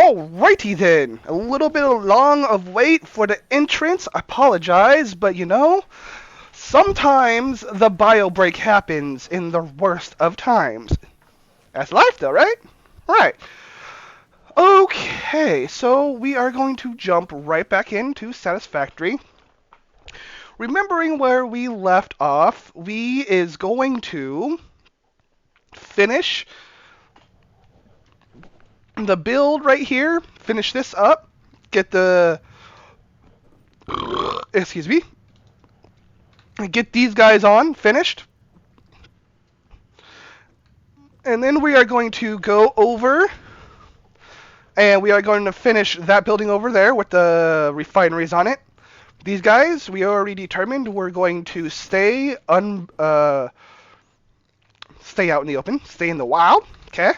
Alrighty then, a little bit long of wait for the entrance. I apologize, but you know, sometimes the bio break happens in the worst of times. That's life though, right? Right. Okay, so we are going to jump right back into SatisFactory. Remembering where we left off, we is going to finish the build right here, finish this up, get the excuse me, get these guys on finished, and then we are going to go over and we are going to finish that building over there with the refineries on it. These guys, we already determined we're going to stay stay out in the open, stay in the wild, okay?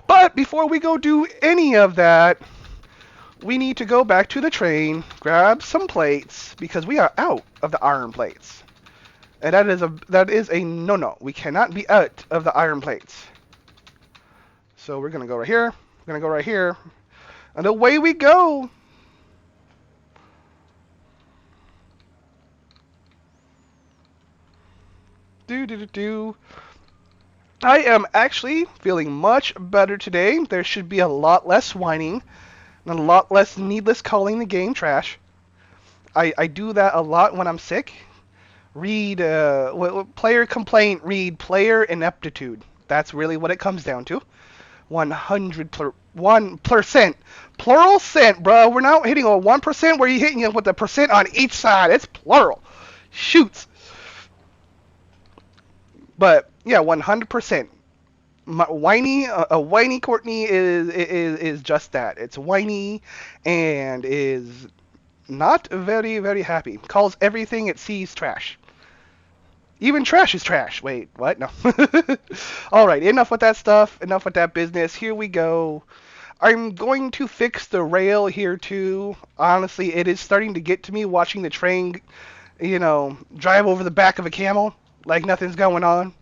But before we go do any of that, we need to go back to the train, grab some plates, because we are out of the iron plates. And that is a no-no. We cannot be out of the iron plates. So we're gonna go right here. We're gonna go right here. And away we go. Do. I am actually feeling much better today. There should be a lot less whining and a lot less needless calling the game trash. I do that a lot when I'm sick. Read player complaint, read player ineptitude. That's really what it comes down to. 1%. Plural cent, bro. We're not hitting a 1% where you're hitting it with a percent on each side. It's plural. Shoots. But yeah, 100%. A whiny Courtney is just that. It's whiny and is not very, very happy. Calls everything it sees trash. Even trash is trash. Wait, what? No. Alright, enough with that stuff. Enough with that business. Here we go. I'm going to fix the rail here too. Honestly, it is starting to get to me watching the train, drive over the back of a camel like nothing's going on.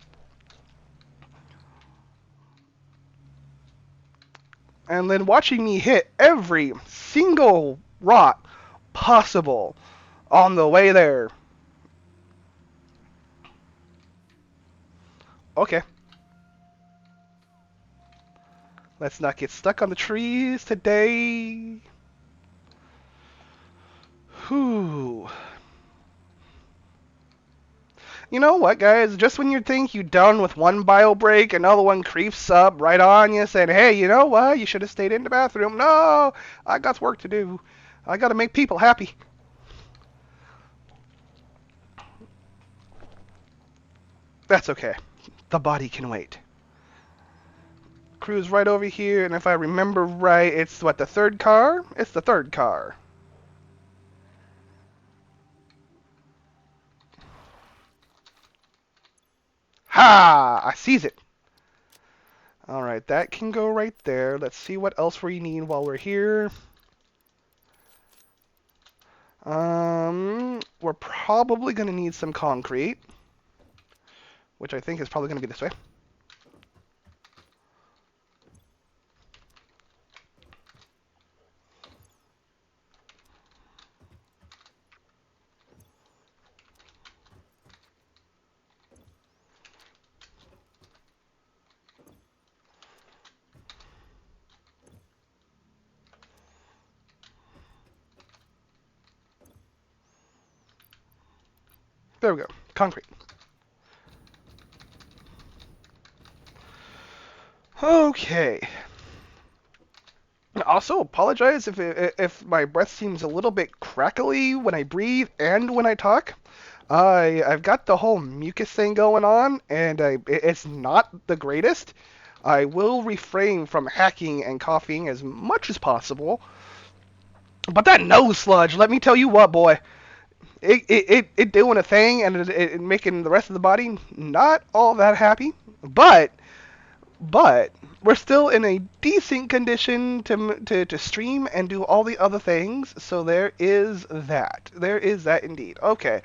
And then watching me hit every single rock possible on the way there. Okay. Let's not get stuck on the trees today. Whew. You know what, guys? Just when you think you're done with one bio break, another one creeps up right on you saying, hey, you know what? You should have stayed in the bathroom. No, I got work to do. I got to make people happy. That's okay. The body can wait. Cruise right over here, and if I remember right, it's what, the third car? It's the third car. Ha! I sees it. Alright, that can go right there. Let's see what else we need while we're here. We're probably going to need some concrete, which I think is probably going to be this way. There we go. Concrete. Okay. Also, apologize if my breath seems a little bit crackly when I breathe and when I talk. I've got the whole mucus thing going on, and it's not the greatest. I will refrain from hacking and coughing as much as possible. But that nose sludge, let me tell you what, boy. It doing a thing and it making the rest of the body not all that happy, but we're still in a decent condition to stream and do all the other things. So there is that. There is that indeed. Okay.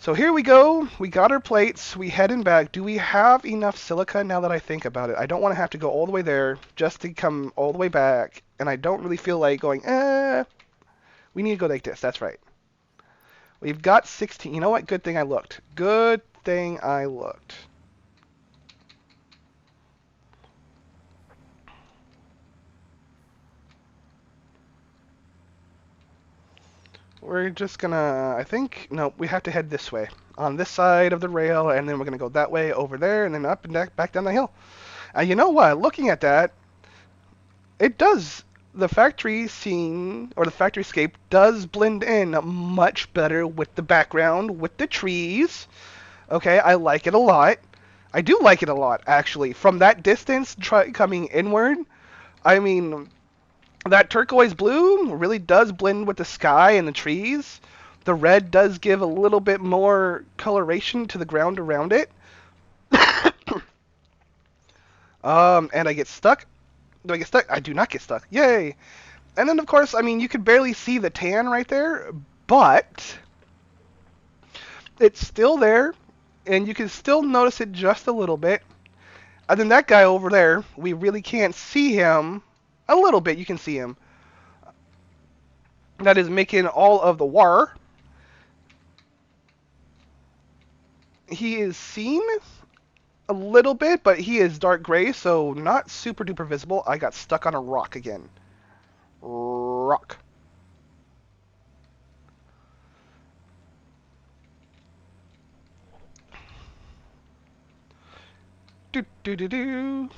So here we go. We got our plates. We heading back. Do we have enough silica now that I think about it? I don't want to have to go all the way there just to come all the way back. And I don't really feel like going, we need to go like this. That's right. We've got 16. You know what? Good thing I looked. Good thing I looked. We're just gonna, I think, no, we have to head this way. On this side of the rail, and then we're gonna go that way over there, and then up and back down the hill. And you know what? Looking at that, it does. The factory scene, or the factory scape, does blend in much better with the background, with the trees. Okay, I like it a lot. I do like it a lot, actually. From that distance, coming inward, I mean, that turquoise blue really does blend with the sky and the trees. The red does give a little bit more coloration to the ground around it. And I get stuck. Do I get stuck? I do not get stuck. Yay! And then, of course, I mean, you could barely see the tan right there, but it's still there, and you can still notice it just a little bit. And then that guy over there, we really can't see him. A little bit, you can see him. That is making all of the war. He is seen a little bit, but he is dark gray, so not super duper visible. I got stuck on a rock again. Rock. Do do do do.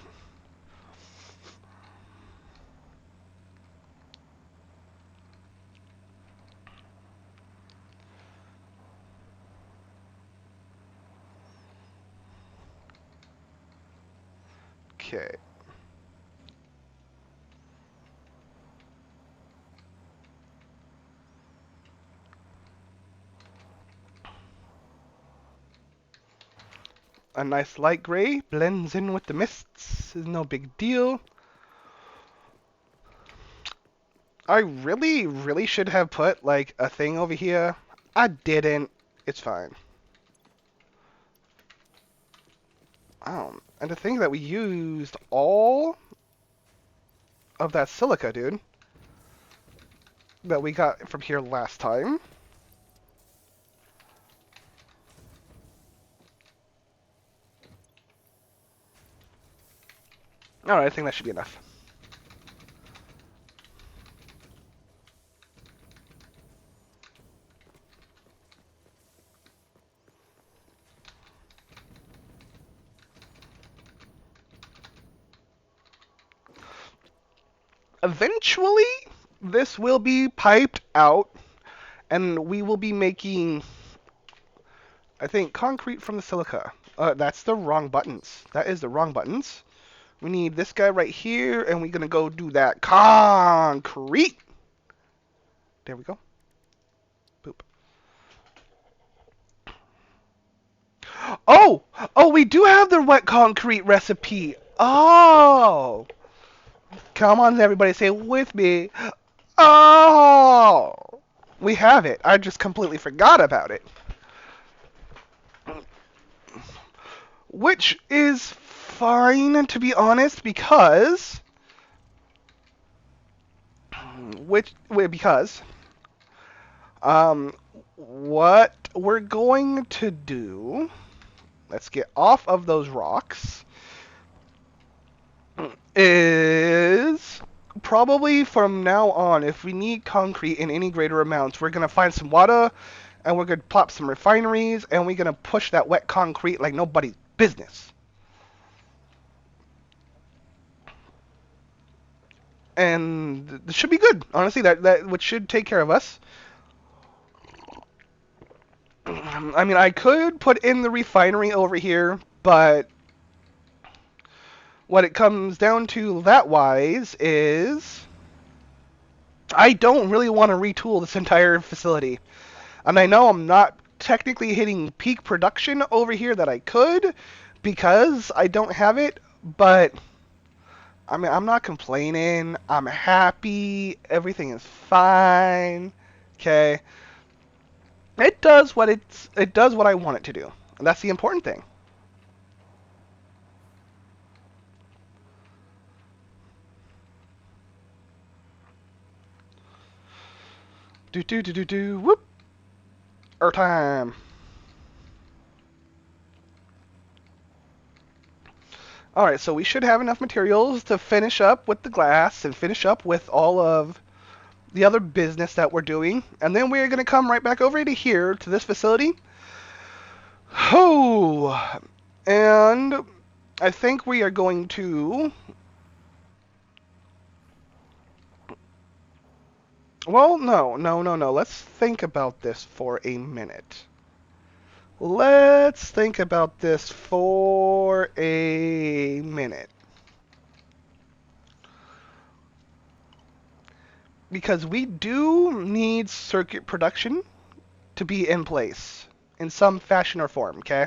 Okay. A nice light gray blends in with the mists. Is no big deal. I really, really should have put like a thing over here. I didn't. It's fine. And to think that we used all of that silica, dude, that we got from here last time. Alright, I think that should be enough. Eventually, this will be piped out, and we will be making, I think, concrete from the silica. That's the wrong buttons. That is the wrong buttons. We need this guy right here, and we're gonna go do that concrete. There we go. Boop. Oh! Oh, we do have the wet concrete recipe. Oh! Come on, everybody, say it with me. Oh! We have it. I just completely forgot about it. Which is fine, to be honest, because... Because... What we're going to do... Let's get off of those rocks. Is... Probably from now on, if we need concrete in any greater amounts, we're going to find some water, and we're going to pop some refineries, and we're going to push that wet concrete like nobody's business. And this should be good. Honestly, that which should take care of us. I mean, I could put in the refinery over here, but what it comes down to that wise is I don't really want to retool this entire facility. And I know I'm not technically hitting peak production over here that I could because I don't have it, but I mean, I'm not complaining. I'm happy. Everything is fine. Okay. it does what I want it to do. And that's the important thing. Do do do do do whoop. Air time. All right, so we should have enough materials to finish up with the glass and finish up with all of the other business that we're doing, and then we're going to come right back over to here to this facility. Oh, and I think we are going to. Well, no, no, no, no. Let's think about this for a minute. Let's think about this for a minute. Because we do need circuit production to be in place in some fashion or form, okay?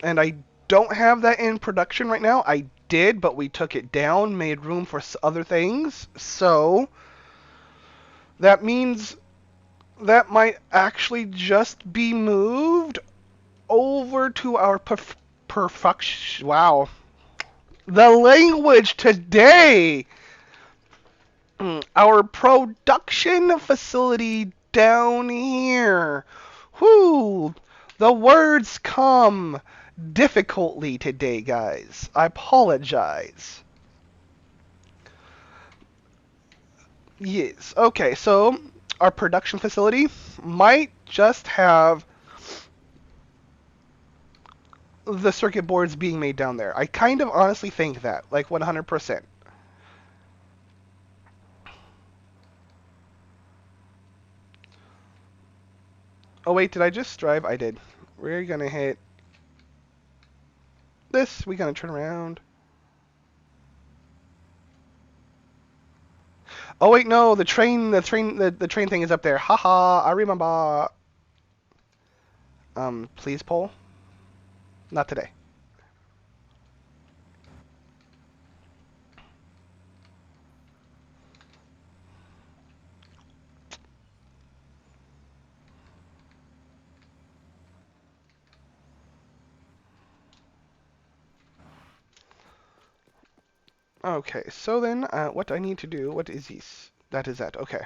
And I don't have that in production right now. I did, but we took it down, made room for other things. So that means that might actually just be moved over to our perfection. Wow. The language today! Our production facility down here. Whoo! The words come difficultly today, guys. I apologize. Yes. Okay, so our production facility might just have the circuit boards being made down there. I kind of honestly think that, like 100%. Oh wait, did I just drive? I did. We're gonna hit this. We're gonna turn around. Oh wait, no, the train thing is up there. Haha, I remember. Please pull. Not today. Okay, so then, what I need to do, what is this? That is that, okay.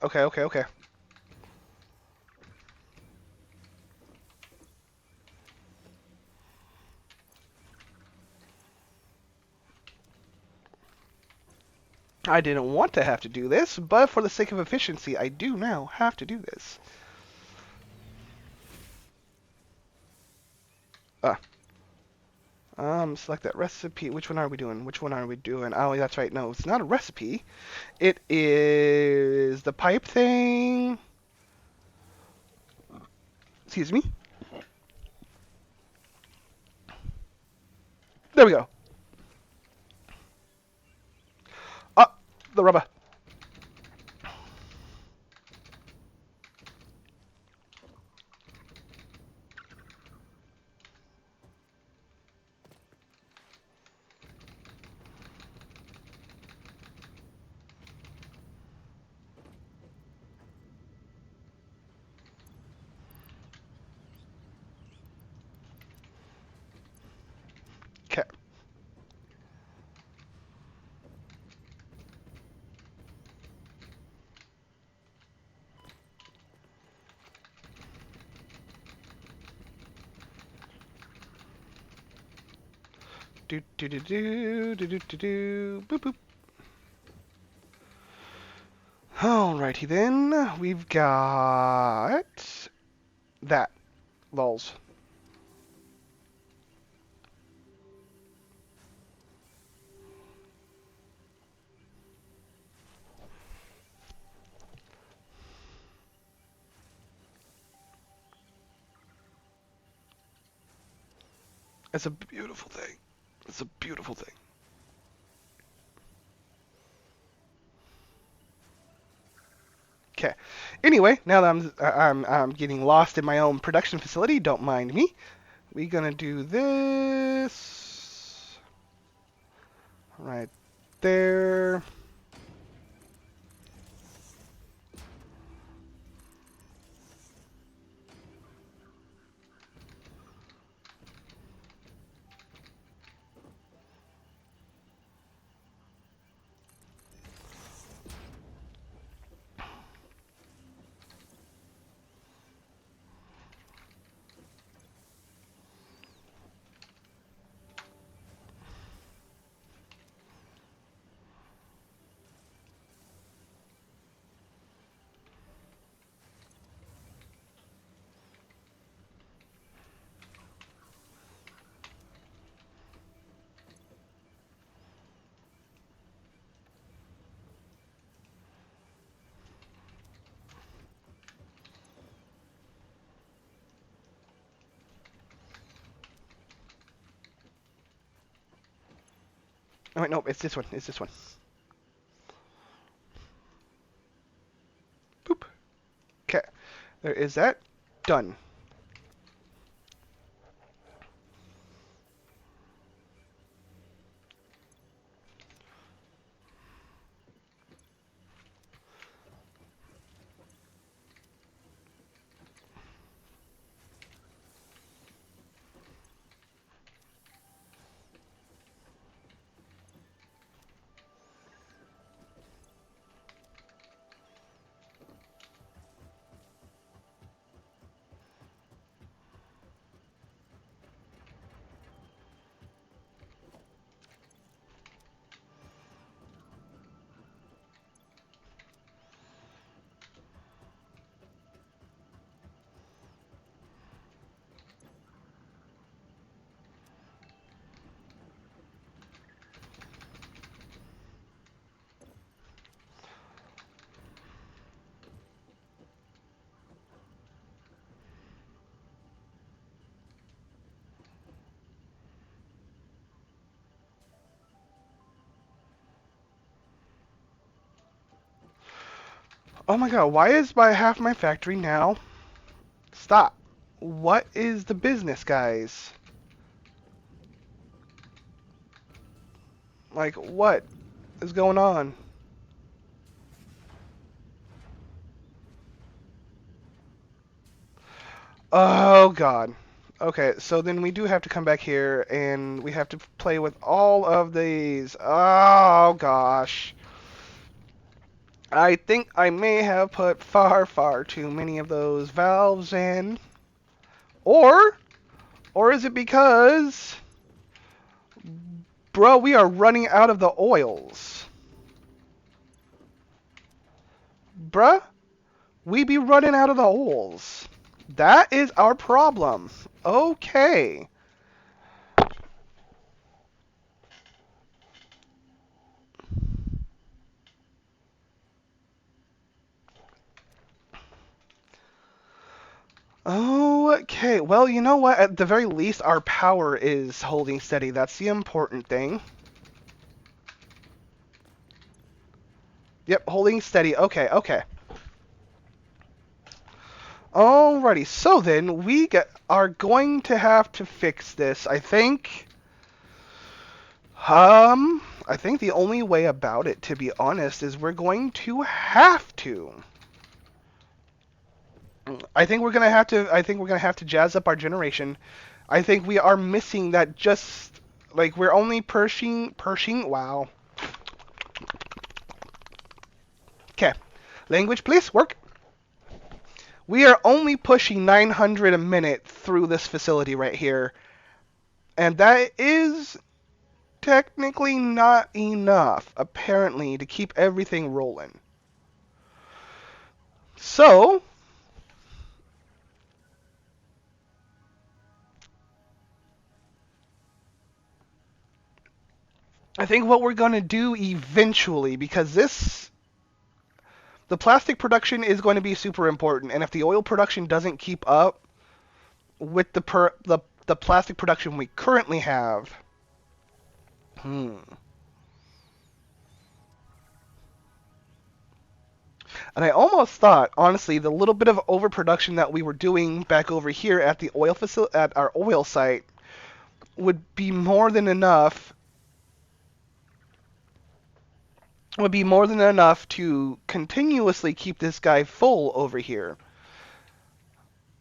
Okay, okay, okay. I didn't want to have to do this, but for the sake of efficiency, I do now have to do this. Ah. Select that recipe. Which one are we doing? Which one are we doing? Oh, that's right. No, it's not a recipe. It is the pipe thing. Excuse me. There we go. Ah, the rubber. Okay. Do do do do do do do do. Boop boop. Alrighty then, we've got that. Lols. It's a beautiful thing. It's a beautiful thing. Okay. Anyway, now that I'm getting lost in my own production facility, don't mind me. We're gonna do this right there. Oh wait, no, it's this one. It's this one. Boop. Okay. There is that. Done. Oh my god, why is my half my factory now? Stop. What is the business, guys? Like, what is going on? Oh god. Okay, so then we do have to come back here and we have to play with all of these. Oh gosh. I think I may have put far, far too many of those valves in. Or, or is it because, bro, we are running out of the oils. Bruh, we be running out of the oils. That is our problem. Okay. Okay, well, you know what? At the very least, our power is holding steady. That's the important thing. Yep, holding steady. Okay, okay. Alrighty, so then are going to have to fix this, I think. I think the only way about it, to be honest, is we're going to have to. I think we're gonna have to. I think we're gonna have to jazz up our generation. I think we are missing that. Just like we're only Pershing. Wow. Okay, language, please work. We are only pushing 900 a minute through this facility right here, and that is technically not enough, apparently, to keep everything rolling. So, I think what we're going to do eventually, because the plastic production is going to be super important, and if the oil production doesn't keep up with the plastic production we currently have, hmm. And I almost thought, honestly, the little bit of overproduction that we were doing back over here at the oil at our oil site would be more than enough. Would be more than enough to continuously keep this guy full over here.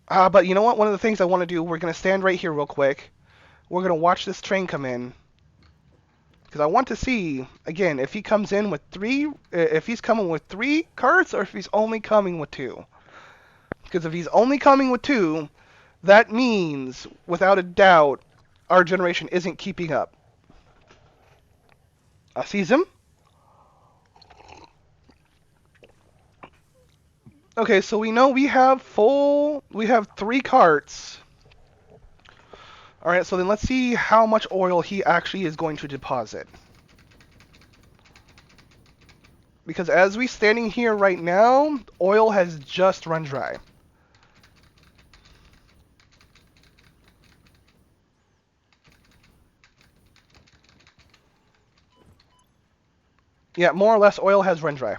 But you know what? One of the things I want to do, we're gonna stand right here real quick. We're gonna watch this train come in because I want to see again if he comes in with if he's coming with 3 carts or if he's only coming with 2. Because if he's only coming with 2, that means, without a doubt, our generation isn't keeping up. I sees him. Okay, so we know we have 3 carts. Alright, so then let's see how much oil he actually is going to deposit. Because as we standing here right now, oil has just run dry. Yeah, more or less oil has run dry.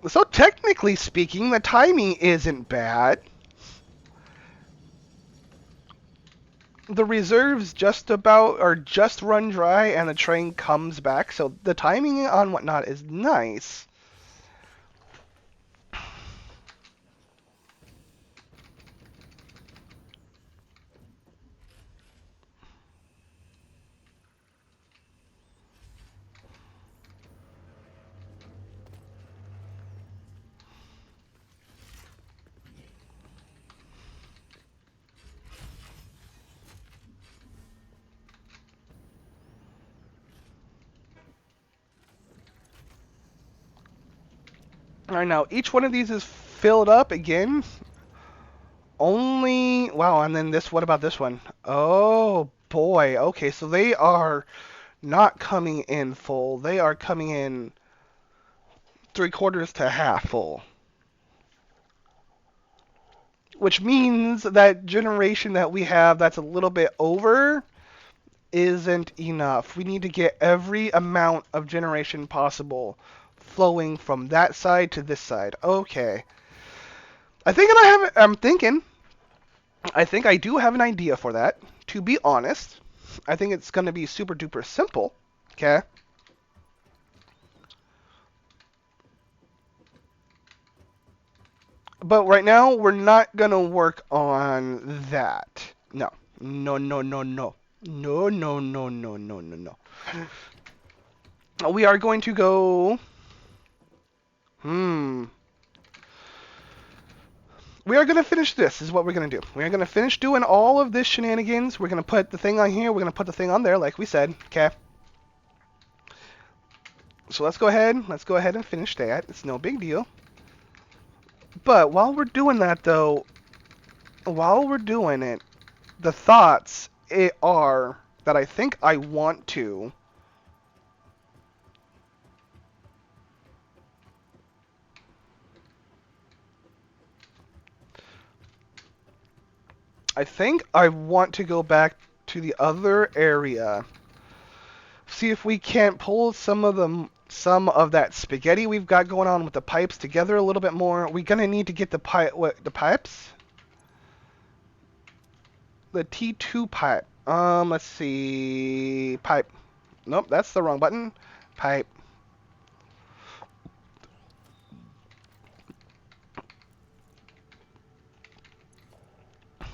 So technically speaking, the timing isn't bad. The reserves just run dry and the train comes back, so the timing on whatnot is nice. Alright, now each one of these is filled up again. Only, wow, and then what about this one? Oh boy, okay, so they are not coming in full. They are coming in 3/4 to half full. Which means that generation that we have that's a little bit over isn't enough. We need to get every amount of generation possible flowing from that side to this side. Okay. I think I do have an idea for that. To be honest, I think it's going to be super duper simple. Okay. But right now, we're not going to work on that. No. No, no, no, no. No, no, no, no, no, no, no. We are going to go... We are going to finish this, is what we're going to do. We are going to finish doing all of this shenanigans. We're going to put the thing on here. We're going to put the thing on there, like we said. Okay. So let's go ahead. Let's go ahead and finish that. It's no big deal. But while we're doing that, though, while we're doing it, the thoughts are that I think I want to... I think I want to go back to the other area. See if we can't pull some of that spaghetti we've got going on with the pipes together a little bit more. We're gonna need to get the pipes? The T2 pipe. Let's see. Pipe. Nope, that's the wrong button. Pipe.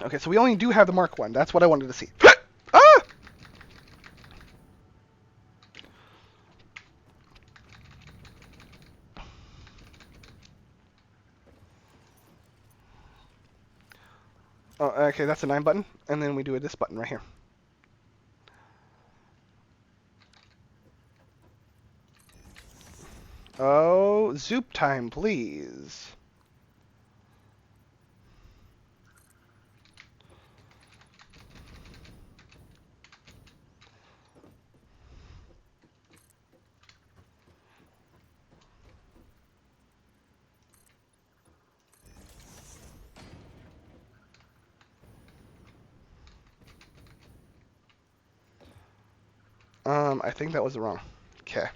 Okay, so we only do have the Mark 1. That's what I wanted to see. Ah! Oh, okay, that's a 9 button. And then we do this button right here. Oh, zoop time, please. I think that was wrong. Okay.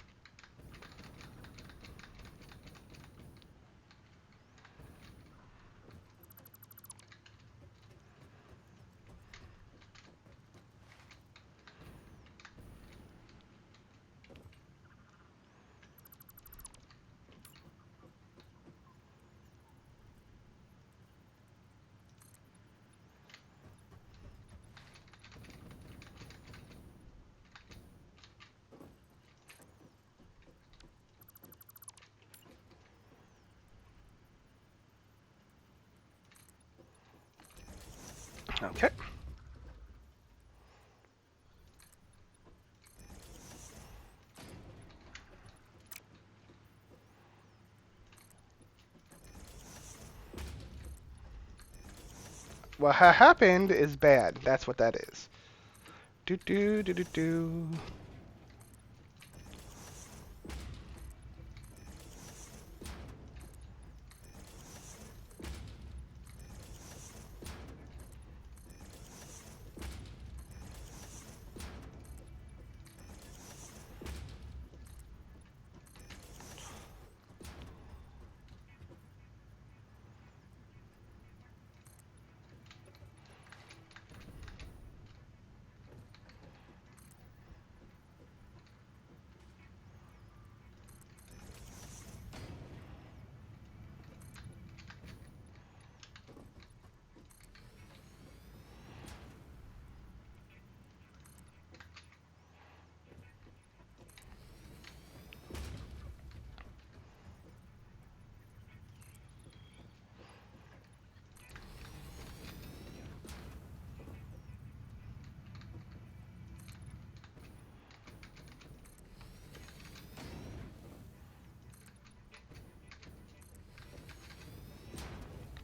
Okay. What happened is bad. That's what that is. Do do do do do.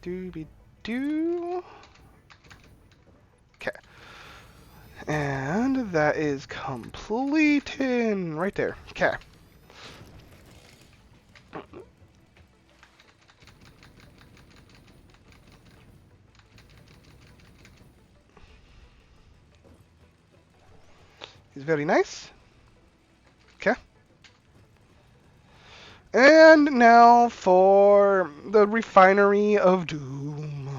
Dooby doo. Okay. And that is completing right there. Okay. It's very nice. Okay. And now for the Refinery of Doom.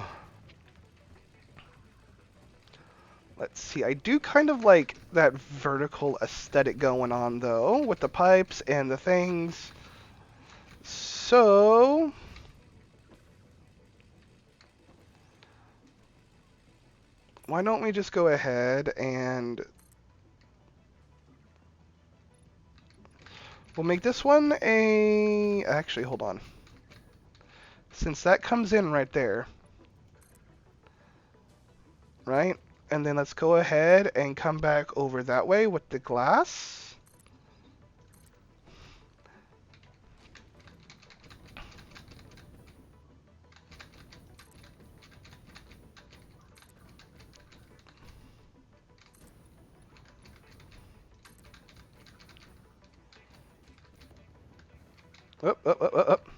Let's see, I do kind of like that vertical aesthetic going on though, with the pipes and the things. So, why don't we just go ahead and we'll make this one a... Actually, hold on. Since that comes in right there, right? And then let's go ahead and come back over that way with the glass. Up, up, up, up, up.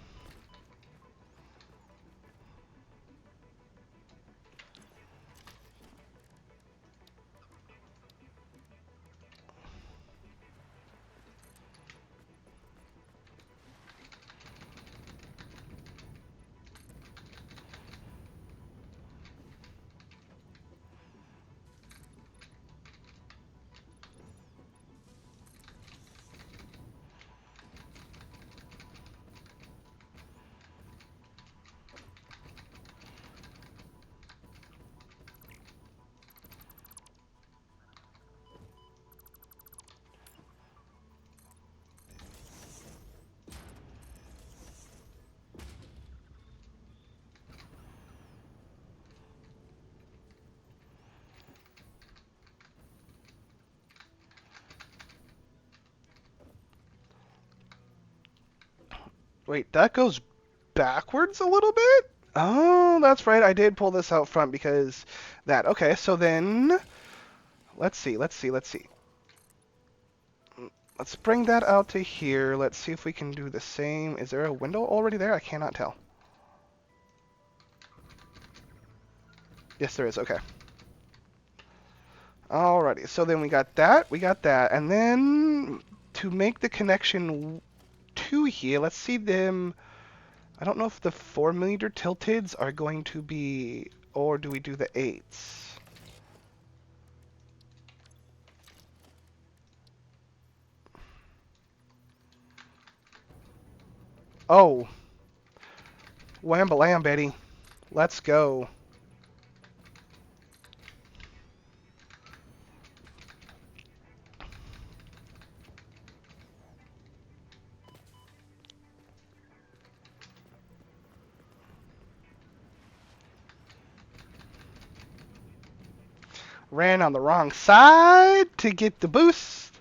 Wait, that goes backwards a little bit? Oh, that's right. I did pull this out front because that. Okay, so then let's see. Let's bring that out to here. Let's see if we can do the same. Is there a window already there? I cannot tell. Yes, there is. Okay. Alrighty. So then we got that, and then to make the connection to here, let's see them. I don't know if the 4 millimeter tilteds are going to be, or do we do the 8s? Oh, wham-ba-lam, Betty. Let's go. Ran on the wrong side to get the boost.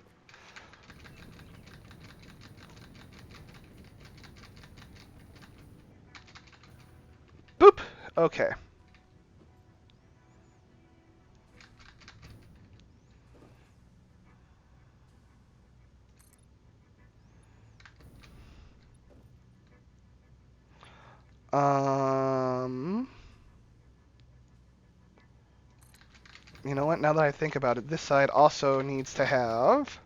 Boop. Okay. Um, you know what? Now that I think about it, this side also needs to have.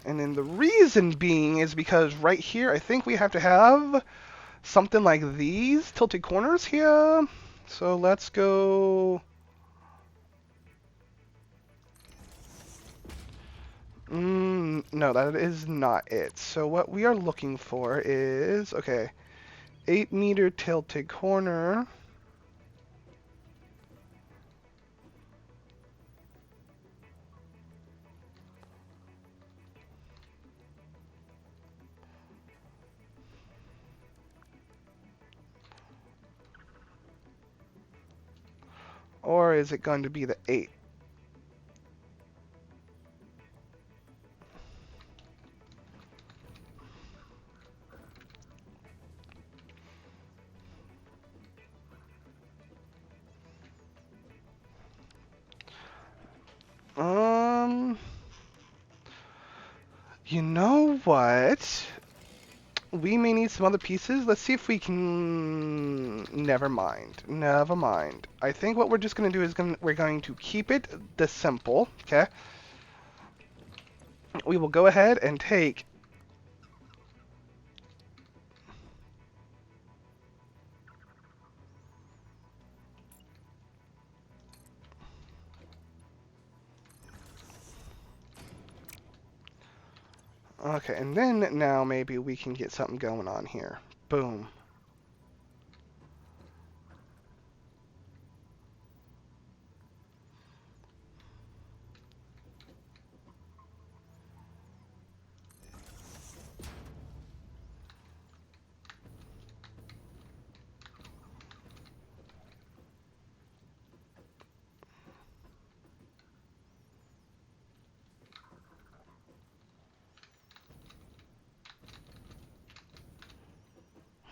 And then the reason being is because right here, I think we have to have something like these tilted corners here. So let's go. No, that is not it. So what we are looking for is, okay, 8 meter tilted corner. Or is it going to be the 8? Um, you know what? We may need some other pieces. Let's see if we can. Never mind. Never mind. I think what we're just gonna do is we're going to keep it this simple. Okay. We will go ahead and take. Okay, and then now maybe we can get something going on here. Boom.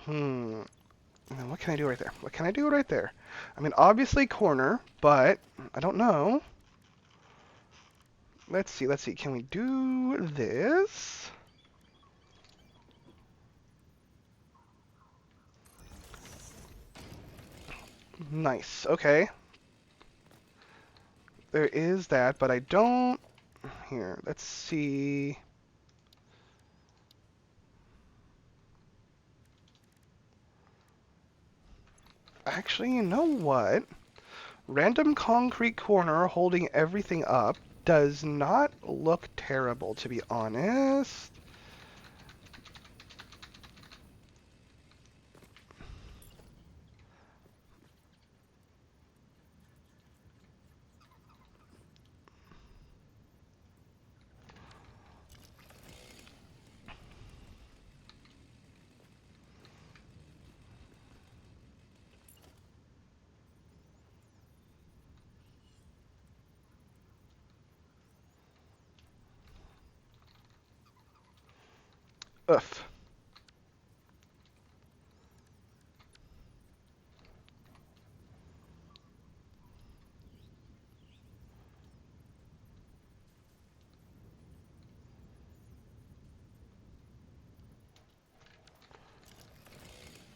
Hmm. Now, what can I do right there? What can I do right there? I mean, obviously corner, but I don't know. Let's see, let's see. Can we do this? Nice. Okay. There is that, but I don't. Here, let's see. Actually, you know what? Random concrete corner holding everything up does not look terrible, to be honest. Oof.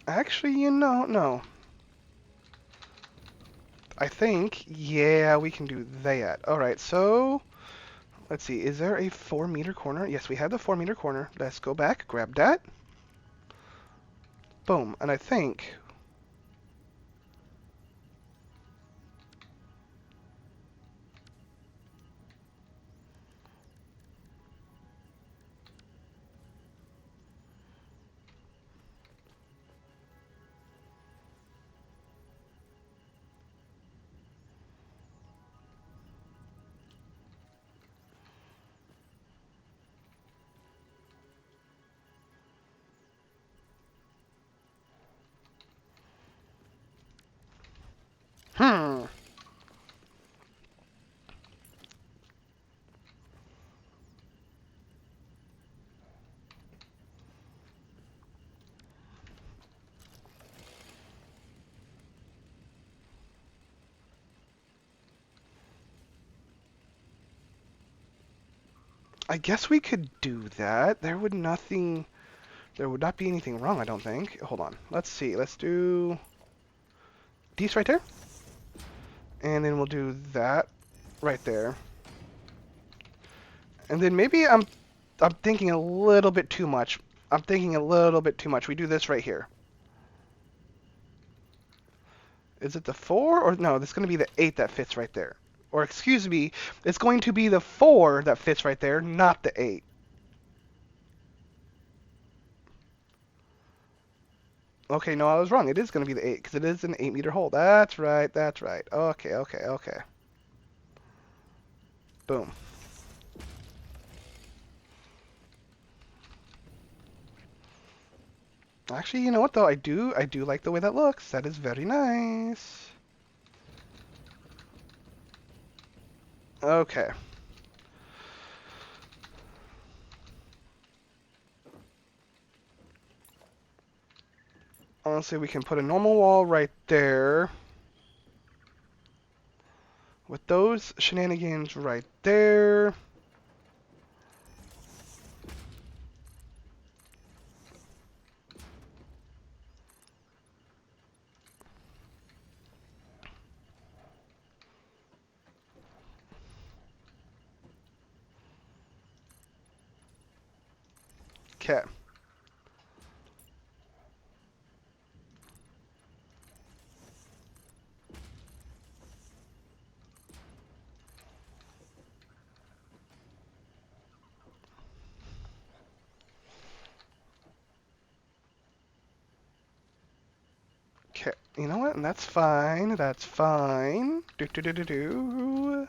Actually, no. I think, yeah, we can do that. All right, so let's see. Is there a 4 meter corner? Yes, we have the 4 meter corner. Let's go back, grab that. Boom. And I think, hmm. I guess we could do that. There would not be anything wrong, I don't think. Hold on. Let's see. Let's do these right there. And then we'll do that right there. And then maybe I'm thinking a little bit too much. I'm thinking a little bit too much. We do this right here. Is it the 4 or no, this is going to be the 8 that fits right there. Or excuse me, it's going to be the 4 that fits right there, not the 8. Okay, no, I was wrong. It is going to be the 8 because it is an 8 meter hole. That's right. That's right. Okay. Boom. Actually, you know what though? I do like the way that looks. That is very nice. Okay. Honestly, we can put a normal wall right there. With those shenanigans right there. Okay. Okay. You know what? And that's fine. That's fine. Do do do do do.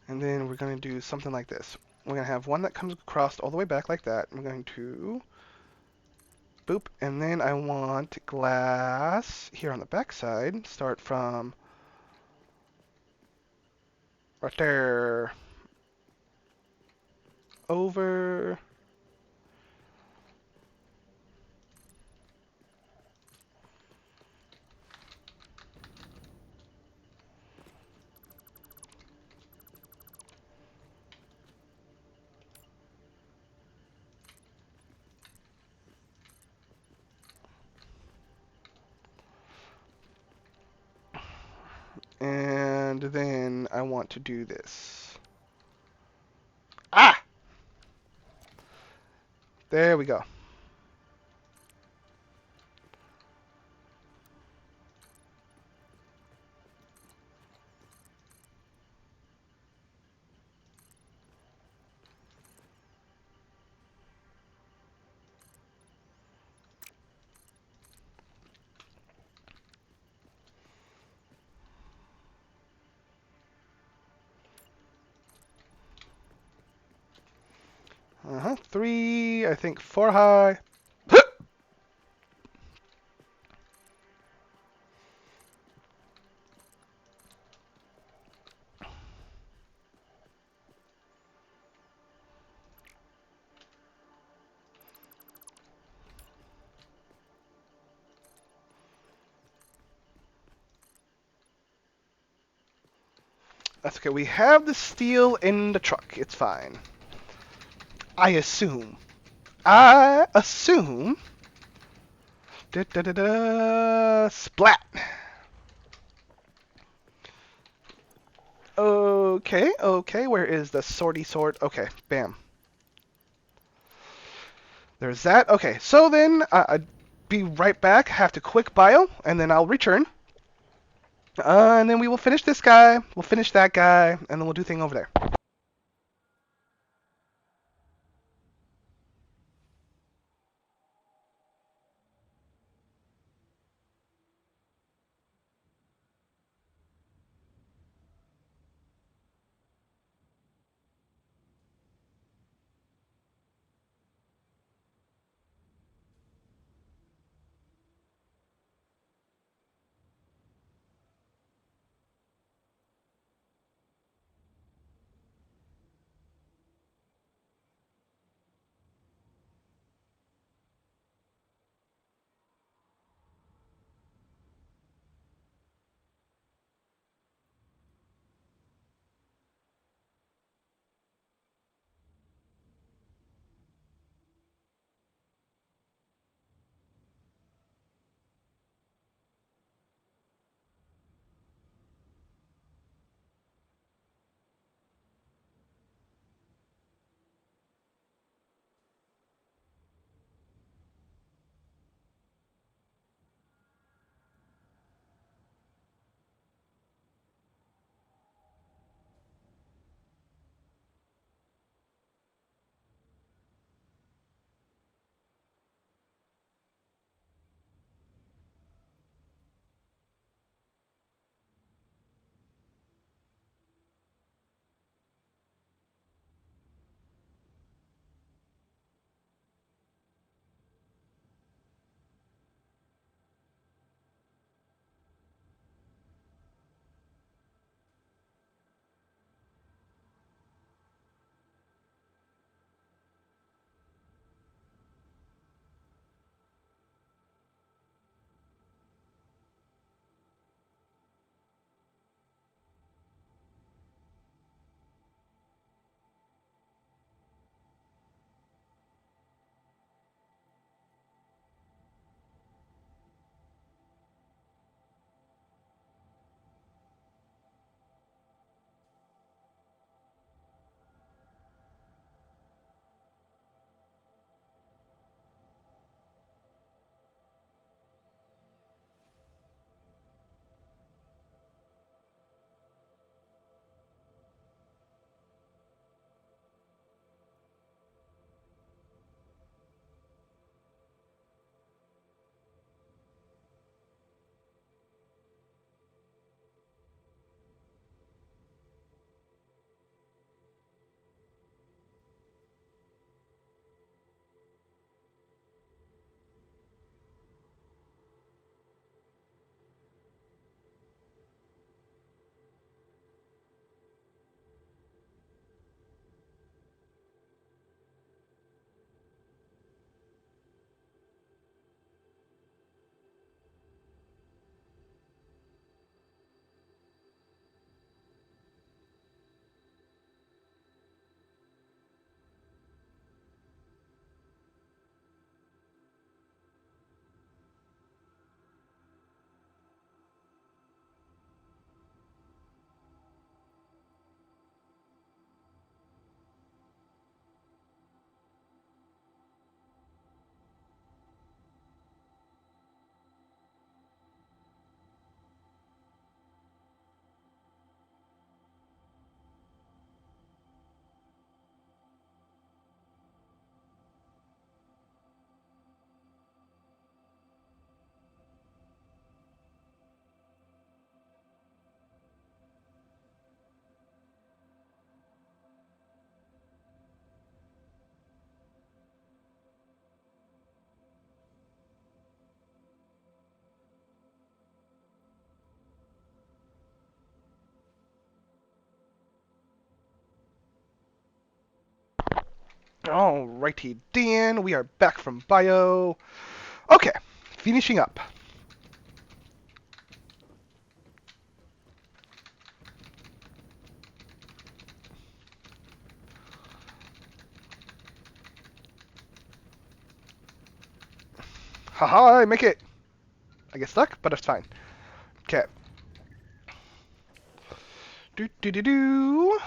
And then we're going to do something like this. We're going to have one that comes across all the way back like that. We're going to boop. And then I want glass here on the back side. Start from right there. Over. And then I want to do this. Ah! There we go. Uh-huh. 3, I think 4 high. That's okay. We have the steel in the truck. It's fine. I assume. I assume. Da, da, da, da, splat. Okay, okay. Where is the swordy sword? Okay, bam. There's that. Okay, so then I'd be right back. Have to quick bio, and then I'll return. And then we will finish this guy. We'll finish that guy, and then we'll do thing over there. Alrighty, Dan. We are back from bio. Okay, finishing up. Haha, I make it. I get stuck, but it's fine. Okay. Do do do do.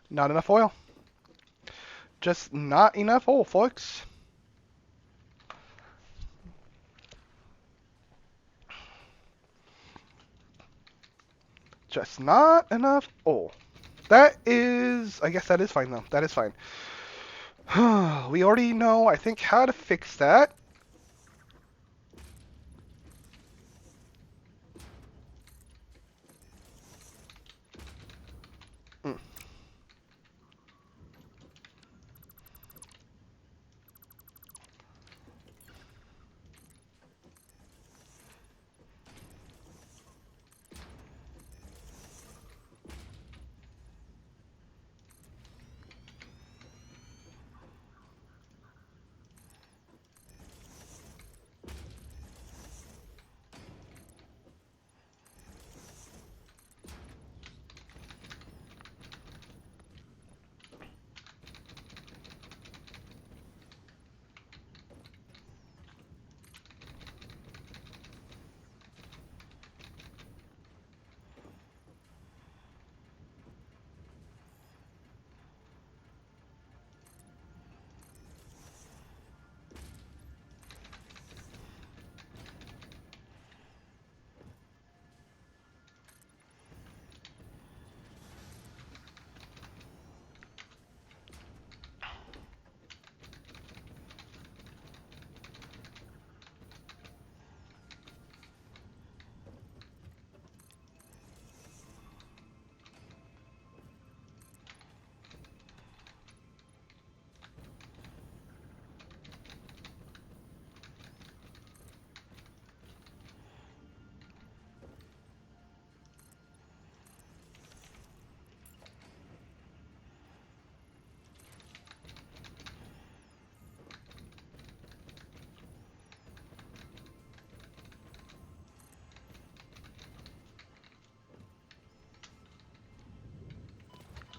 Not enough oil. Just not enough oil, folks. Just not enough oil. That is, I guess that is fine though. That is fine. We already know, I think, how to fix that. Mm.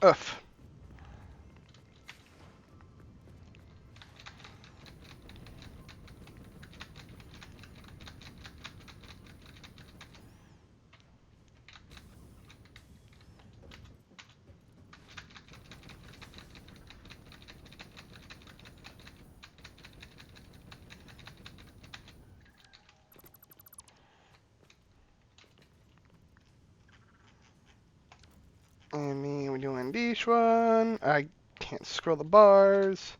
Ugh. And me, we're doing this one. I can't scroll the bars.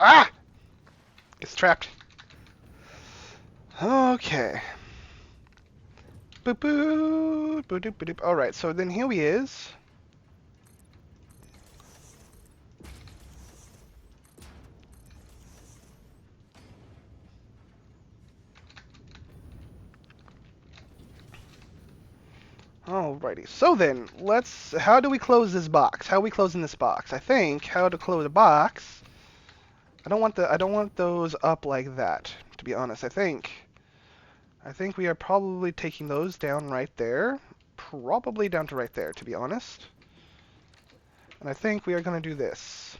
Ah! Gets trapped. Okay. Boop boop. Boop doop boop. Alright, so then here he is. Alrighty, so then, how do we close this box? How are we closing this box? I think how to close a box. I don't want those up like that, to be honest. I think we are probably taking those down right there. Probably down to right there, to be honest. And I think we are going to do this.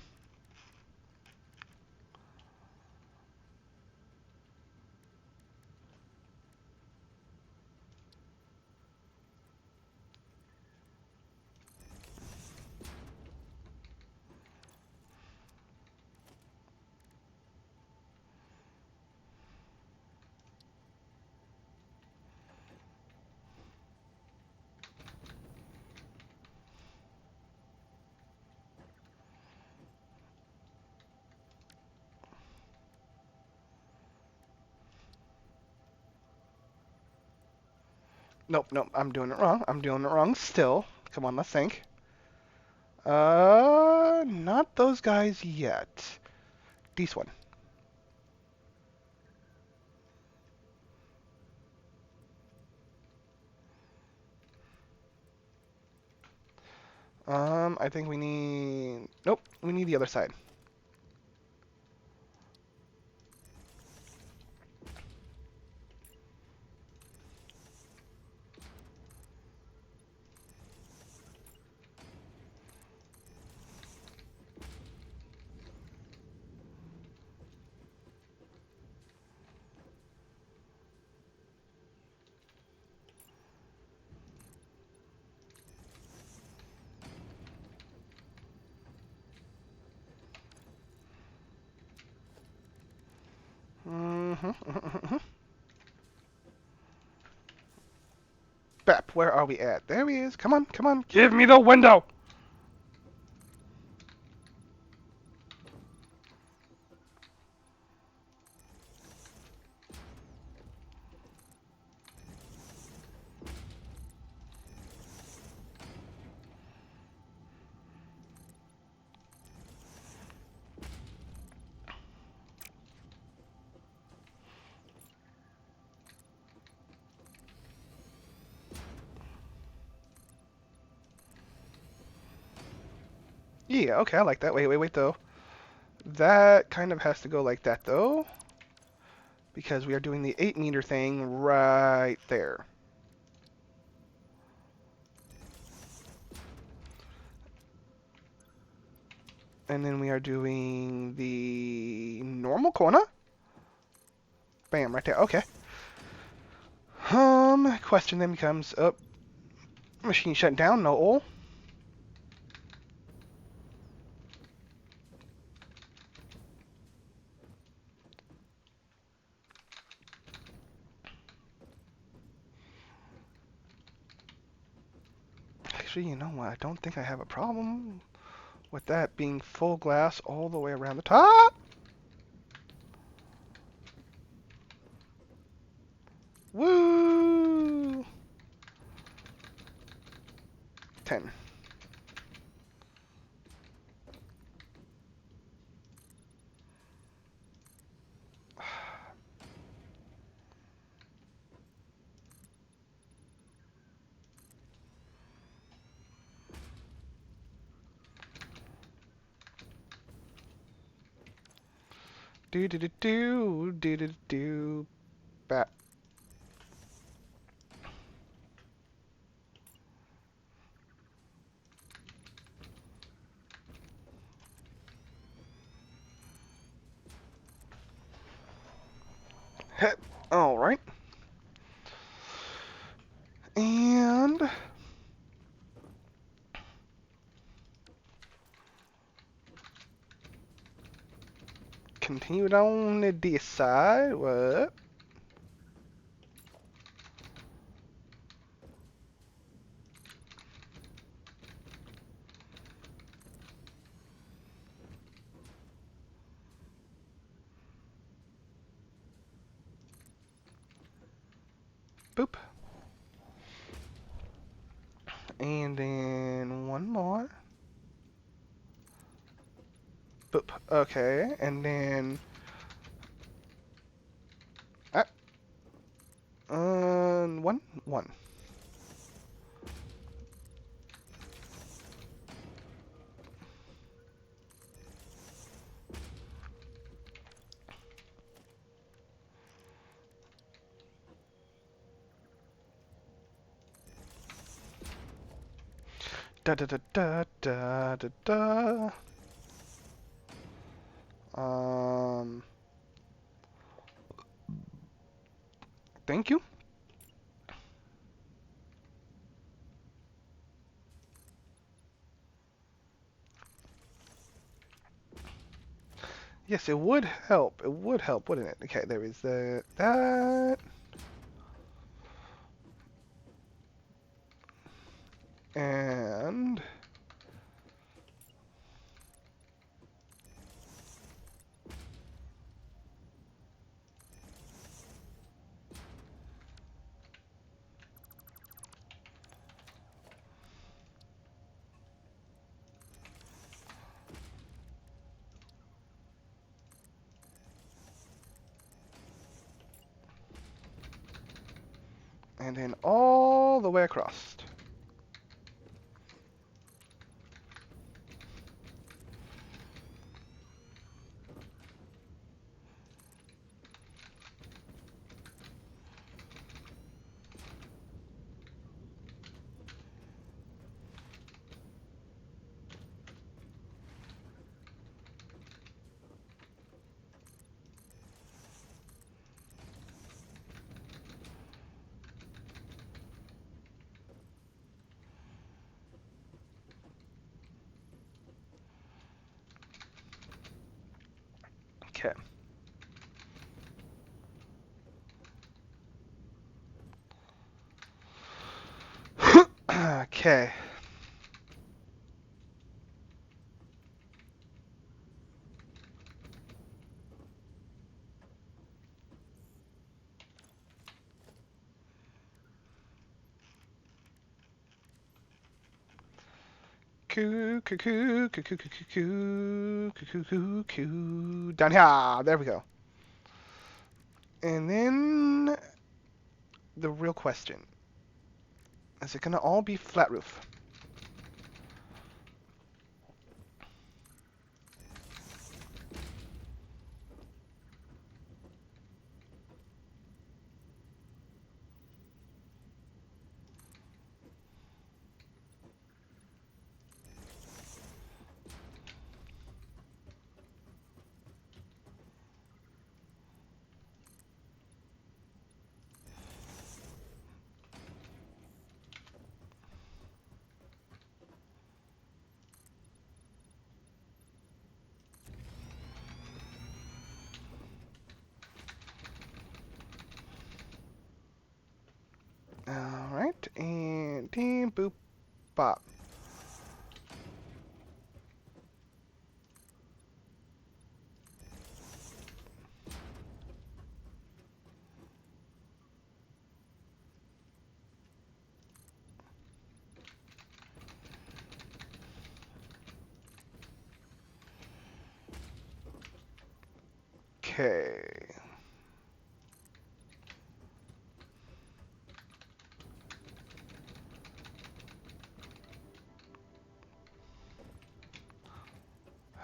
Nope, nope, I'm doing it wrong. I'm doing it wrong still. Come on, let's think. Not those guys yet. This one. I think we need... Nope, we need the other side. Mm-hmm. Bep, where are we at? There he is. Come on, come on. Give me the window! Yeah, okay, I like that. Wait, wait, wait, though. That kind of has to go like that, though. Because we are doing the 8-meter thing right there. And then we are doing the normal corner. Bam, right there. Okay. Question then becomes, oh, machine shut down, no oil. Actually, you know what? I don't think I have a problem with that being full glass all the way around the top. Woo! 10. Do do do do do do do. Bat. Hit. All right. And continue down this side. What? Boop. And then one more. Boop. Okay. And then. Ah. One. One. Da da da da da da da. Um. Thank you. Yes, it would help. It would help, wouldn't it? Okay, there is that. And And then all the way across. Okay. Okay. Coo, coo, coo, coo, coo, coo, coo, coo, coo, coo, coo. Down here. There we go. And then the real question. Is it gonna all be flat roof? Alright, and team boop bop. Okay.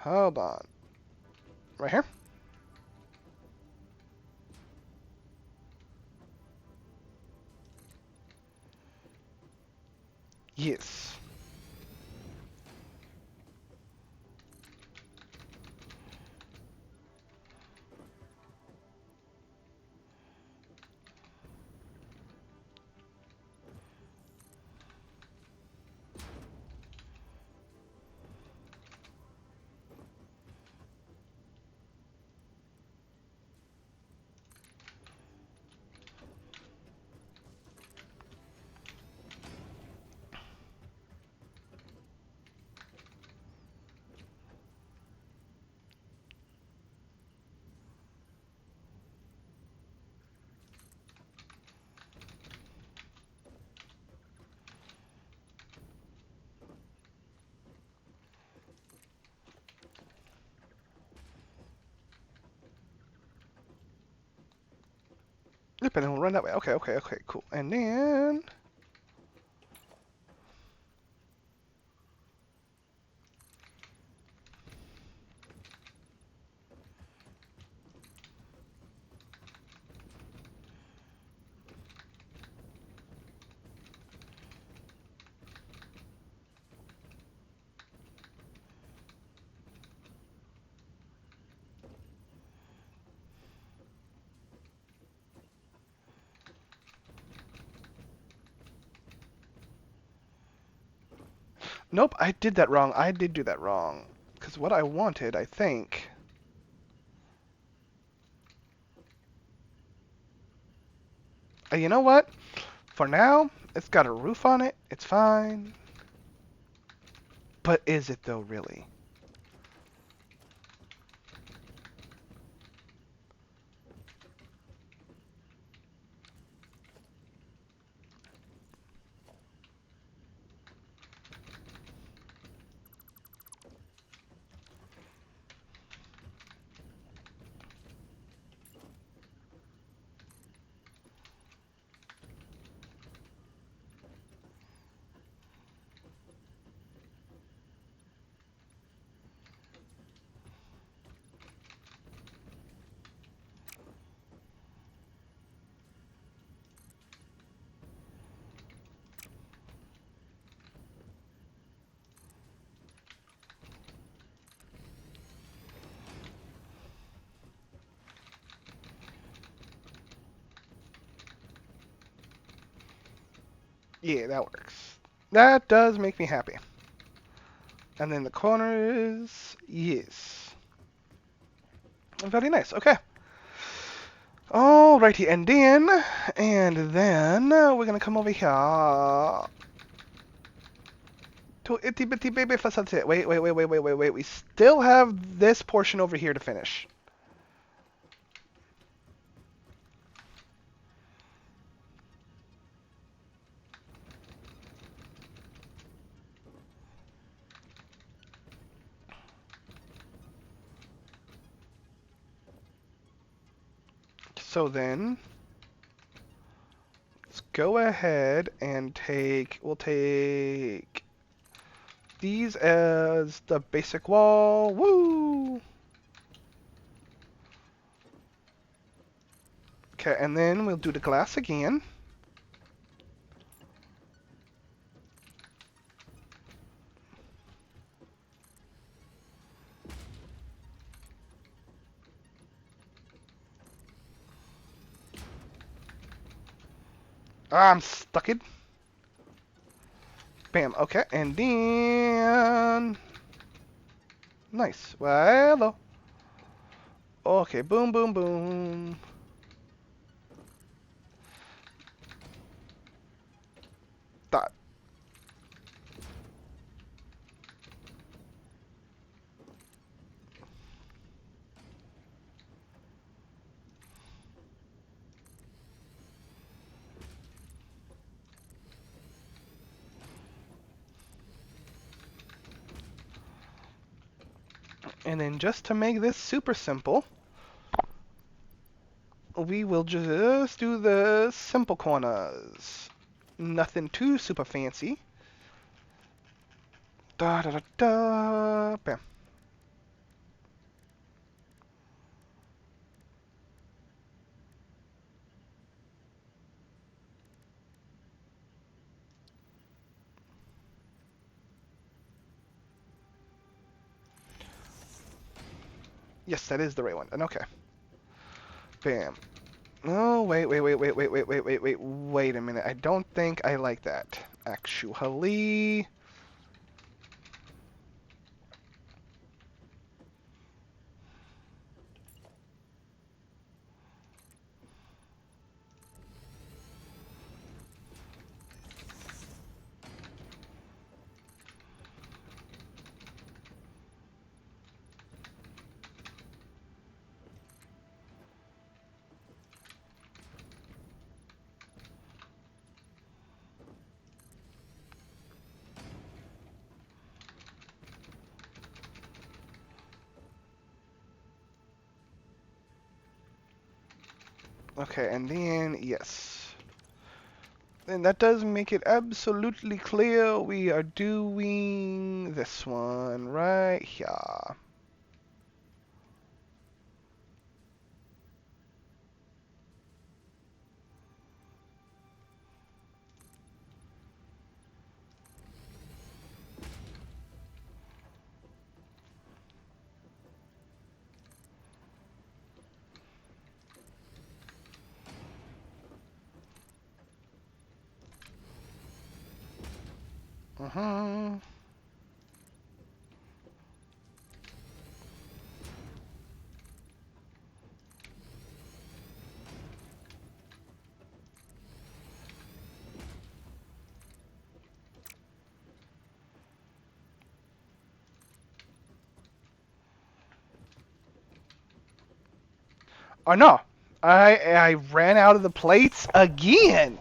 Hold on. Right here? Yes. Yep, and then we'll run that way. Okay, okay, okay, cool. And then... Nope, I did that wrong. I did do that wrong. Because what I wanted, I think... you know what? For now, it's got a roof on it. It's fine. But is it though, really? Yeah, that works. That does make me happy. And then the corners, yes. Very nice. Okay. Alrighty, and then we're gonna come over here to itty bitty baby facility. Wait. We still have this portion over here to finish. So then, let's go ahead and we'll take these as the basic wall. Woo! Okay, and then we'll do the glass again. Ah, I'm stuck it. Bam. Okay, and then nice. Well, hello. Okay, boom, boom, boom. Dot. And then just to make this super simple, we will just do the simple corners. Nothing too super fancy. Da da da da. Bam. Yes, that is the right one. And okay. Bam. Oh, wait a minute. I don't think I like that. Actually. Okay, and then, yes. And that does make it absolutely clear we are doing this one right here. Uh-huh. Oh no, I ran out of the plates again.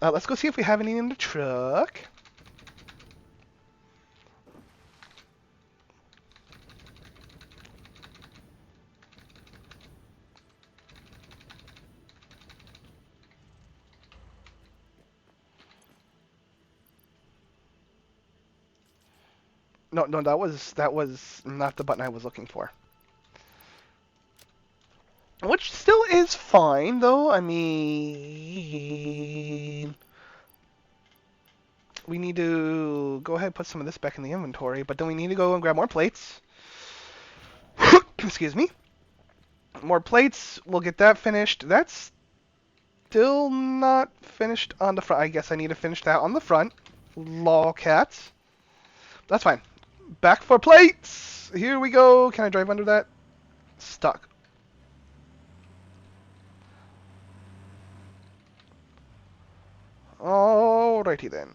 Let's go see if we have any in the truck. No, that was not the button I was looking for. Which still is fine, though. I mean, we need to go ahead and put some of this back in the inventory, but then we need to go and grab more plates. Excuse me. More plates. We'll get that finished. That's still not finished on the front. I guess I need to finish that on the front. Lol cats. That's fine. Back for plates! Here we go. Can I drive under that? Stuck. Alrighty then.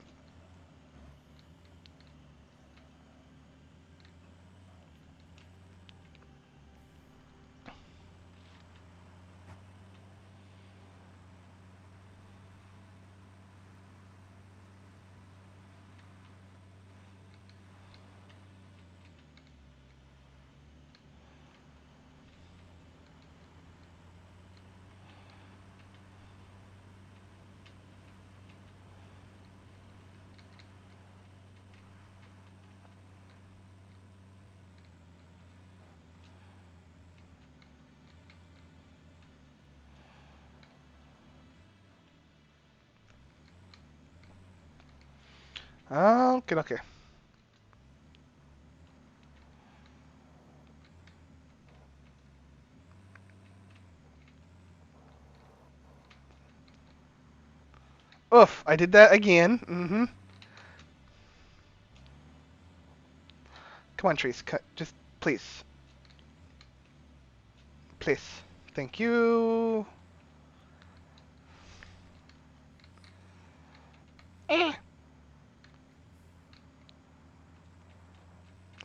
Okay, okay. Oof, I did that again. Mm-hmm. Come on, trees. Cut. Just, please. Please. Thank you. Eh.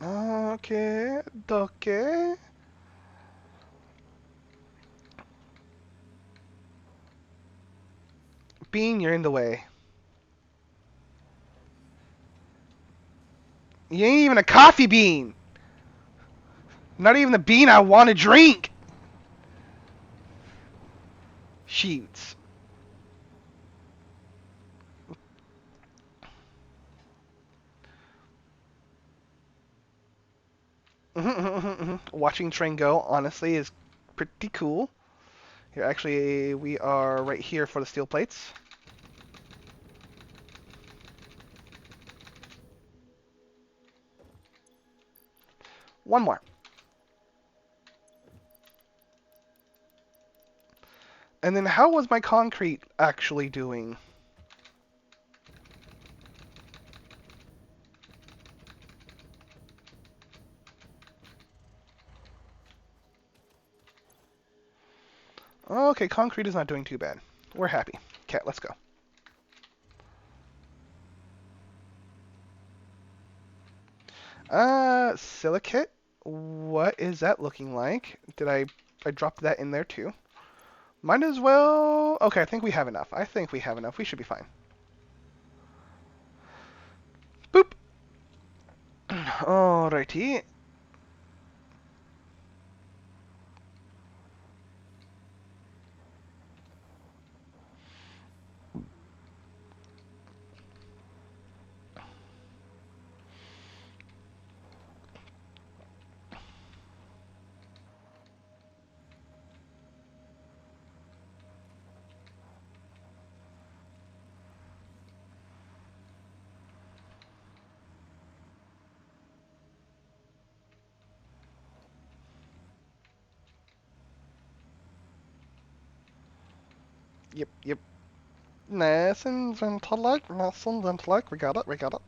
Okay. Okay. Bean, you're in the way. You ain't even a coffee bean. Not even the bean I want to drink. Shoots. Watching train go, honestly, is pretty cool. Here, actually, we are right here for the steel plates. One more. And then how was my concrete actually doing? Okay, concrete is not doing too bad. We're happy. Okay, let's go. Silicate? What is that looking like? I dropped that in there too. Might as well... Okay, I think we have enough. I think we have enough. We should be fine. Boop! Alrighty. Yep, yep. Nice and gentle-like, nice and gentle-like. We got it, we got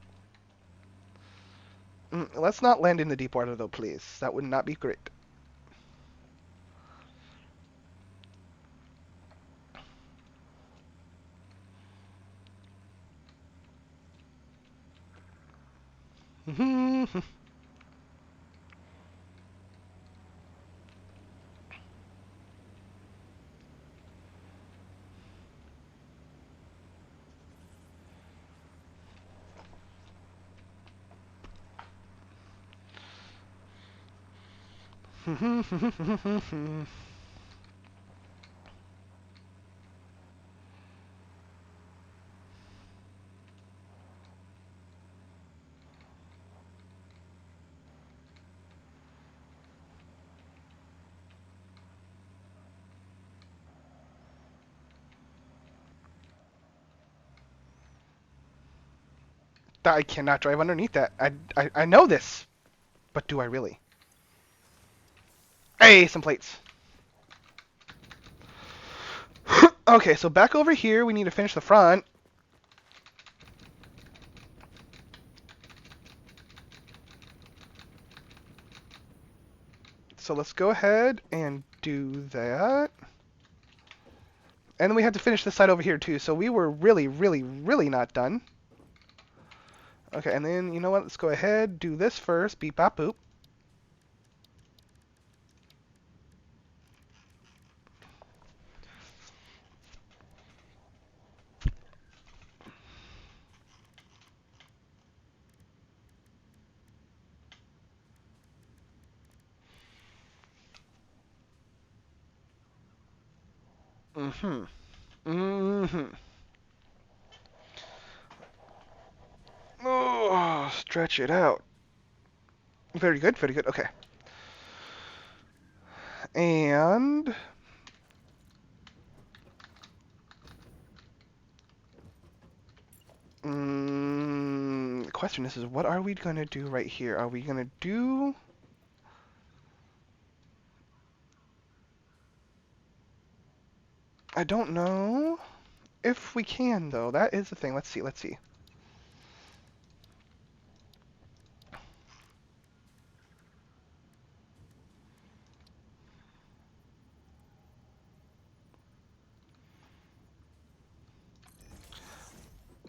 it. Let's not land in the deep water though, please. That would not be great. I cannot drive underneath that. I know this, but do I really? Hey, some plates. Okay, so back over here, we need to finish the front. So let's go ahead and do that. And then we have to finish this side over here too, so we were really, really, really not done. Okay, and then, you know what, let's go ahead, do this first, beep bop boop. Mm-hmm. Mm-hmm. Oh, stretch it out. Very good, very good, okay. And... the question is what are we going to do right here? Are we going to do... I don't know if we can, though. That is the thing. Let's see, let's see.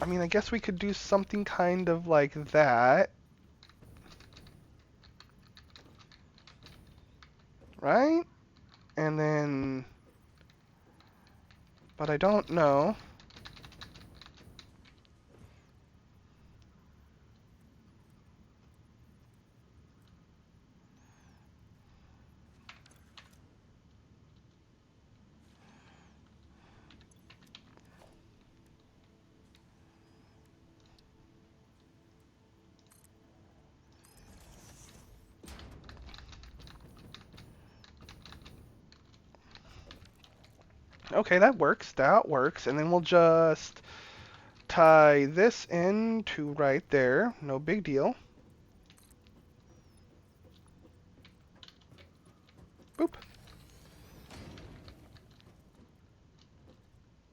I mean, I guess we could do something kind of like that. Right? And then... But I don't know. Okay, that works. That works. And then we'll just tie this into right there. No big deal. Boop.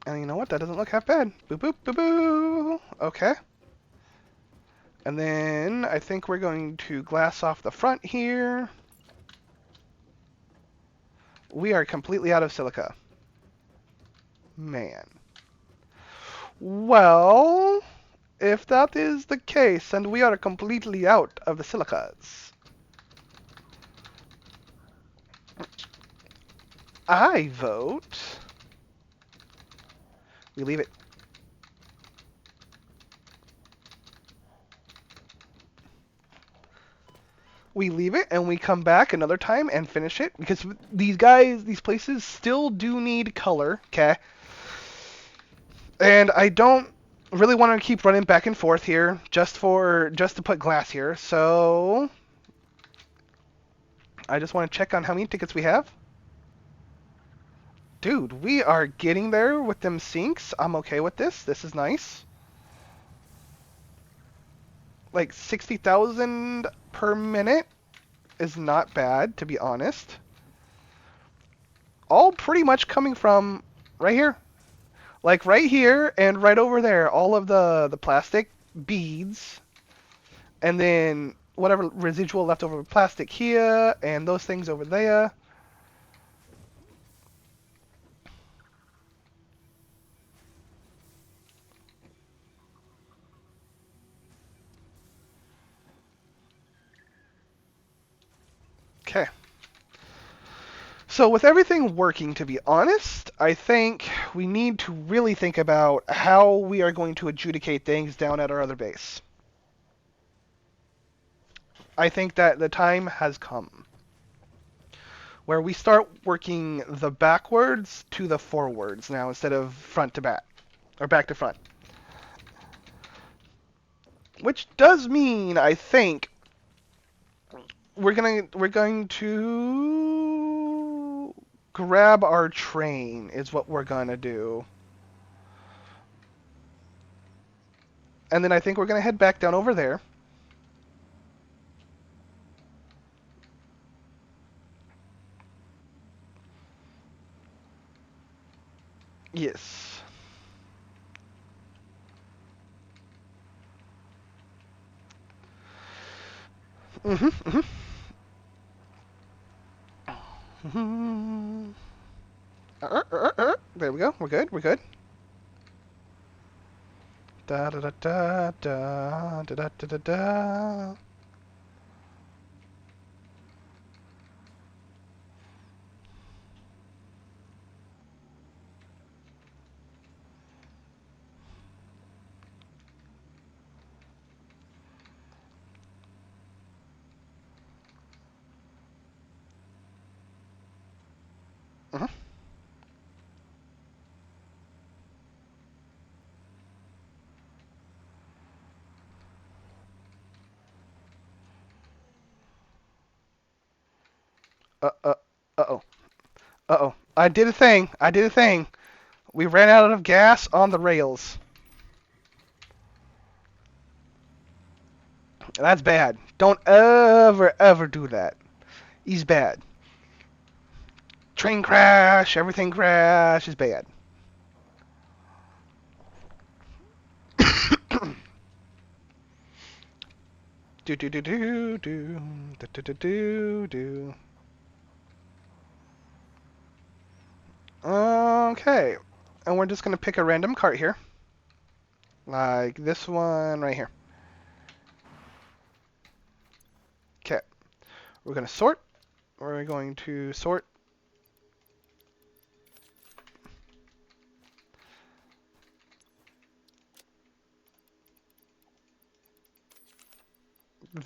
And you know what? That doesn't look half bad. Boop, boop, boo, boo. Okay. And then I think we're going to glass off the front here. We are completely out of silica. Man. Well, if that is the case, and we are completely out of the silicas, I vote we leave it. We leave it and we come back another time and finish it because these guys, these places still do need color, okay? And I don't really want to keep running back and forth here just to put glass here. So I just want to check on how many tickets we have. Dude, we are getting there with them sinks. I'm okay with this. This is nice. Like 60,000 per minute is not bad, to be honest. All pretty much coming from right here. Like right here and right over there. All of the plastic beads. And then whatever residual left over plastic here. And those things over there. Okay. So with everything working, to be honest, I think we need to really think about how we are going to adjudicate things down at our other base. I think that the time has come where we start working the backwards to the forwards now instead of front to back or back to front. Which does mean I think we're going to grab our train is what we're going to do. And then I think we're going to head back down over there. Yes. Mm-hmm. Mm-hmm. There we go. We're good. We're good. Da da da da da da da da da da. Mhm. Uh uh uh-oh. Uh-oh. I did a thing. I did a thing. We ran out of gas on the rails. That's bad. Don't ever do that. He's bad. Train crash, everything crash is bad. Do do do do do do do do do do. Okay. And we're just gonna pick a random cart here. Like this one right here. Okay. We're gonna sort. We're going to sort.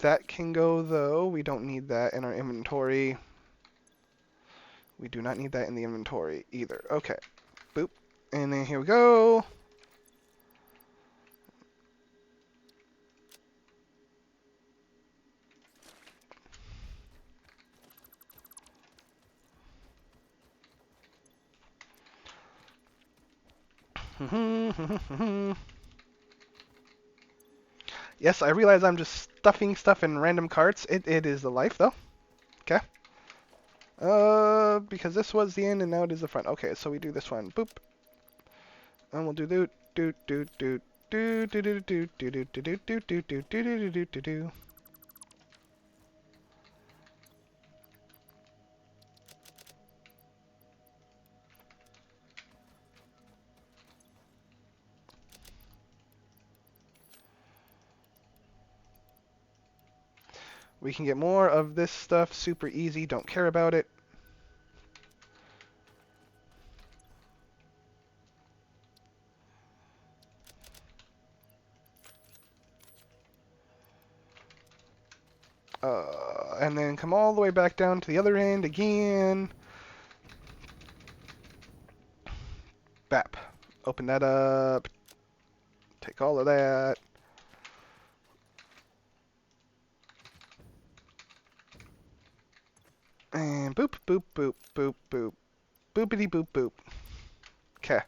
That can go though. We don't need that in our inventory. We do not need that in the inventory either. Okay. Boop. And then here we go. Yes, I realize I'm just stuffing stuff in random carts. It is the life though. Okay. Because this was the end and now it is the front. Okay, so we do this one. Boop. And we'll do do do do do do do do do do do do do do do do do do do. We can get more of this stuff super easy. Don't care about it. And then come all the way back down to the other end again. Bap. Open that up. Take all of that. And boop, boop, boop, boop, boop. Boopity boop boop. Okay.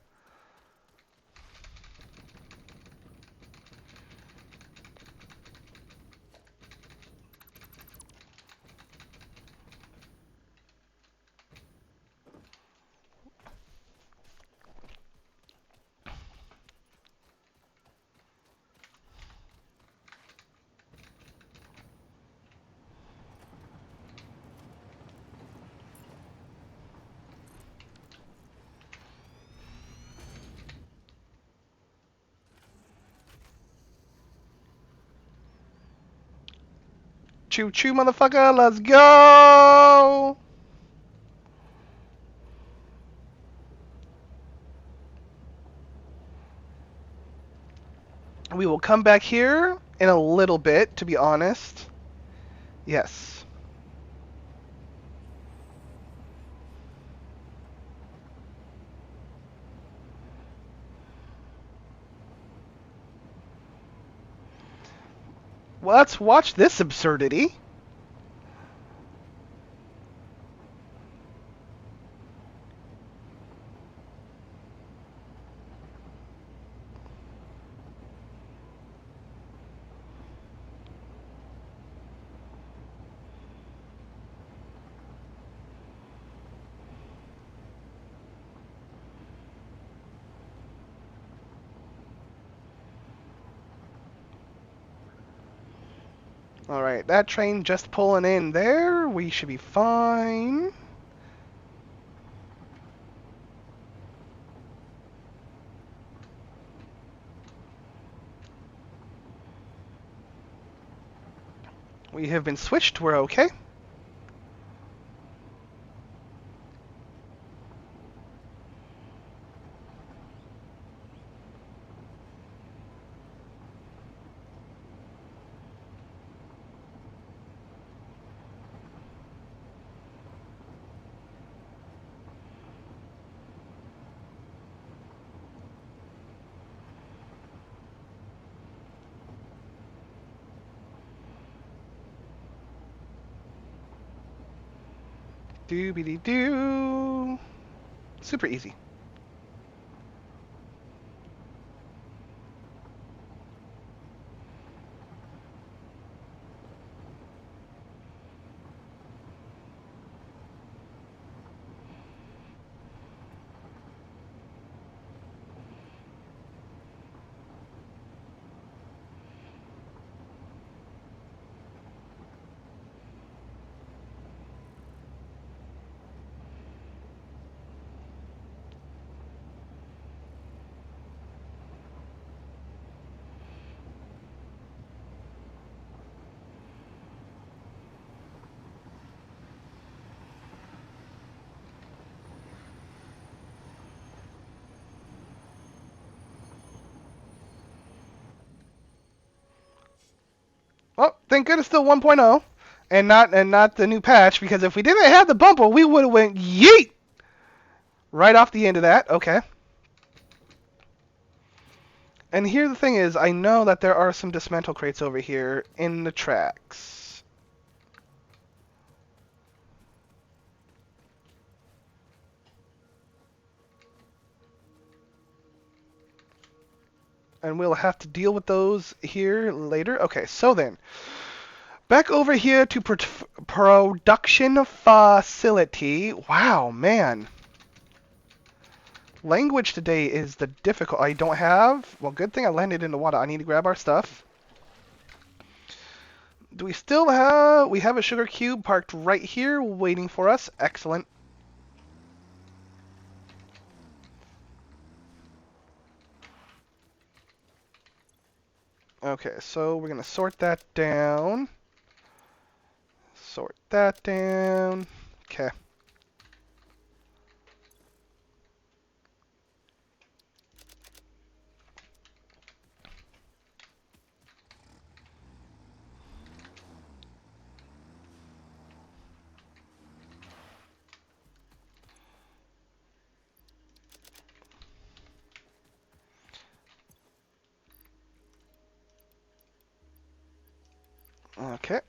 Choo choo, motherfucker. Let's go. We will come back here in a little bit, to be honest. Yes. Well, let's watch this absurdity. Alright, that train just pulling in there. We should be fine. We have been switched. We're okay. Doobity-doo. Super easy. Well, thank goodness still 1.0 and not the new patch, because if we didn't have the bumper, we would have went yeet right off the end of that. Okay. And here the thing is, I know that there are some dismantle crates over here in the tracks. And we'll have to deal with those here later. Okay, so then, back over here to production facility. Wow, man. Language today is the difficult. I don't have. Well, good thing I landed in the water. I need to grab our stuff. Do we still have? We have a sugar cube parked right here, waiting for us. Excellent. Okay, so we're gonna sort that down. Sort that down. Okay. Okay.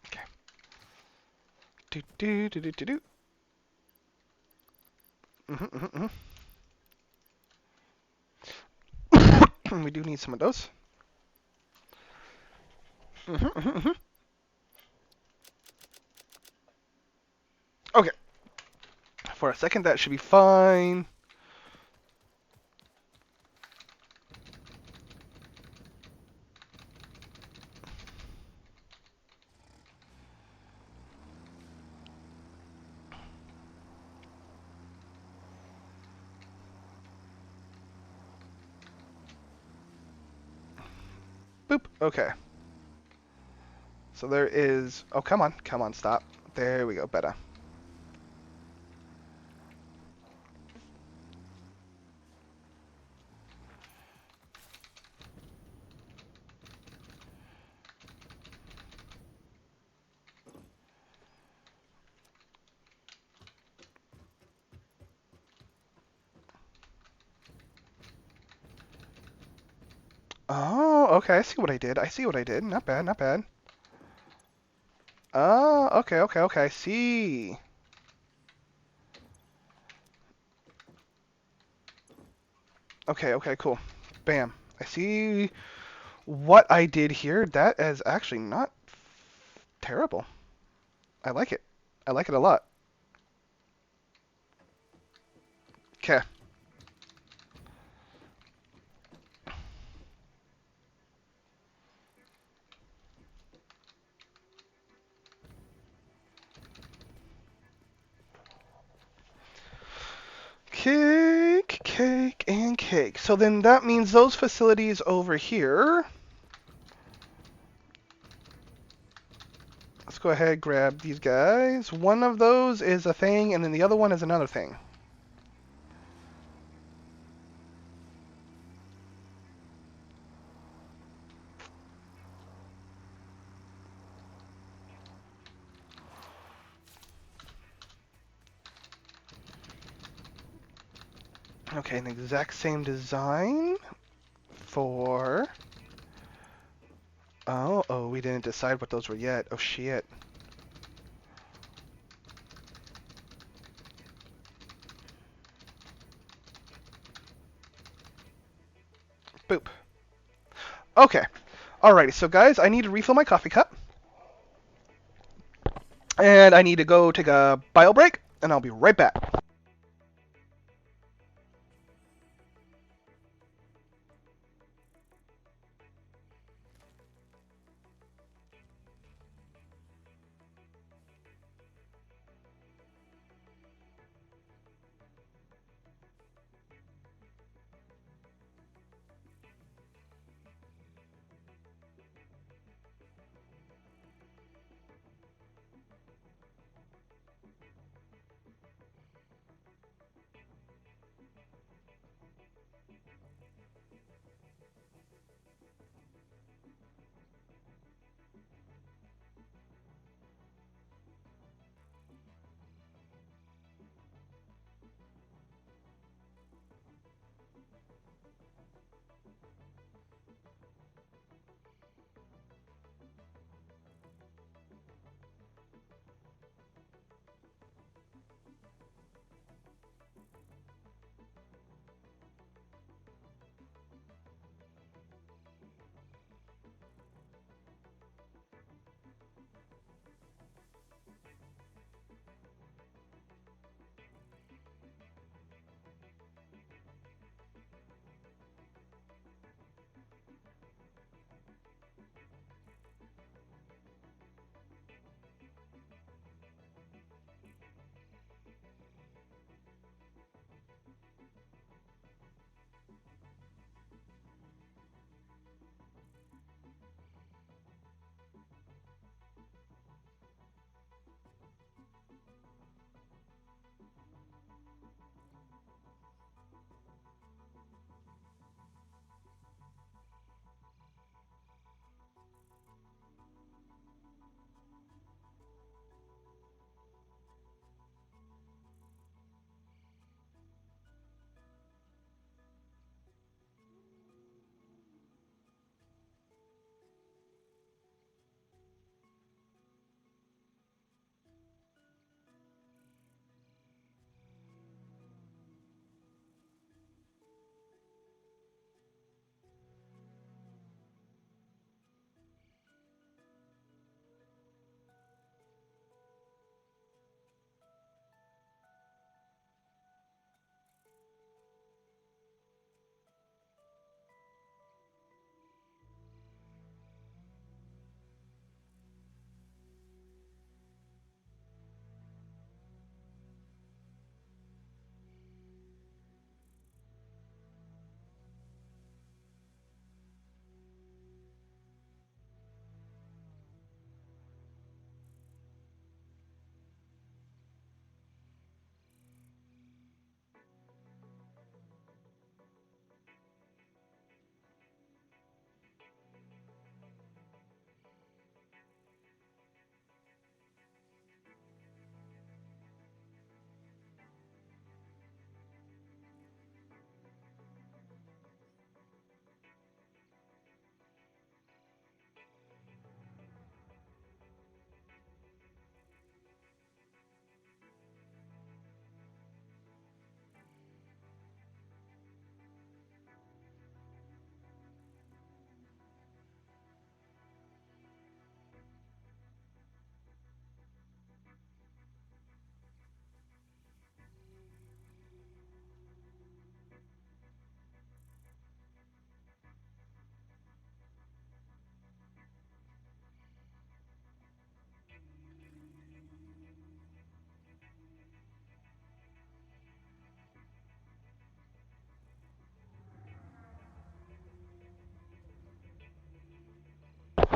Okay. Do do do do do do. We do need some of those. Okay. For a second, that should be fine. Boop. Okay. So there is. Oh, come on. Come on, stop. There we go. Better. Oh, okay. I see what I did. I see what I did. Not bad, not bad. Oh, okay, okay, okay. I see. Okay, okay, cool. Bam. I see what I did here. That is actually not terrible. I like it. I like it a lot. Okay. Cake, cake, and cake. So then that means those facilities over here. Let's go ahead, grab these guys. One of those is a thing, and then the other one is another thing. Okay, an exact same design for... Oh, we didn't decide what those were yet. Oh, shit. Boop. Okay. Alrighty, so guys, I need to refill my coffee cup. And I need to go take a bio break, and I'll be right back.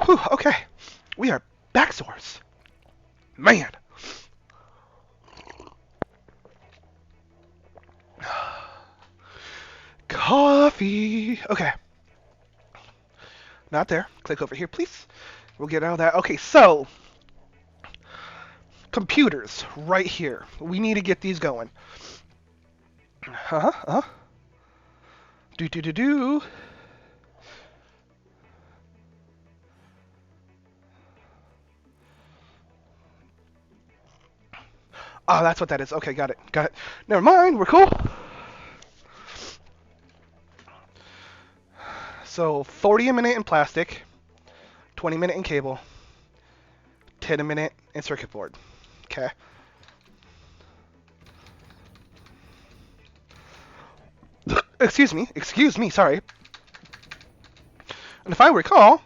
Whew, okay, we are back source. Man. Coffee. Okay. Not there. Click over here, please. We'll get out of that. Okay, so computers right here. We need to get these going. Uh-huh. Do. Oh, that's what that is. Okay, got it. Got it. Never mind. We're cool. So 40 a minute in plastic, 20 a minute in cable, 10 a minute in circuit board. Okay. Excuse me, sorry. And if I recall,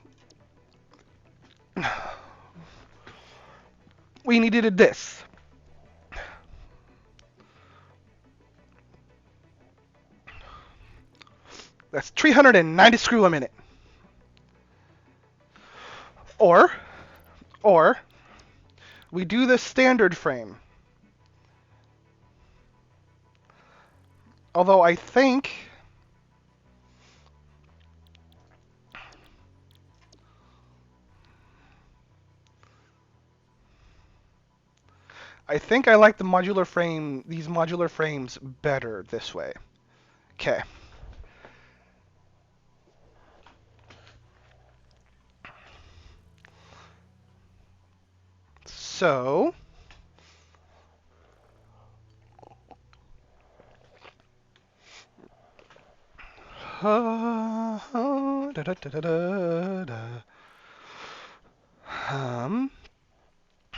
we needed this. That's 390 screw a minute. Or, or, we do the standard frame. Although I think I like the modular frame, these modular frames better this way. Okay. So, da, da, da, da, da. Um,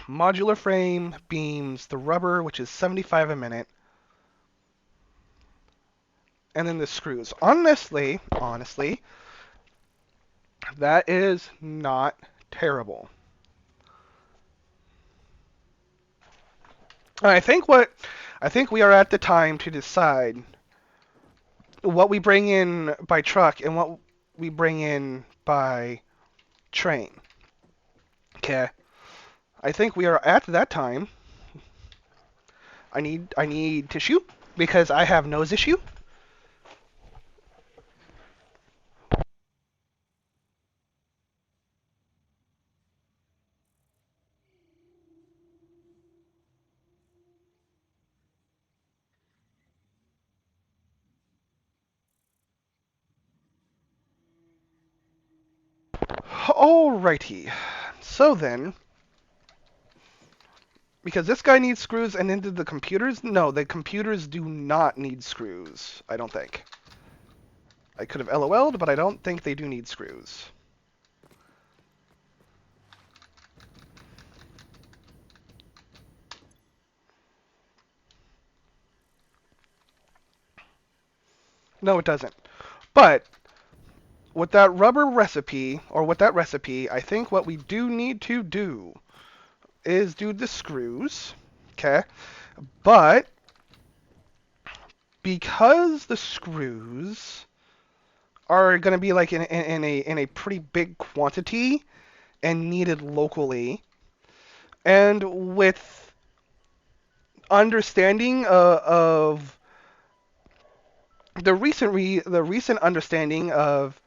modular frame beams the rubber, which is 75 a minute, and then the screws. Honestly, that is not terrible. I think we are at the time to decide what we bring in by truck and what we bring in by train. Okay. I think we are at that time. I need tissue because I have nose issue. Alrighty. So then, because this guy needs screws and then did the computers? No, the computers do not need screws, I don't think. I could have LOL'd, but I don't think they do need screws. No, it doesn't. But with that rubber recipe, or with that recipe, I think what we do need to do is do the screws. Okay? But because the screws are going to be like in a pretty big quantity and needed locally, and with understanding of the recent understanding of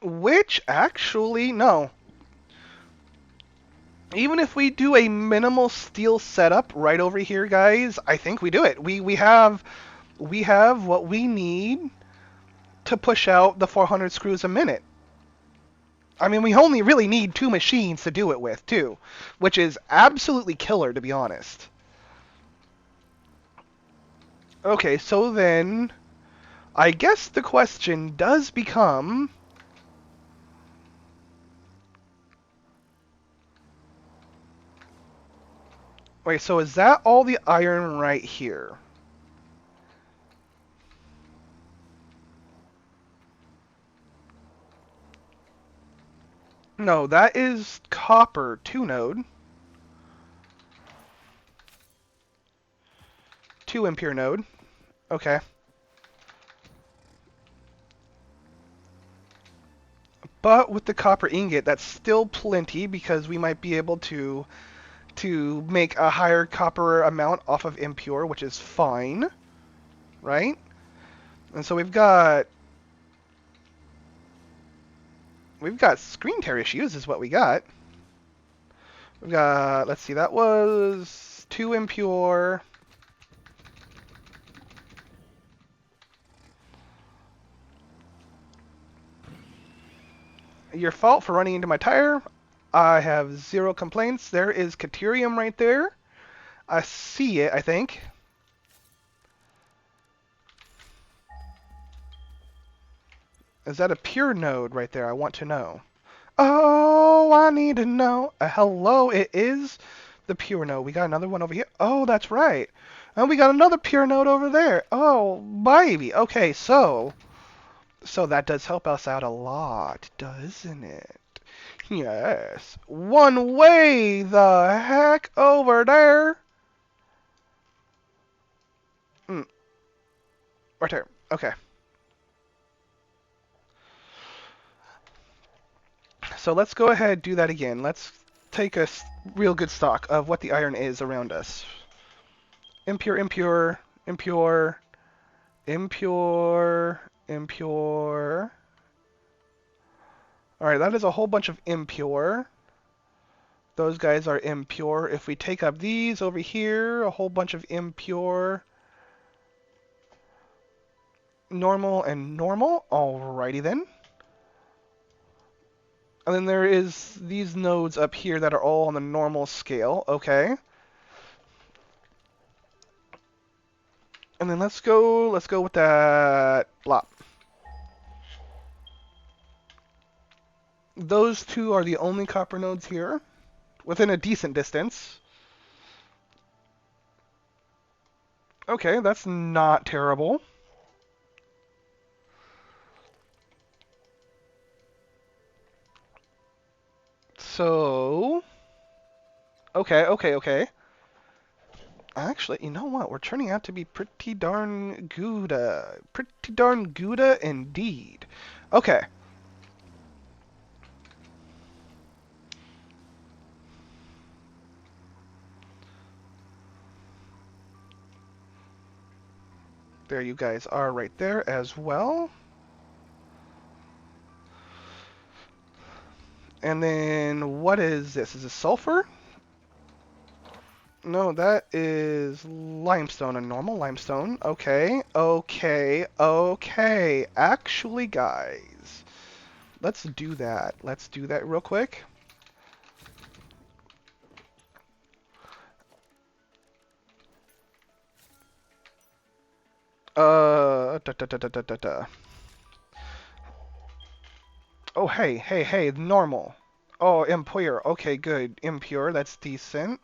Which, actually, no. Even if we do a minimal steel setup right over here, guys, I think we do it. We have what we need to push out the 400 screws a minute. I mean, we only really need 2 machines to do it with, too, which is absolutely killer, to be honest. Okay, so then I guess the question does become... Wait, so is that all the iron right here? No, that is copper 2 node. 2 impure node. Okay. But with the copper ingot, that's still plenty because we might be able to make a higher copper amount off of impure, which is fine, right? And so we've got screen tear issues is what we got. We've got, let's see, that was 2 impure. Your fault for running into my tire. I have 0 complaints. There is Caterium right there. I see it, I think. Is that a pure node right there? I want to know. Oh, I need to know. Hello, it is the pure node. We got another one over here. Oh, that's right. And we got another pure node over there. Oh, baby. Okay, so that does help us out a lot, doesn't it? Yes. One way the heck over there. Mm, right there. Okay. So let's go ahead and do that again. Let's take a real good stock of what the iron is around us. Impure, impure, impure, impure, impure. Alright, that is a whole bunch of impure. Those guys are impure. If we take up these over here, a whole bunch of impure. Normal and normal. Alrighty then. And then there is these nodes up here that are all on the normal scale. Okay. And then let's go with that blop. Those two are the only copper nodes here, within a decent distance. Okay, that's not terrible. So, okay. Actually, you know what? We're turning out to be pretty darn good. Pretty darn good indeed. Okay. There you guys are right there as well. And then what is this? Is this sulfur? No, that is limestone, a normal limestone. Okay. Actually, guys, let's do that. Let's do that real quick. Da. Oh, hey, normal. Oh, impure. Okay, good. Impure, that's decent.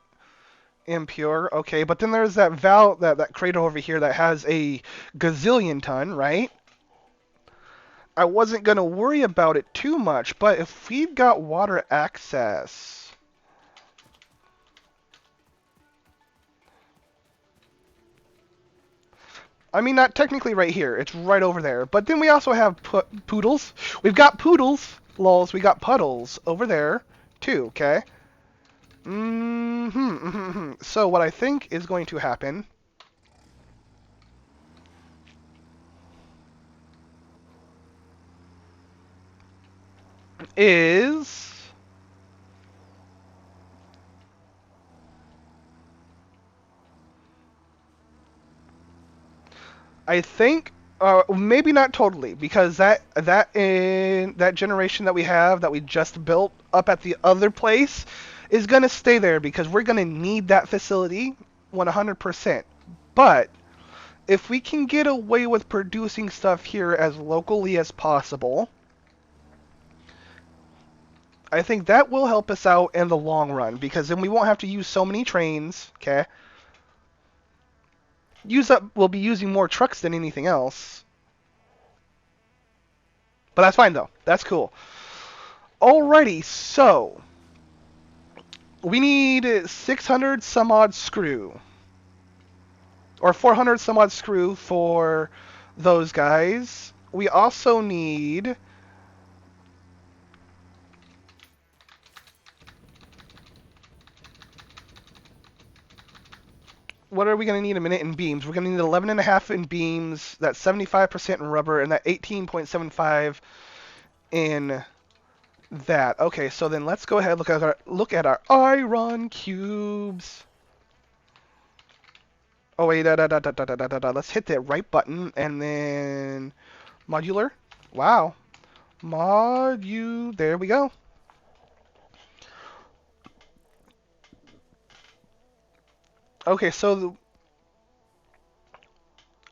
Impure, okay. But then there's that that crater over here that has a gazillion ton, right? I wasn't gonna worry about it too much, but if we've got water access, I mean, not technically right here. It's right over there. But then we also have poodles. We've got poodles. Lols. We got puddles over there, too, okay? So what I think is going to happen... is I think maybe not totally because that generation that we have that we just built up at the other place is going to stay there because we're going to need that facility 100%. But if we can get away with producing stuff here as locally as possible, I think that will help us out in the long run because then we won't have to use so many trains, okay? We'll be using more trucks than anything else. But that's fine though. That's cool. Alrighty, so we need 600 some odd screw. Or 400 some odd screw for those guys. We also need... What are we going to need a minute in beams? We're going to need 11.5 in beams, that's 75% in rubber, and that 18.75 in that. Okay, so then let's go ahead and look at our iron cubes. Oh wait, let's hit that right button and then modular. Wow, there we go. Okay, so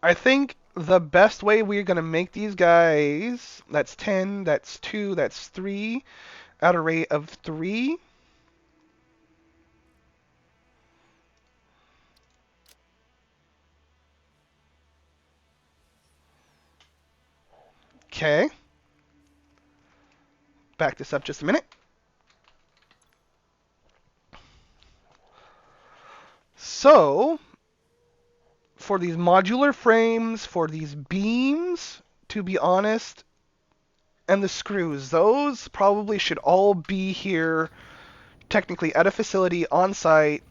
I think the best way we're gonna make these guys, that's 10, that's 2, that's 3, at a rate of 3. Okay. Back this up just a minute. So, for these modular frames, for these beams, to be honest, and the screws, those probably should all be here technically at a facility on site.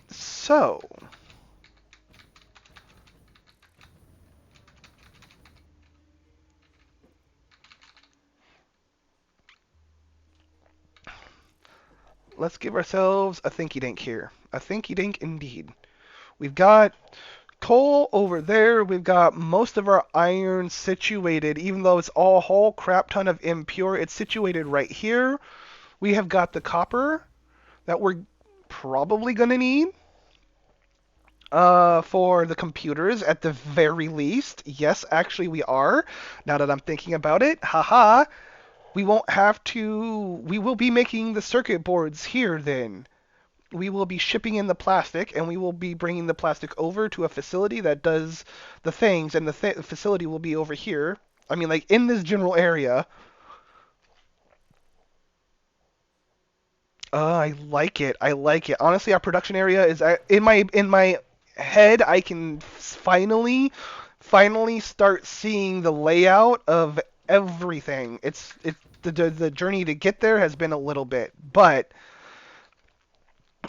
So, let's give ourselves a thinky dink here. A thinky dink indeed. We've got coal over there. We've got most of our iron situated, even though it's all a whole crap ton of impure, it's situated right here. We have got the copper that we're probably going to need for the computers at the very least. Yes, actually we are. Now that I'm thinking about it, haha, we won't have to. We will be making the circuit boards here then. We will be shipping in the plastic, and we will be bringing the plastic over to a facility that does the things, and the facility will be over here. I mean, like in this general area. I like it. I like it. Honestly, our production area is in my head. I can finally start seeing the layout of everything. It's the journey to get there has been a little bit, but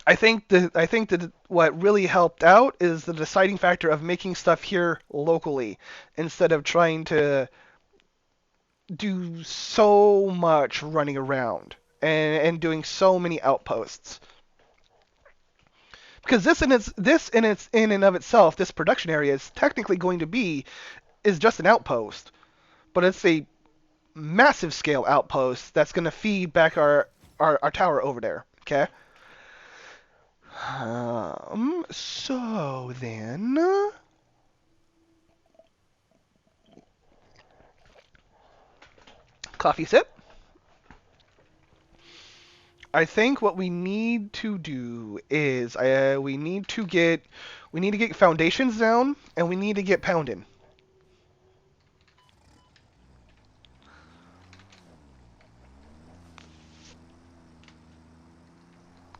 I think that what really helped out is the deciding factor of making stuff here locally instead of trying to do so much running around and doing so many outposts. Because this in and of itself, this production area is technically going to be is just an outpost, but it's a massive scale outpost that's going to feed back our tower over there. Okay. So then, coffee sip. I think what we need to do is we need to get foundations down and we need to get pounding.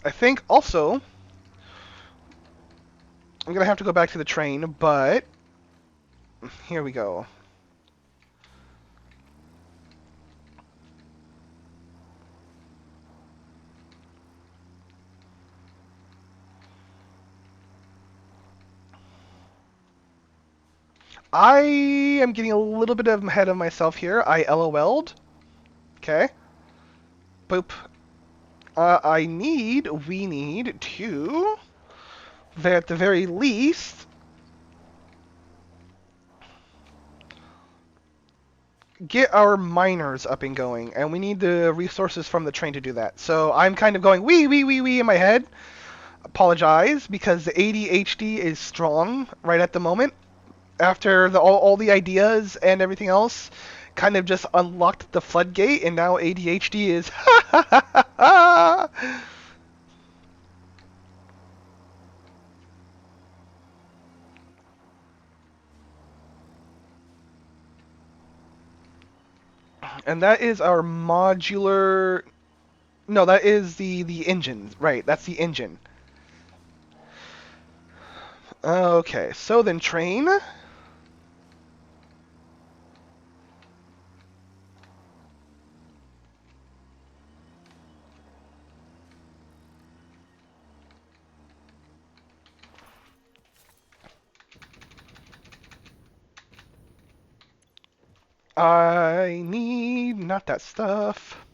I think also I'm gonna have to go back to the train, but here we go. I am getting a little bit ahead of myself here. I LOL'd. Okay. Boop. We need to, at the very least, get our miners up and going, and we need the resources from the train to do that. So I'm kind of going wee in my head. Apologize, because the ADHD is strong right at the moment. After all the ideas and everything else, kind of just unlocked the floodgate, and now ADHD is and that is our modular. No, that is the engine. Right, that's the engine. Okay, so then train. I need not that stuff.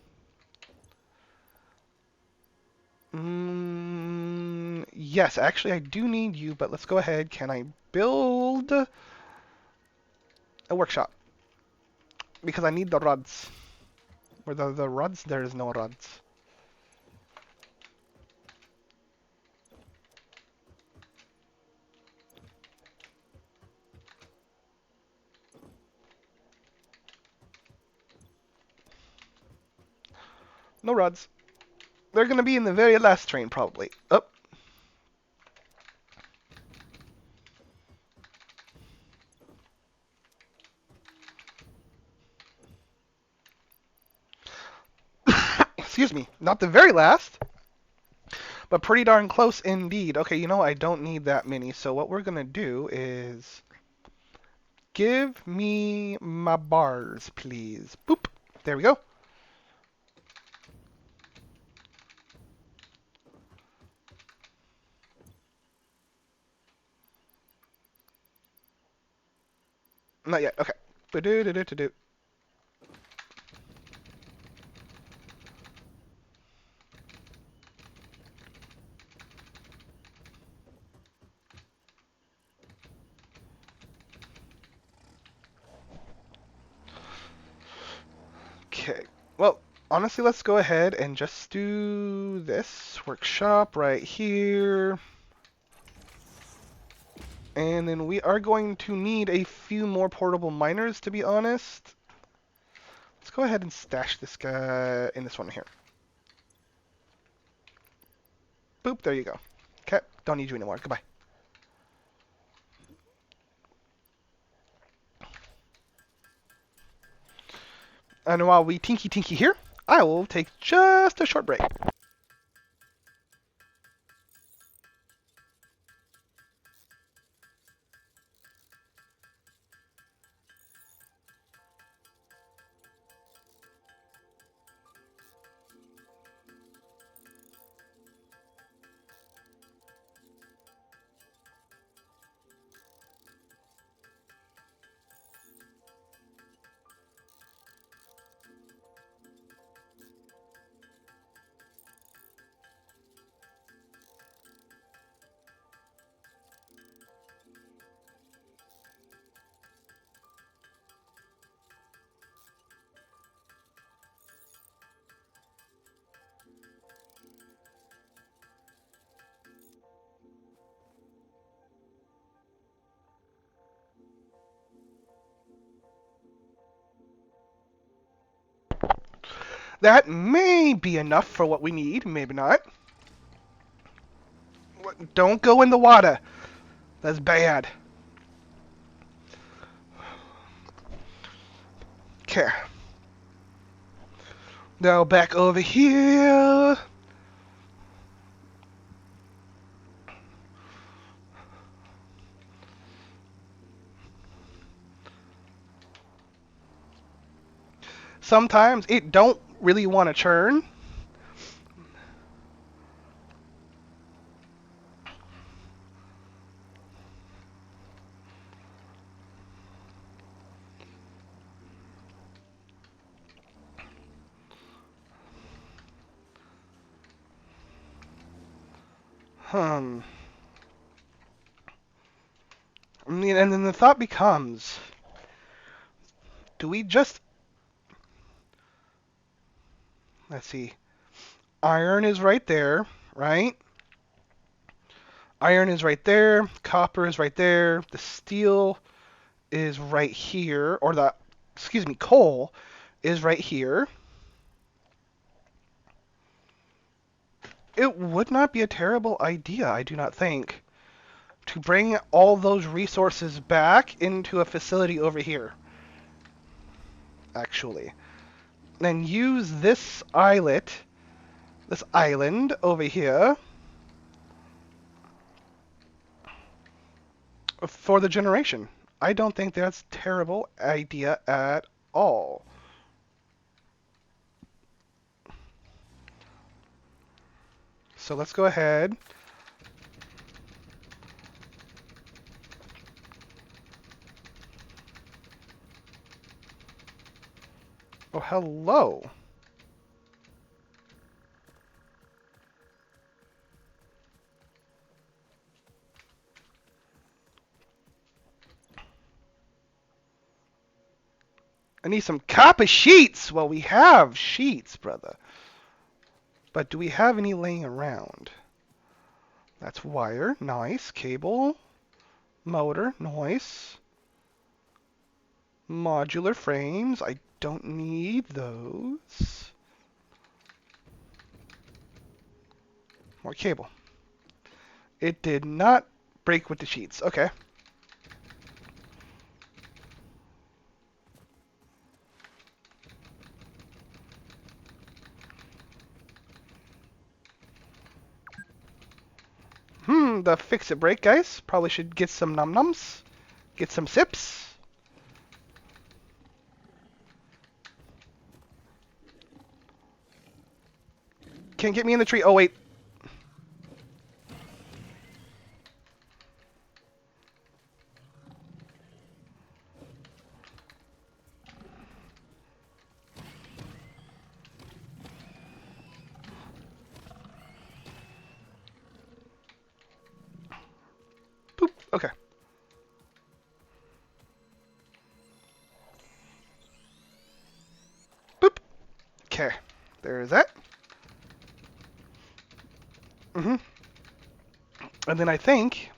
Yes, actually I do need you, but let's go ahead. Can I build a workshop? Because I need the rods. Where the rods? There is no rods. No rods. They're gonna be in the very last train, probably. Oh. Excuse me. Not the very last, but pretty darn close indeed. Okay, you know, I don't need that many, so what we're gonna do is give me my bars, please. Boop. There we go. Not yet. Okay. Ba-do-do-do-do-do. Okay. Well, honestly, let's go ahead and just do this workshop right here. And then we are going to need a few more portable miners, to be honest. Let's go ahead and stash this guy in this one here. Boop, there you go. Okay, don't need you anymore. Goodbye. And while we tinky here, I will take just a short break. That may be enough for what we need, maybe not. Don't go in the water. That's bad. Okay. Now back over here. Sometimes it don't really want to churn. Hmm. I mean, and then the thought becomes, do we just, let's see, iron is right there, right? Iron is right there, copper is right there, the steel is right here, or the, excuse me, coal is right here. It would not be a terrible idea, I do not think, to bring all those resources back into a facility over here, actually. And use this island over here, for the generation. I don't think that's a terrible idea at all. So let's go ahead. Oh, hello. I need some copper sheets. Well, we have sheets, brother. But do we have any laying around? That's wire. Nice. Cable. Motor. Nice. Modular frames. I don't need those. More cable. It did not break with the sheets. Okay. The fix it break, guys. Probably should get some num nums. Get some sips. Can't get me in the tree. Oh, wait. Boop. Okay. Boop. Okay. There's that. Mm-hmm. And then I think...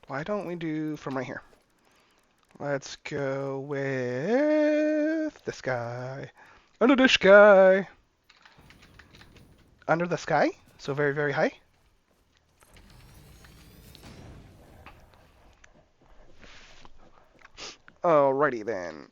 Why don't we do from right here? Let's go with this guy. Under the sky. Under the sky? So very, very high. Alrighty then.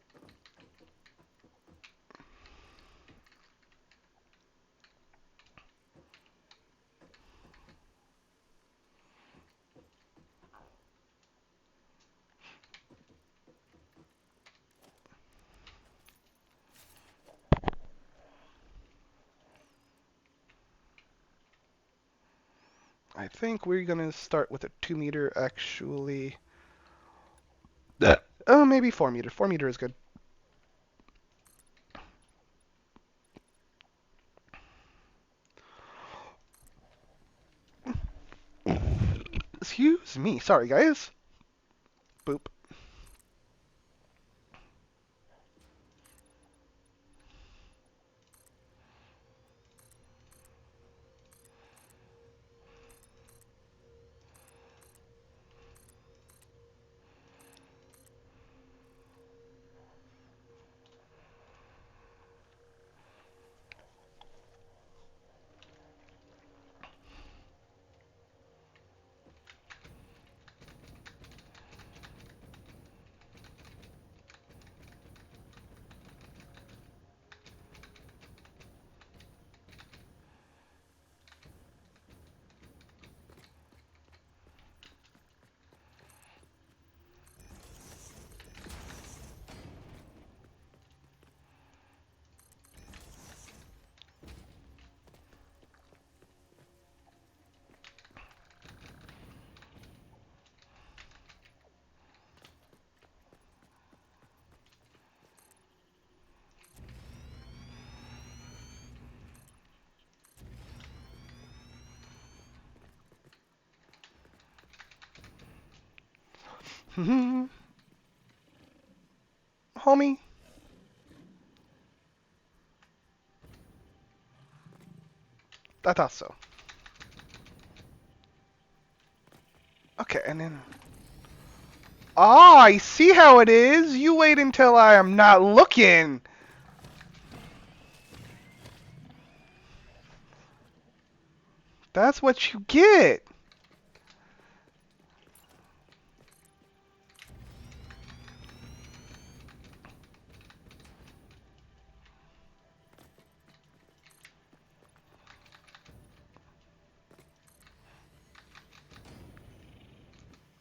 I think we're gonna start with a 2 meter actually. Oh, maybe 4 meter. 4 meter is good. Excuse me. Sorry, guys. Boop. Homie. I thought so. Okay, and then... Ah, I see how it is. You wait until I am not looking. That's what you get.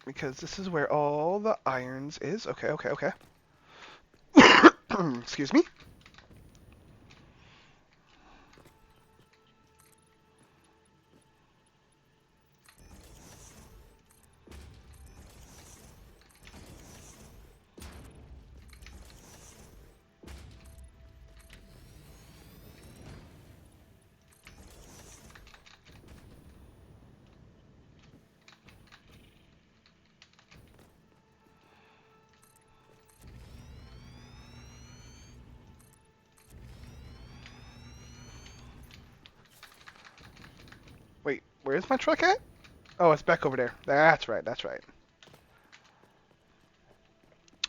Because this is where all the irons is. Okay, okay, okay. Excuse me. Wait, where's my truck at? Oh, it's back over there. That's right, that's right.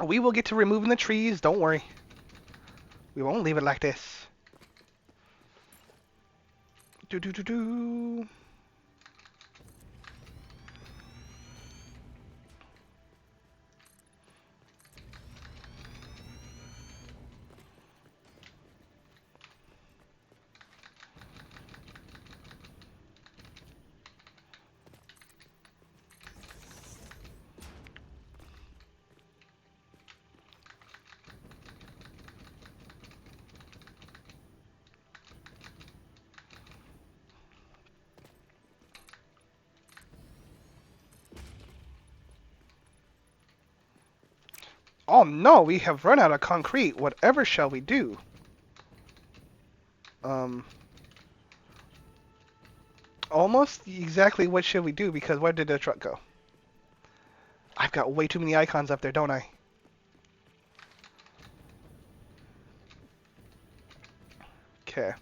We will get to removing the trees, don't worry. We won't leave it like this. Do do do do. Oh no, we have run out of concrete. Whatever shall we do? Um, almost exactly what should we do? Because where did the truck go? I've got way too many icons up there, don't I? Okay.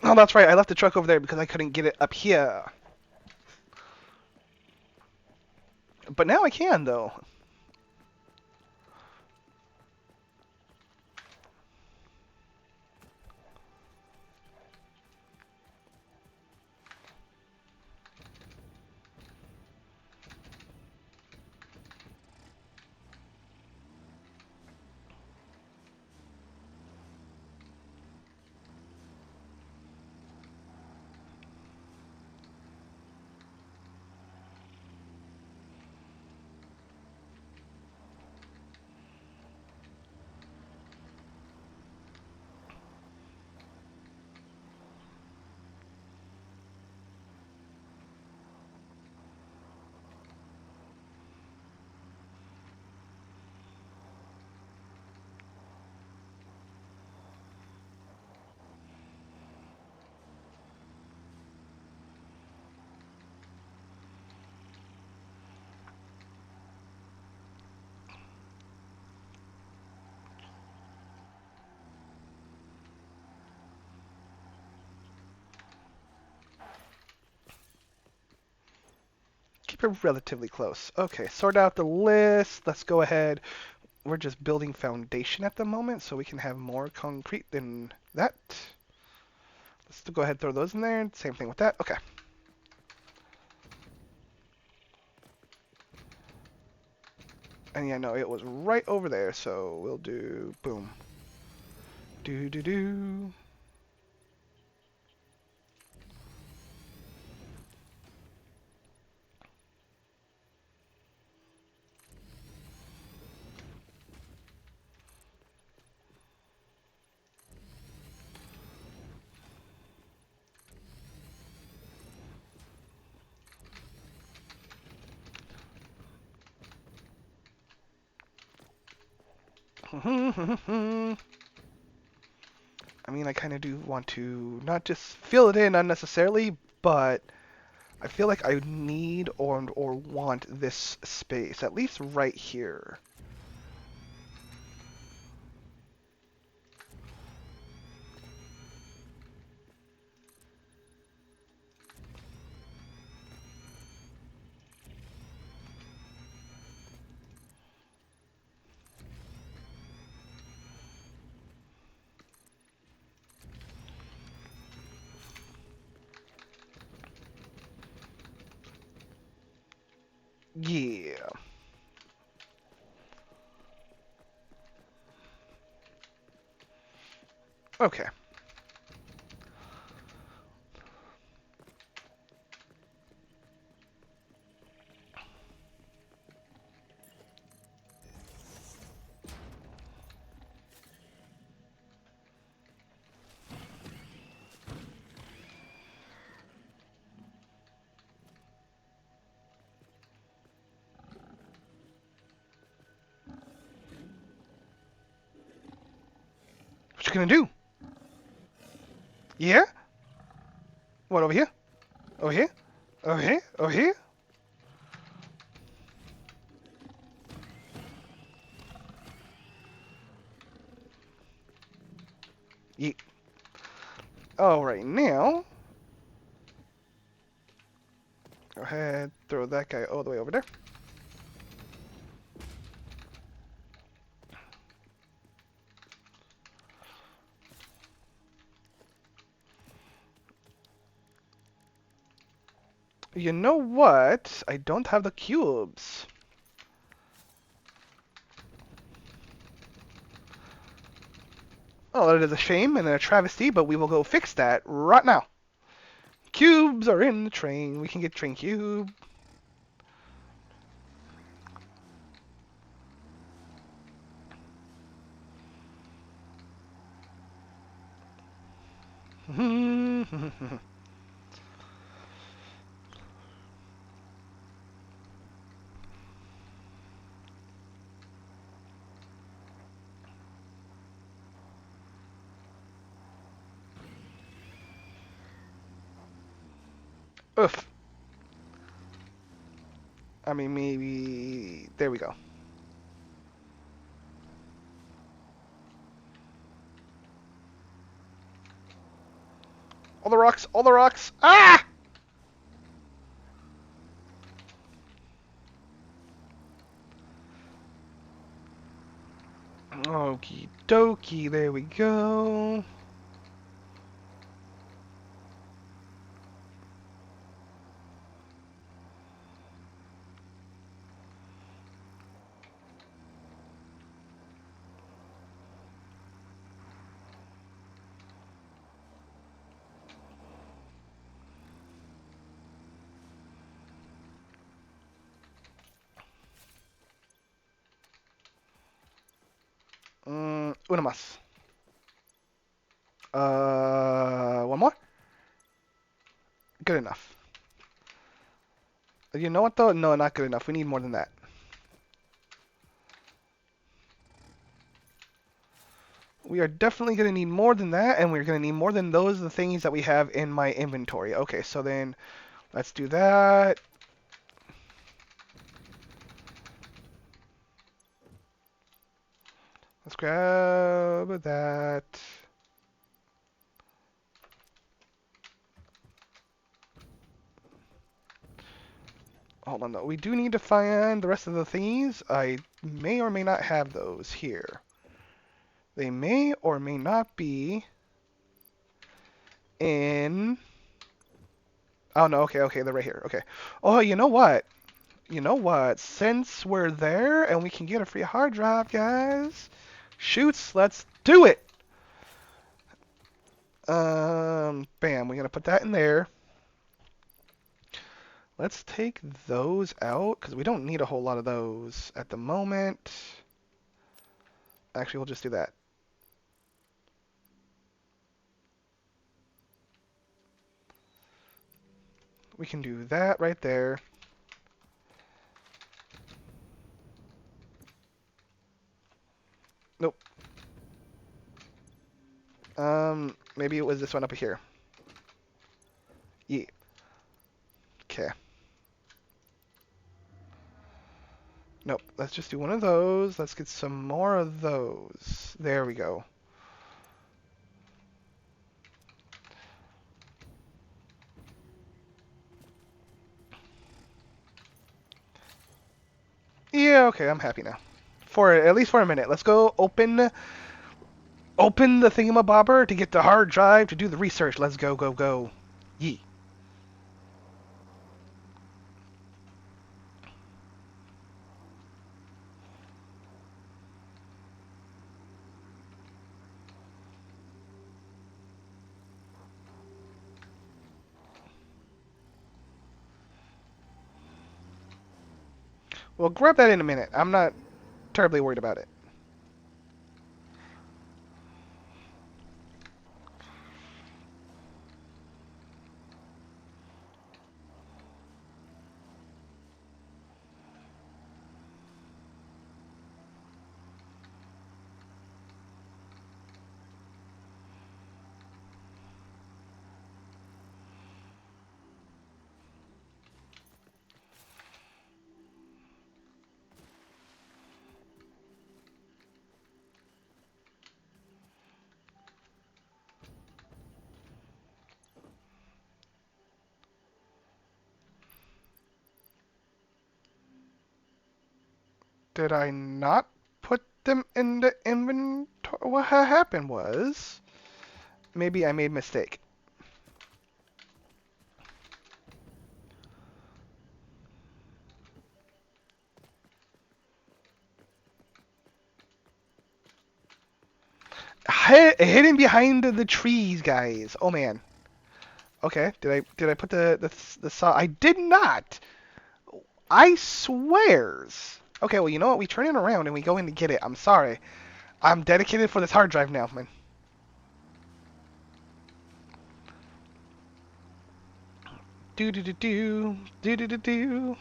Oh, that's right. I left the truck over there because I couldn't get it up here. But now I can, though. Keep it relatively close. Okay, sort out the list. Let's go ahead. We're just building foundation at the moment, so we can have more concrete than that. Let's go ahead and throw those in there. Same thing with that. Okay. And yeah, no, it was right over there, so we'll do boom. Do do do. I mean, I kind of do want to not just fill it in unnecessarily, but I feel like I need or want this space, at least right here. Yeah. Okay. What you gonna do? Yeah? What, over here? Over here? Over here? Over here? Yeah. All right, now, go ahead, throw that guy all the way over there. You know what? I don't have the cubes. Oh, that is a shame and a travesty, but we will go fix that right now. Cubes are in the train. We can get train cube. Oof. I mean, maybe... There we go. All the rocks, all the rocks. Ah! Okie dokie, there we go. Una más. One more? Good enough. You know what though? No, not good enough. We need more than that. We are definitely going to need more than that, and we're going to need more than those the things that we have in my inventory. Okay, so then let's do that. Let's grab that. Hold on though. We do need to find the rest of the things. I may or may not have those here. They may or may not be in... Oh no, okay, okay, they're right here. Okay. Oh, you know what? You know what? Since we're there and we can get a free hard drive, guys, shoots, let's do it! Bam, we're gonna put that in there. Let's take those out, because we don't need a whole lot of those at the moment. Actually, we'll just do that. We can do that right there. Nope. Maybe it was this one up here. Yeah. Okay. Nope. Let's just do one of those. Let's get some more of those. There we go. Yeah, okay, I'm happy now. For at least for a minute. Let's go open the thingamabobber to get the hard drive to do the research. Let's go, go, go. Yee. Well, grab that in a minute. I'm not terribly worried about it. Did I not put them in the inventory? What happened was maybe I made a mistake. Hidden behind the trees, guys. Oh man. Okay. Did I put the saw? I did not. I swears. Okay. Well, you know what? We turn it around and we go in to get it. I'm sorry. I'm dedicated for this hard drive now, man. Do do do do do do do do.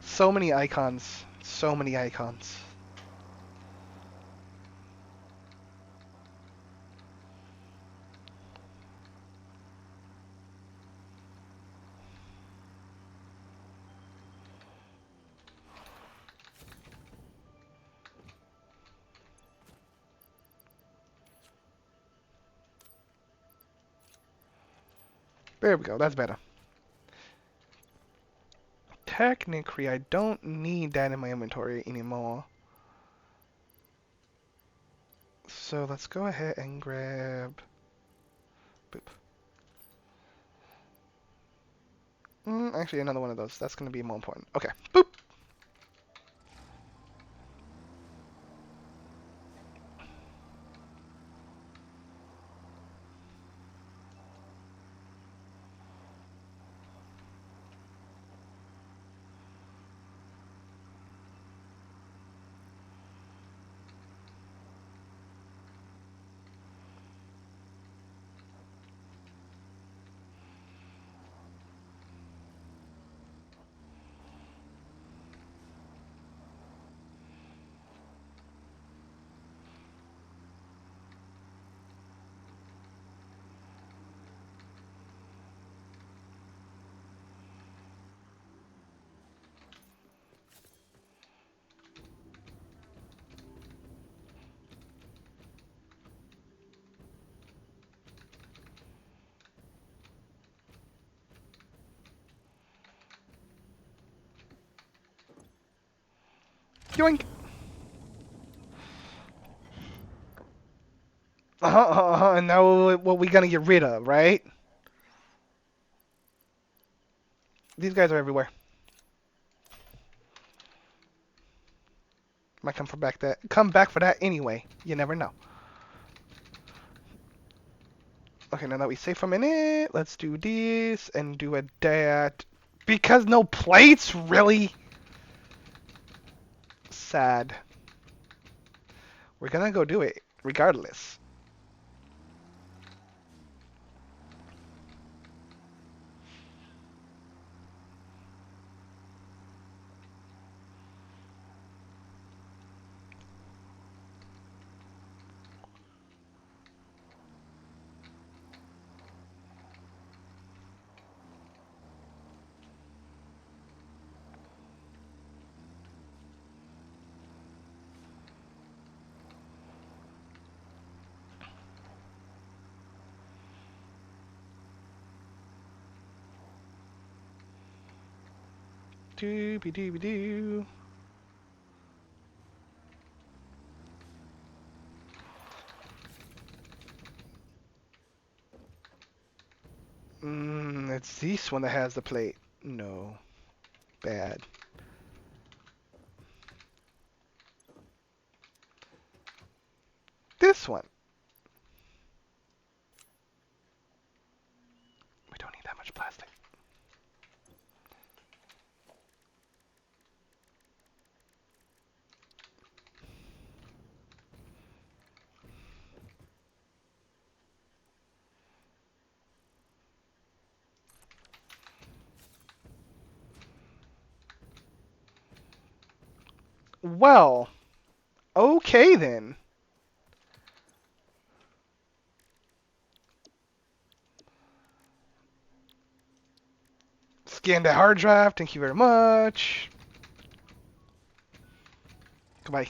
So many icons. So many icons. There we go. That's better. Technically, I don't need that in my inventory anymore. So let's go ahead and grab... Boop. Actually, another one of those. That's going to be more important. Okay. Boop! Yoink! And now what we gonna get rid of, right? These guys are everywhere. Might come back for that anyway. You never know. Okay, now that we save for a minute, let's do this and do a that. Because no plates, really? Sad. We're gonna go do it regardless. Dooby dooby doo. It's this one that has the plate. No. Bad. This one. We don't need that much plastic. Well, okay then. Scan the hard drive. Thank you very much. Goodbye.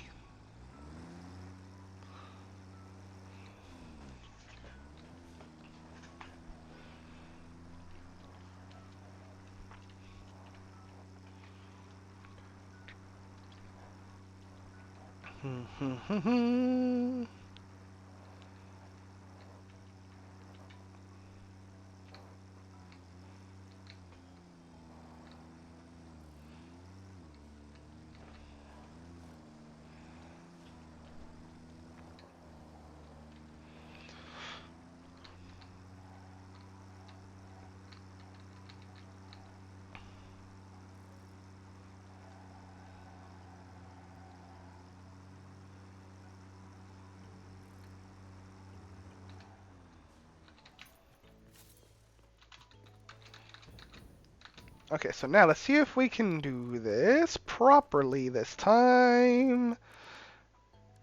Okay, so now let's see if we can do this properly this time.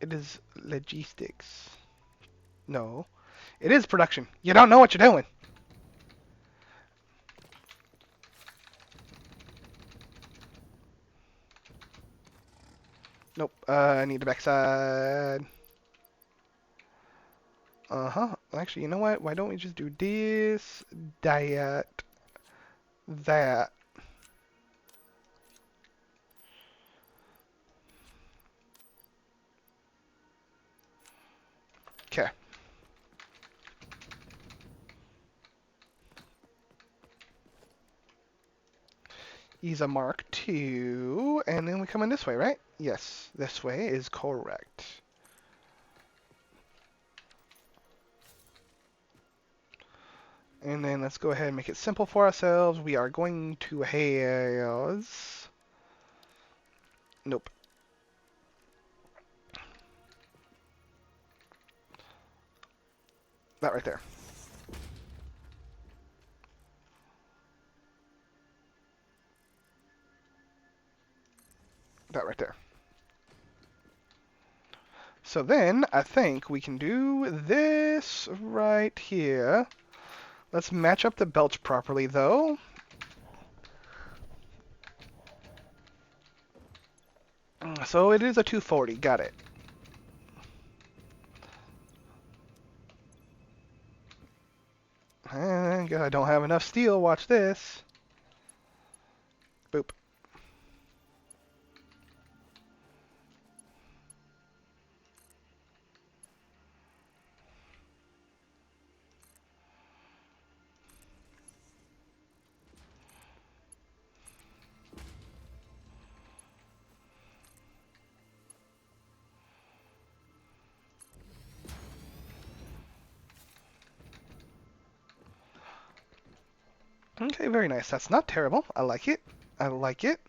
It is logistics. No, it is production. You don't know what you're doing. Nope, I need the backside. Uh-huh. Actually, you know what? Why don't we just do this, that, that. Okay. He's a Mark II, and then we come in this way, right? Yes, this way is correct. And then let's go ahead and make it simple for ourselves. We are going to have... Nope. That right there. That right there. So then, I think we can do this right here. Let's match up the belch properly, though. So it is a 240. Got it. Guess I don't have enough steel. Watch this. Boop. Okay, very nice. That's not terrible. I like it. I like it.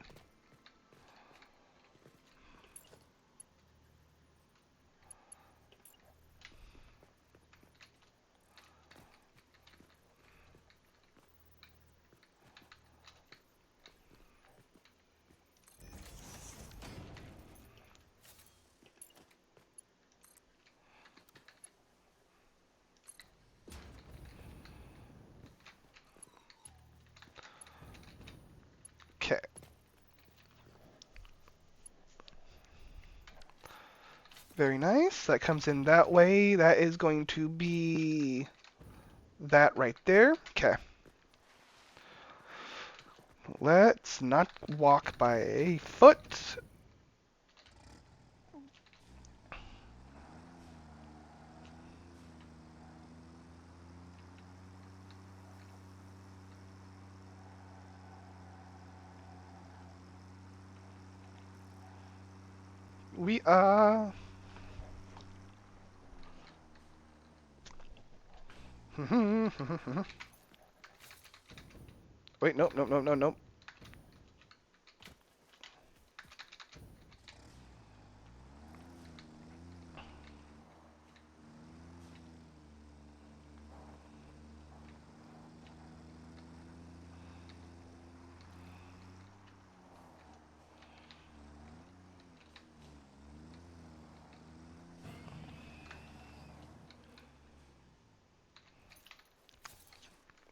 Very nice. That comes in that way. That is going to be that right there. Okay. Let's not walk by foot. We are... Wait, nope, nope, nope, nope, nope.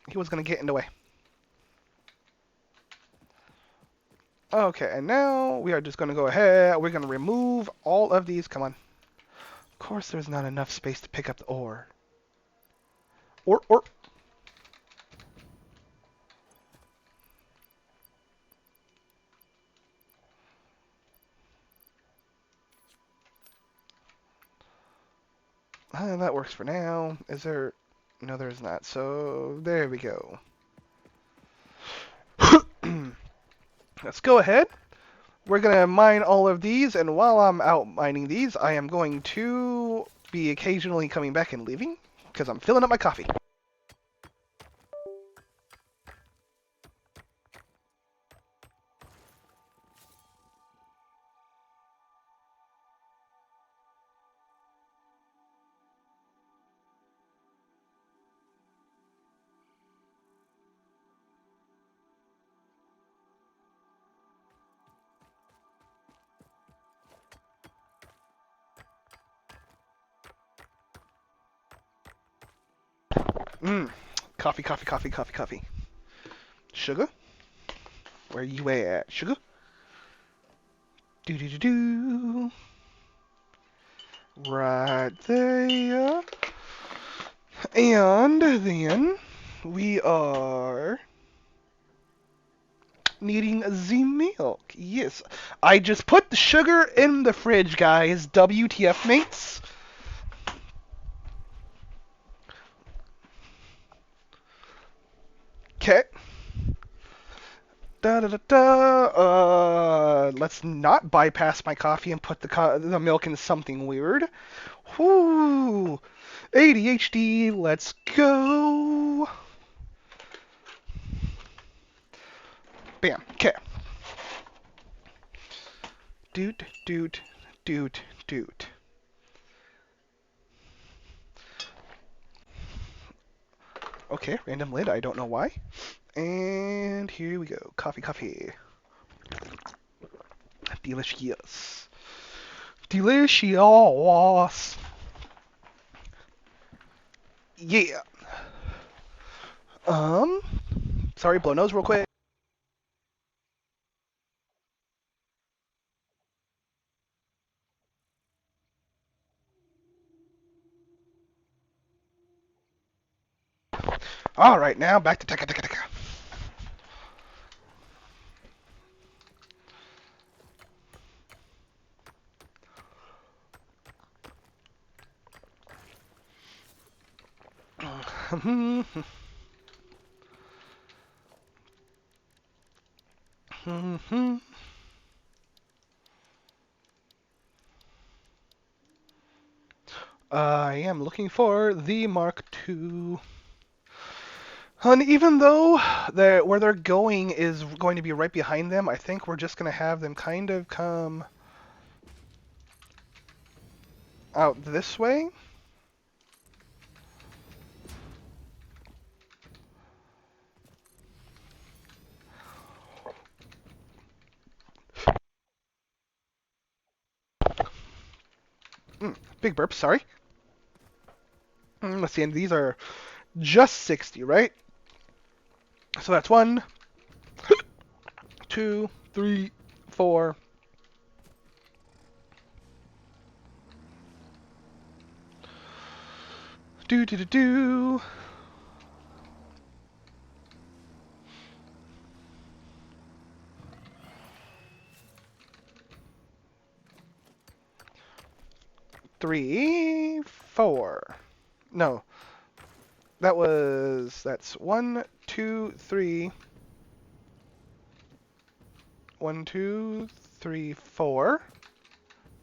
He was going to get in the way. Okay, and now we are just going to go ahead. We're going to remove all of these. Come on. Of course there's not enough space to pick up the ore. Ore. That works for now. Is there... No, there's not. So, there we go. Let's go ahead. We're going to mine all of these, and while I'm out mining these, I am going to be occasionally coming back and leaving, because I'm filling up my coffee. Coffee, coffee, coffee, coffee, coffee. Sugar? Where you at? Sugar? Do. Right there. And then we are needing the milk. Yes. I just put the sugar in the fridge, guys. WTF, mates. Okay. Let's not bypass my coffee and put the milk in something weird. Whoo! ADHD, let's go! Bam. Okay. Doot. Okay, random lid, I don't know why. And here we go. Coffee. Delicious. Yeah. Sorry, blow nose real quick. All right, now back to taka. I am looking for the Mark II. And even though where they're going is going to be right behind them, I think we're just going to have them kind of come out this way. Big burp, sorry. Let's see, and these are just 60, right? So that's 1, 2, 3, 4, Do do do do. Three, four. No, that's one, two, three. One, two, three, four.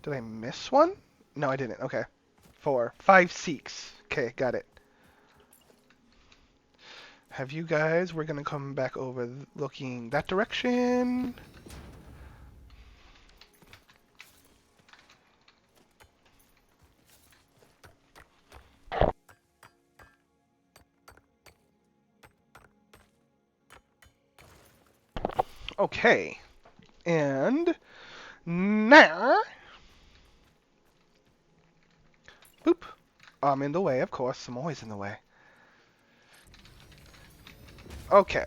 Did I miss one? No, I didn't. Okay. Four. 5, 6. Okay, got it. Have you guys, we're gonna come back over looking that direction. Okay. And now, boop. I'm in the way, of course. I'm always in the way. Okay.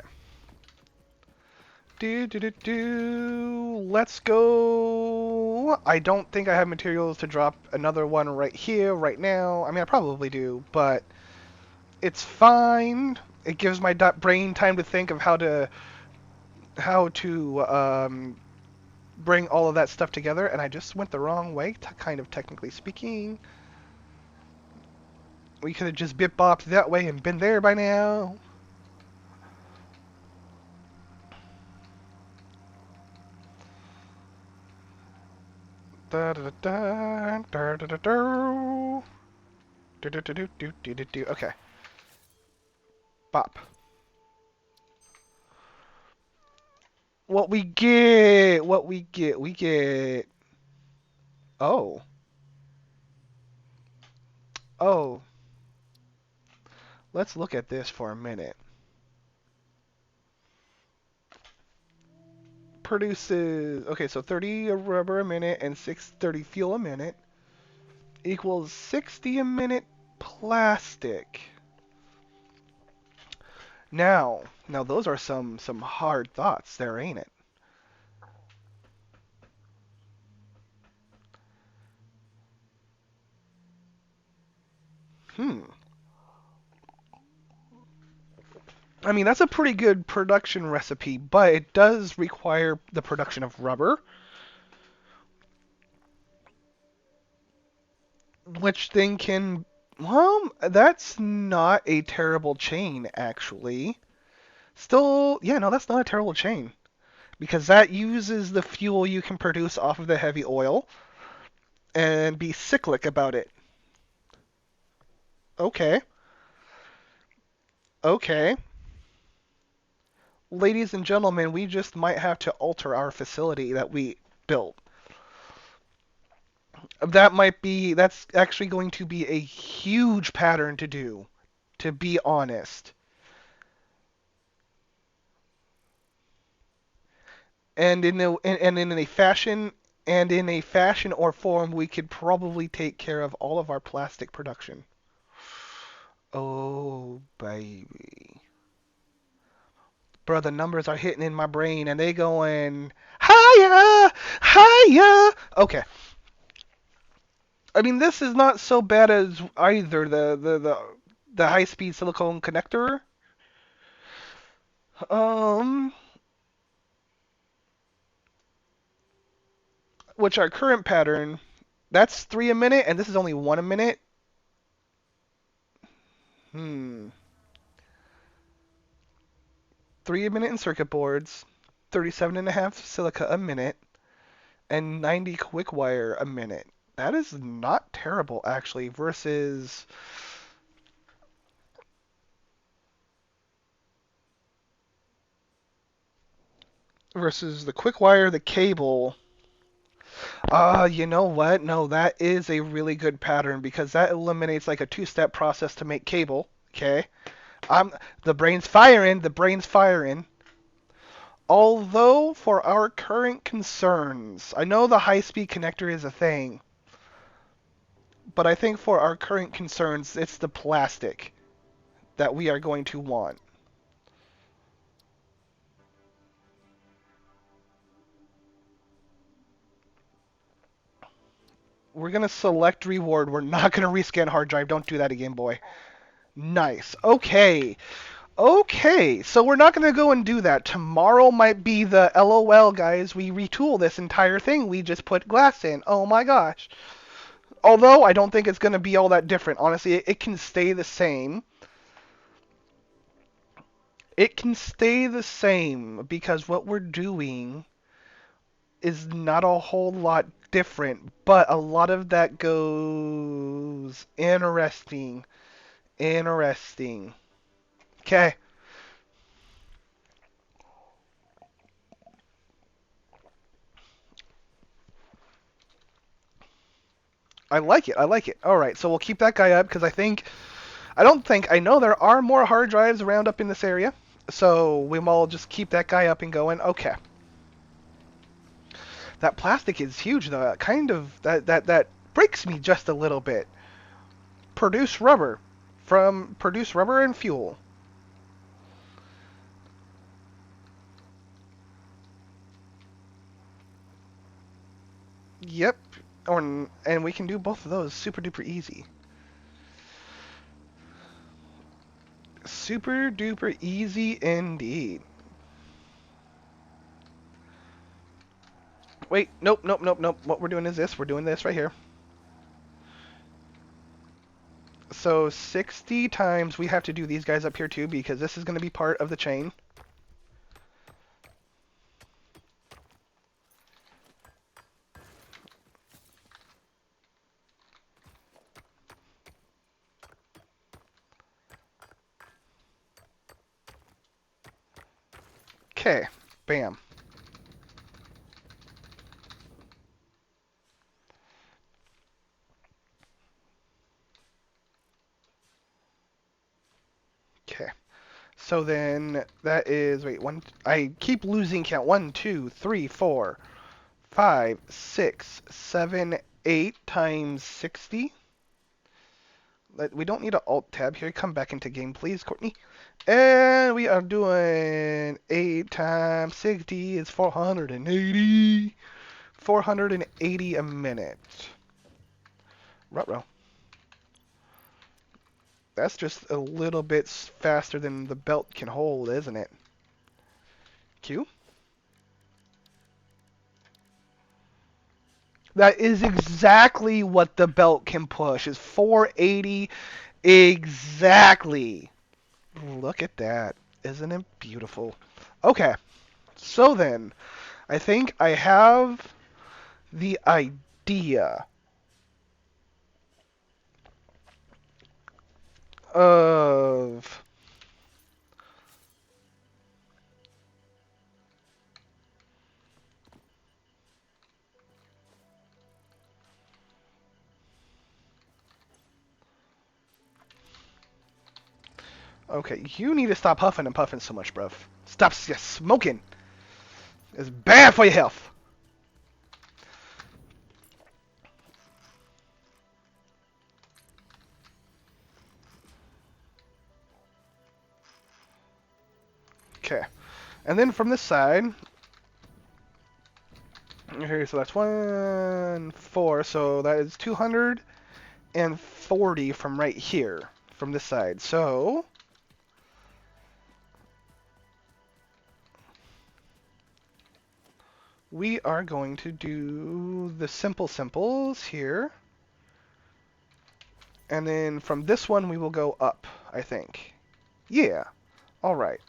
Let's go. I don't think I have materials to drop another one right here, right now. I mean, I probably do, but it's fine. It gives my brain time to think of how to bring all of that stuff together, and I just went the wrong way, kind of technically speaking. We could have just bit-bopped that way and been there by now. Da da da da da da da. Do do do do do do do do. Okay. Bop. What we get? What we get? We get. Oh. Oh. Let's look at this for a minute. Produces. Okay, so 30 rubber a minute and 630 fuel a minute equals 60 a minute plastic. Now those are some hard thoughts there, ain't it? Hmm. I mean, that's a pretty good production recipe, but it does require the production of rubber, which then can. Well, that's not a terrible chain, actually. Still, yeah, no, that's not a terrible chain. Because that uses the fuel you can produce off of the heavy oil and be cyclic about it. Okay, okay. Ladies and gentlemen, we just might have to alter our facility that we built. That's actually going to be a huge pattern to do, to be honest. And in a fashion or form, we could probably take care of all of our plastic production. Oh, baby. Bro, the numbers are hitting in my brain and they going higher, higher. Okay. I mean, this is not so bad as either the high-speed silicone connector. Um, which our current pattern, that's 3 a minute, and this is only 1 a minute. Hmm. 3 a minute in circuit boards, 37 and a half silica a minute, and 90 quick wire a minute. That is not terrible, actually, versus the quick wire, the cable. You know what? No, that is a really good pattern because that eliminates like a two-step process to make cable. Okay. I'm the brain's firing, the brain's firing. Although for our current concerns, I know the high-speed connector is a thing, but I think for our current concerns, it's the plastic that we are going to want. We're gonna select reward. We're not gonna rescan hard drive. Don't do that again, boy. Nice. Okay. Okay. So we're not going to go and do that. Tomorrow might be the LOL, guys. We retool this entire thing. We just put glass in. Oh my gosh. Although I don't think it's going to be all that different. Honestly, it can stay the same. It can stay the same because what we're doing is not a whole lot different, but a lot of that goes interesting. Interesting. Okay. I like it. I like it. All right. So we'll keep that guy up because I know there are more hard drives around up in this area. So we will just keep that guy up and going. Okay. That plastic is huge though. Kind of that breaks me just a little bit. Produce rubber and fuel. Yep. And we can do both of those super duper easy. Super duper easy indeed. Wait, nope, nope, nope, nope. What we're doing is this. We're doing this right here. So 60 times we have to do these guys up here too because this is going to be part of the chain. Okay, bam. Okay. So then that is, wait, I keep losing count. 1, 2, 3, 4, 5, 6, 7, 8 times 60. We don't need an alt tab here. Come back into game, please, Courtney. And we are doing 8 times 60 is 480. 480 a minute. Ruh-roh. That's just a little bit faster than the belt can hold, isn't it? Q? That is exactly what the belt can push. Is 480 exactly. Look at that. Isn't it beautiful? Okay. So then, I think I have the idea of okay, you need to stop huffing and puffing so much, bruv. Stop smoking. It's bad for your health. Okay. And then from this side, okay, so that's 1, 4, so that is 240 from right here, from this side. So, we are going to do the simple simples here. And then from this one, we will go up, I think. Yeah. All right.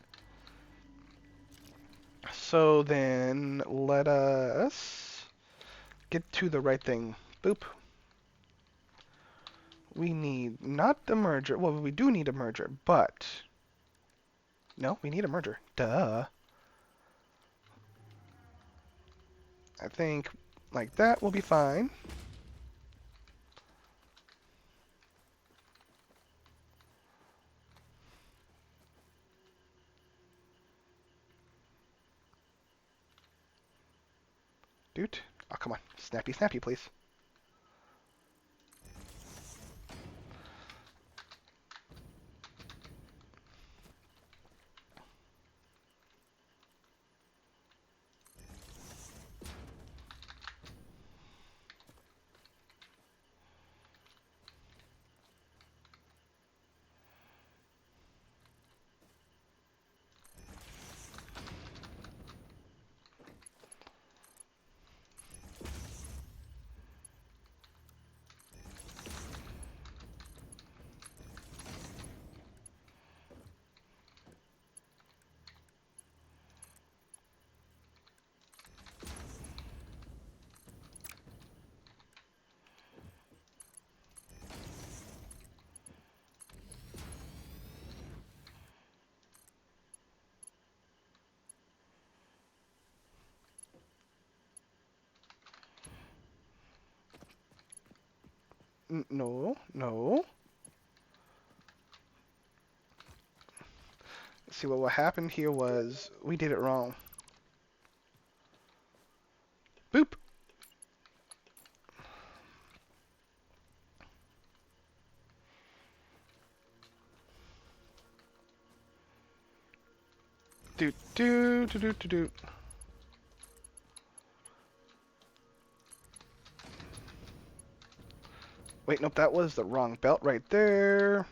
So then let us get to the right thing. Boop. We need not the merger. Well, we do need a merger, but no, we need a merger. Duh. I think like that will be fine. Dude. Oh, come on. Snappy, snappy, please. No, no. See, what happened here was we did it wrong. Boop. Do do do do do do. Wait, nope, that was the wrong belt right there.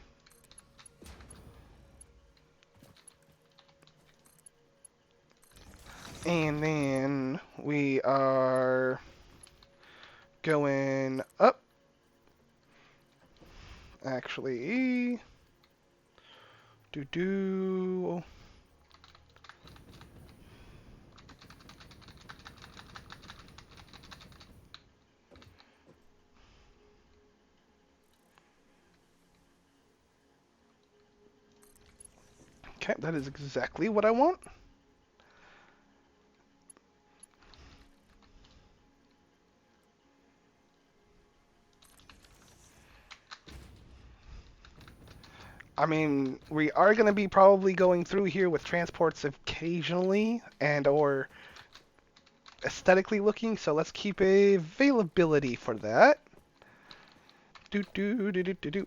And then we are going up. Actually, do do. Okay, that is exactly what I want. I mean, we are going to be probably going through here with transports occasionally and or aesthetically looking, so let's keep availability for that. Do do do do do do.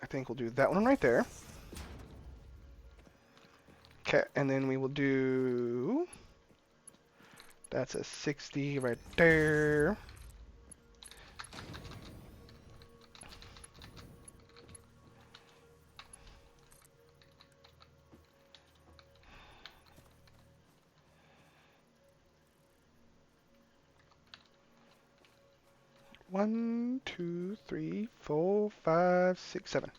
I think we'll do that one right there. Okay, and then we will do... That's a 60 right there. One, two, three, four, five, six, seven.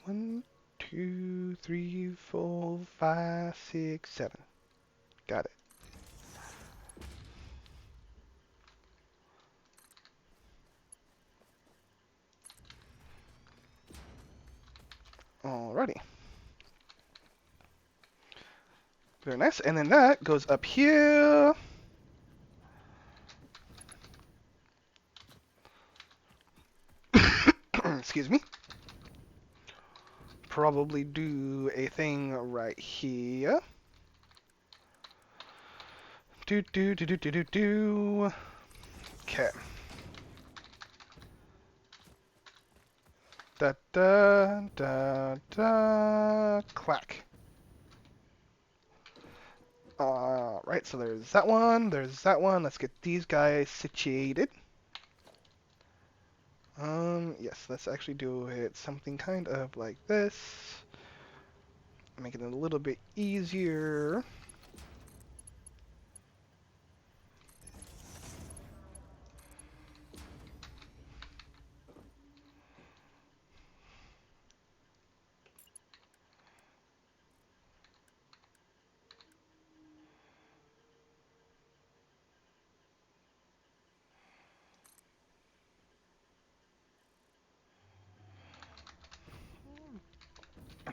1, 2, 3, 4, 5, 6, 7. Got it. Alrighty. Very nice. And then that goes up here. Excuse me. Probably do a thing right here. Do do do do do do do. Okay. Da da da da. Clack. Right, so there's that one, there's that one. Let's get these guys situated. Yes, let's actually do it something kind of like this. Make it a little bit easier.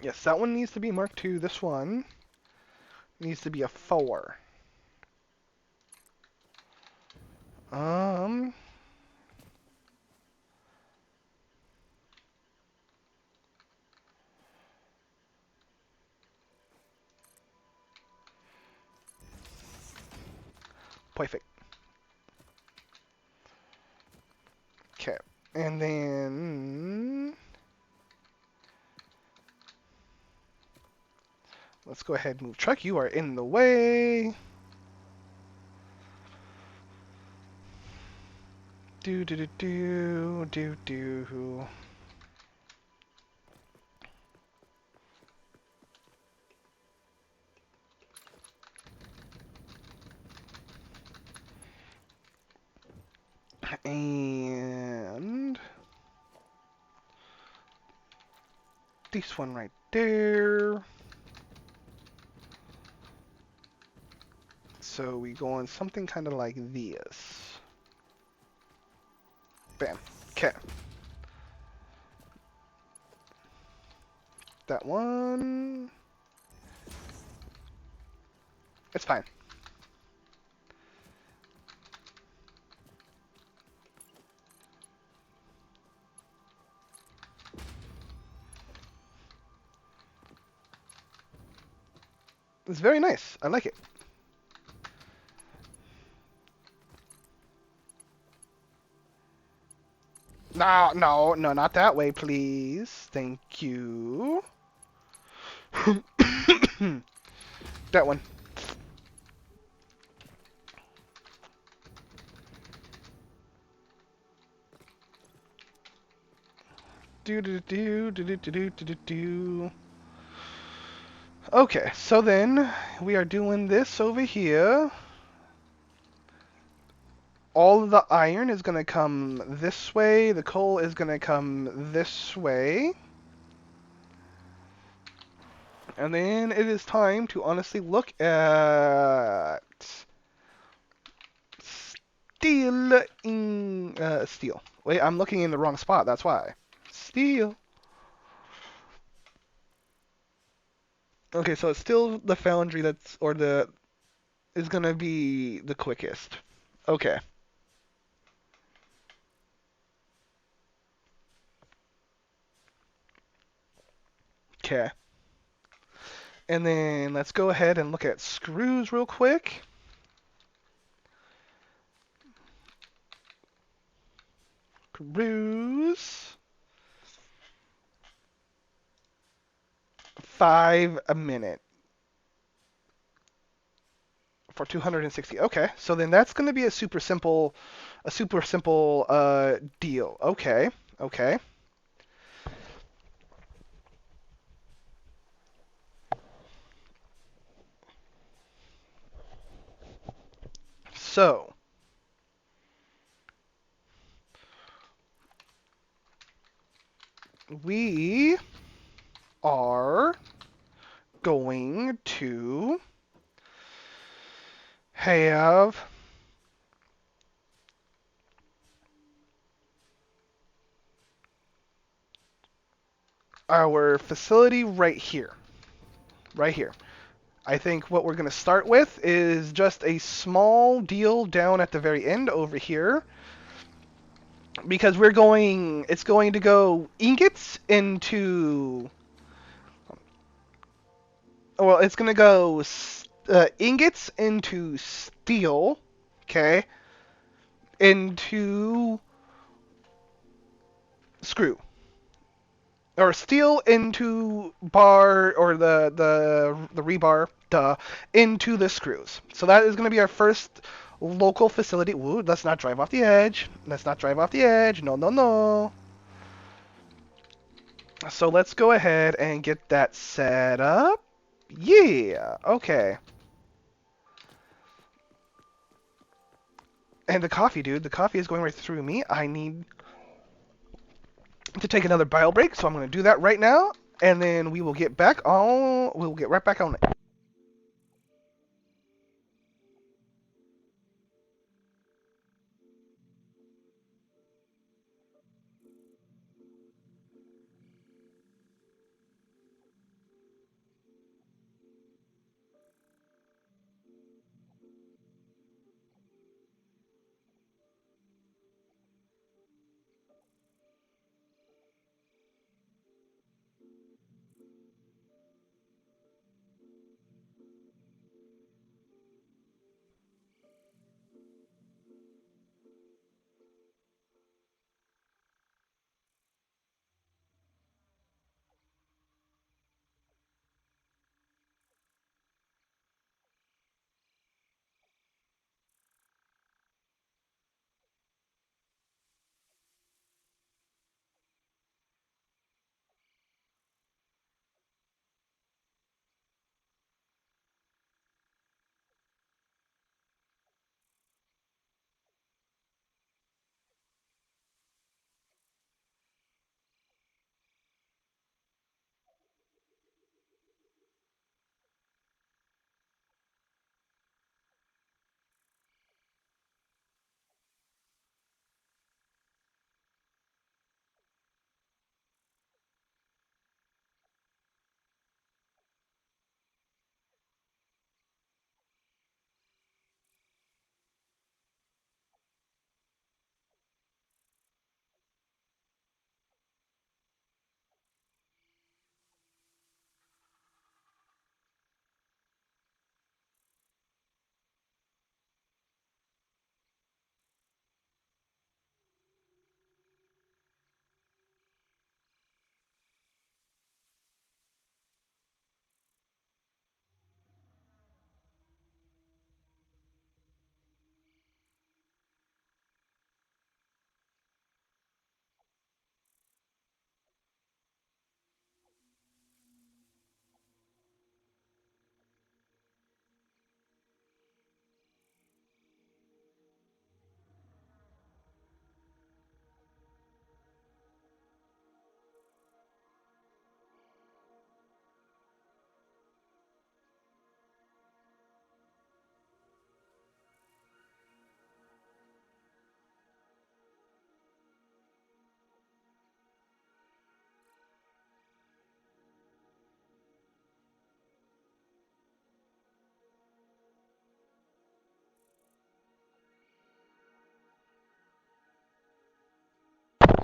Yes, that one needs to be marked 2. This one needs to be a 4. Um, Perfect. Okay, and then let's go ahead and move truck. You are in the way. Do do do do do do. And this one right there. So we go on something kind of like this. Bam. Okay. That one. It's fine. It's very nice. I like it. No, no, no, not that way, please. Thank you. That one. Do do do do do do do do do do. Okay, so then we are doing this over here. All of the iron is going to come this way. The coal is going to come this way. And then it is time to honestly look at steel in steel. Wait, I'm looking in the wrong spot. That's why. Steel. Okay, so it's still the foundry that's or the is going to be the quickest. Okay. Okay. And then let's go ahead and look at screws real quick. Screws. 5 a minute for 260. Okay, so then that's going to be a super simple deal. Okay, okay. So we are going to have our facility right here. Right here. I think what we're going to start with is just a small deal down at the very end over here. Because it's going to go ingots into, well, it's going to go ingots into steel, okay, into screw. Or steel into bar, or the rebar, duh, into the screws. So that is going to be our first local facility. Ooh, let's not drive off the edge. Let's not drive off the edge. No, no, no. So let's go ahead and get that set up. Yeah, okay. And the coffee, dude. The coffee is going right through me. I need to take another bio break, so I'm going to do that right now. And then we will get back on. We'll get right back on it.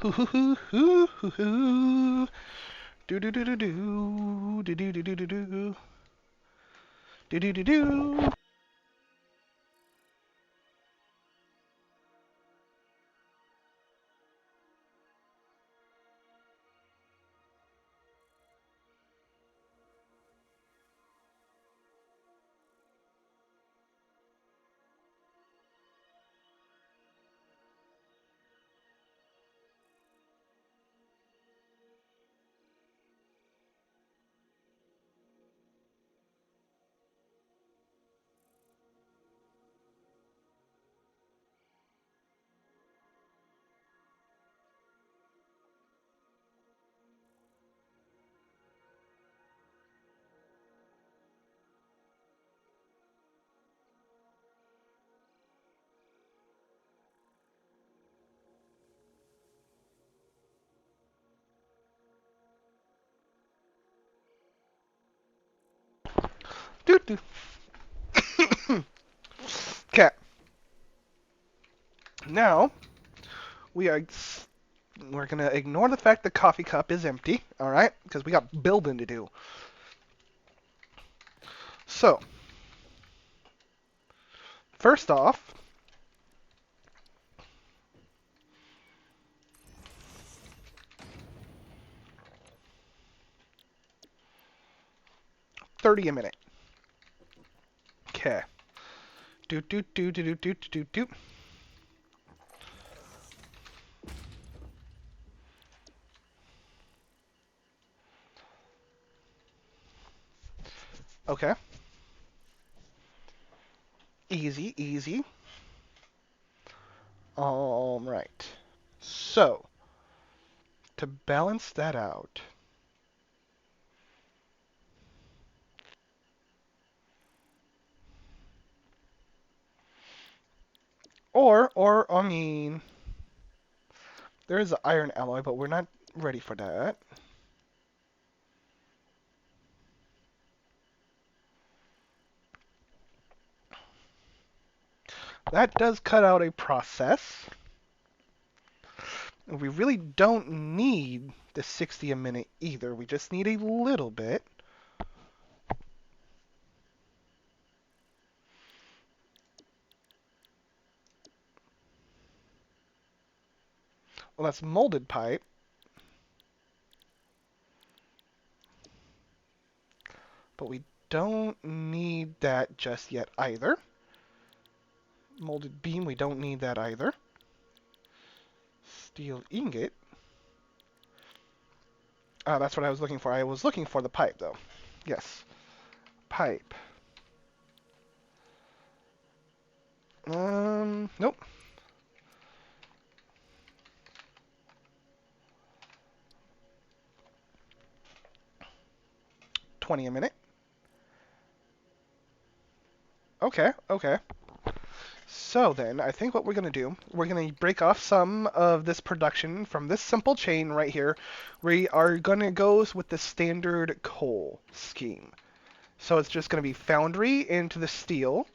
Hoo hoo hoo hoo hoo hoo. Do do do do do do do do do do do do do do do. Do do. Okay. Now we're gonna ignore the fact the coffee cup is empty. All right, because we got building to do. So first off, 30 a minute. Okay. Do do do do do do do do. Okay. Easy, easy. All right. So to balance that out, or I mean, there is an iron alloy, but we're not ready for that. That does cut out a process. We really don't need the 60 a minute either. We just need a little bit. Well, that's molded pipe, but we don't need that just yet either. Molded beam, we don't need that either. Steel ingot. Ah, that's what I was looking for. I was looking for the pipe, though. Yes. Pipe. Nope. 20 a minute. Okay, okay. So then, I think what we're going to do, we're going to break off some of this production from this simple chain right here. We are going to go with the standard coal scheme. So it's just going to be foundry into the steel,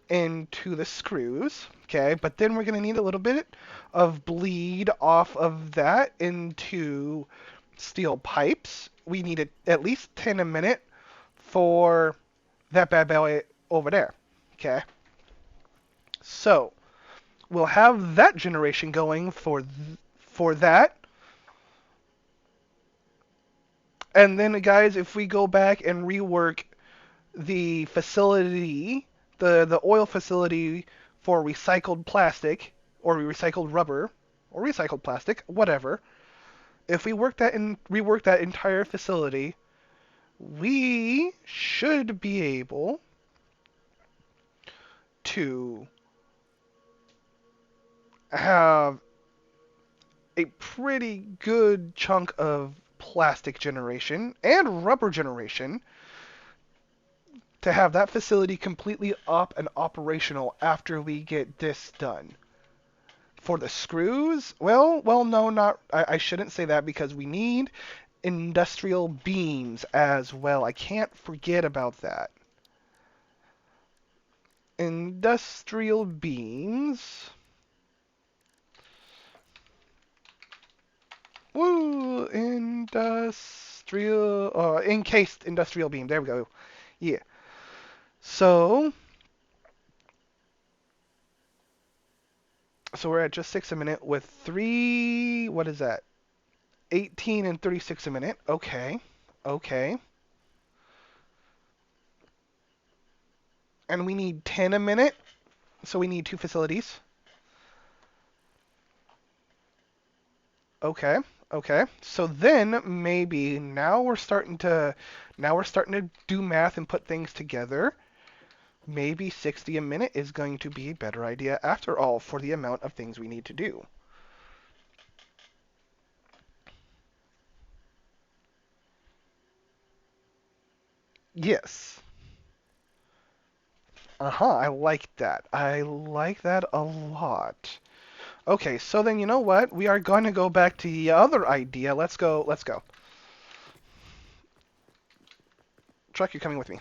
into the screws, okay? But then we're going to need a little bit of bleed off of that into steel pipes. We need at least 10 a minute for that bad boy over there, okay? So we'll have that generation going for that. And then, guys, if we go back and rework the facility, the oil facility for recycled plastic or recycled rubber or recycled plastic, whatever, if we rework that entire facility, we should be able to have a pretty good chunk of plastic generation and rubber generation to have that facility completely up and operational after we get this done. For the screws, well, no, not. I shouldn't say that because we need industrial beams as well. I can't forget about that. Industrial beams. industrial, encased industrial beam. There we go. Yeah. So, so we're at just 6 a minute with three. What is that? 18 and 36 a minute. Okay. Okay. And we need 10 a minute. So we need two facilities. Okay. Okay. So then maybe now we're starting to do math and put things together. Maybe 60 a minute is going to be a better idea after all for the amount of things we need to do. Yes. Uh-huh, I like that. I like that a lot. Okay, so then you know what? We are going to go back to the other idea. Let's go. Let's go. Truck, you're coming with me.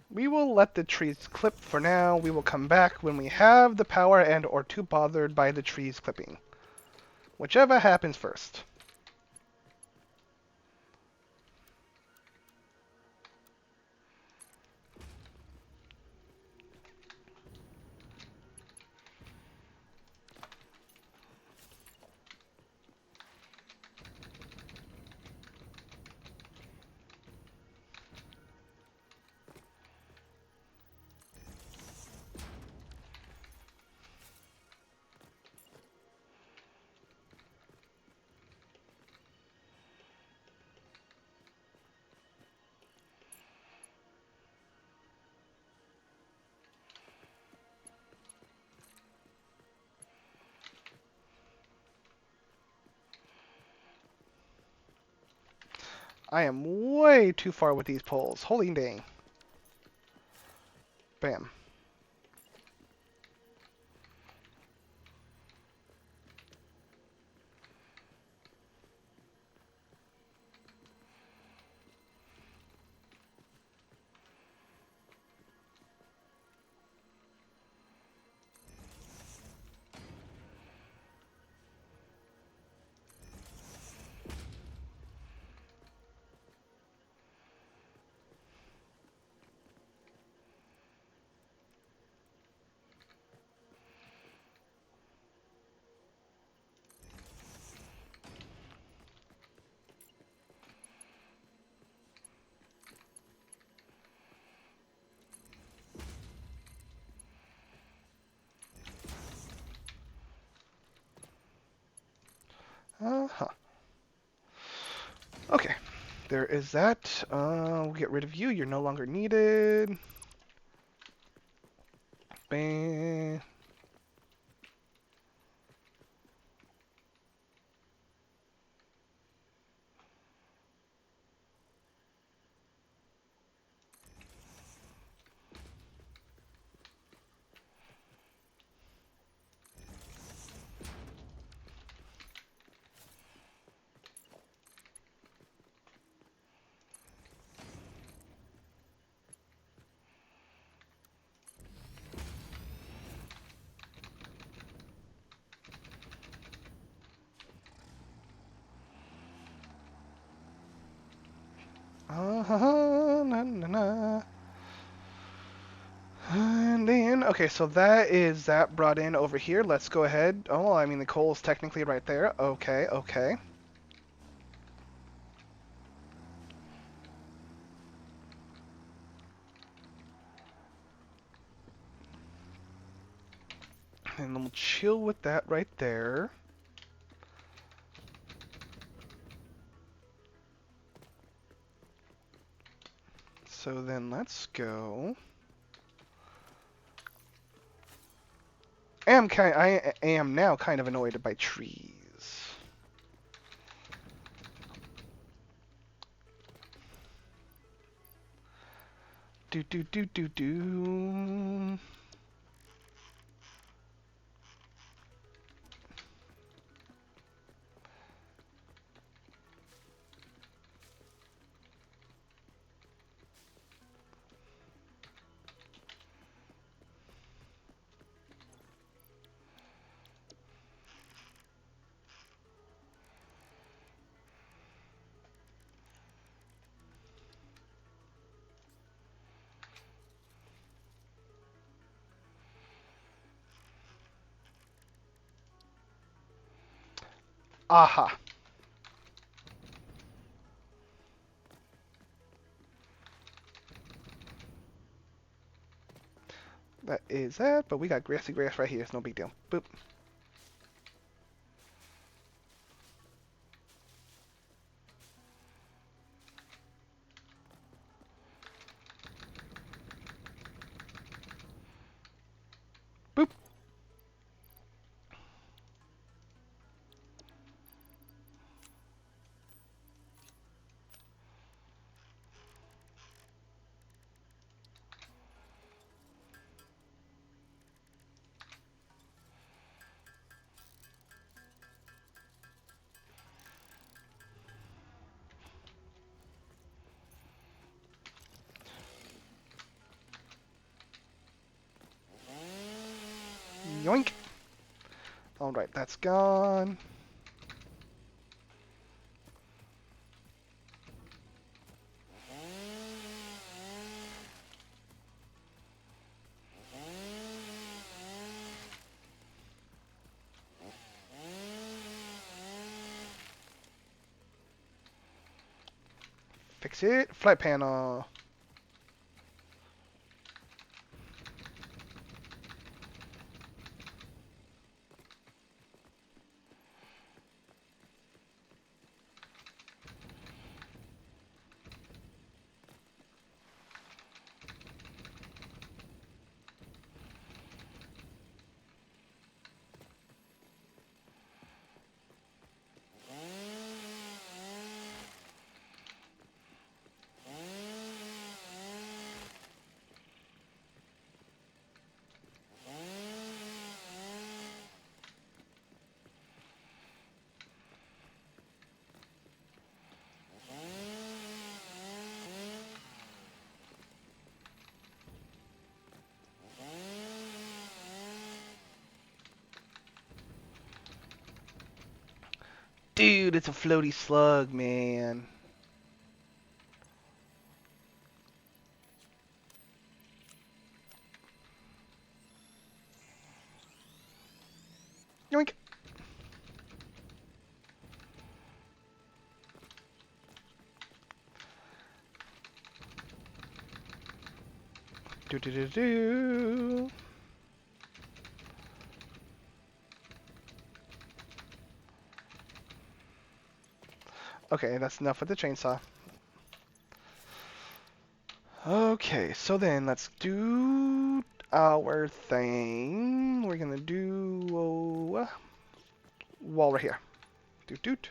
We will let the trees clip for now. We will come back when we have the power and or too bothered by the trees clipping. Whichever happens first. I am way too far with these poles. Holy dang. Bam. Uh-huh. Okay. There is that. We'll get rid of you. You're no longer needed. Bam. Uh-huh. Na, na, na. And then, okay, so that is that brought in over here. Let's go ahead. Oh, I mean, the coal is technically right there. Okay, okay. And then we'll chill with that right there. So then let's go. I am now kind of annoyed by trees. Do do do do do. Aha. That is that, but we got grassy grass right here. It's no big deal. Boop. Boop. Yoink. Alright, that's gone. Fix it. Flight panel. Dude, it's a floaty slug, man. Yoink. Do do do do. Okay, that's enough with the chainsaw. Okay, so then let's do our thing. We're gonna do wall right here. Doot doot.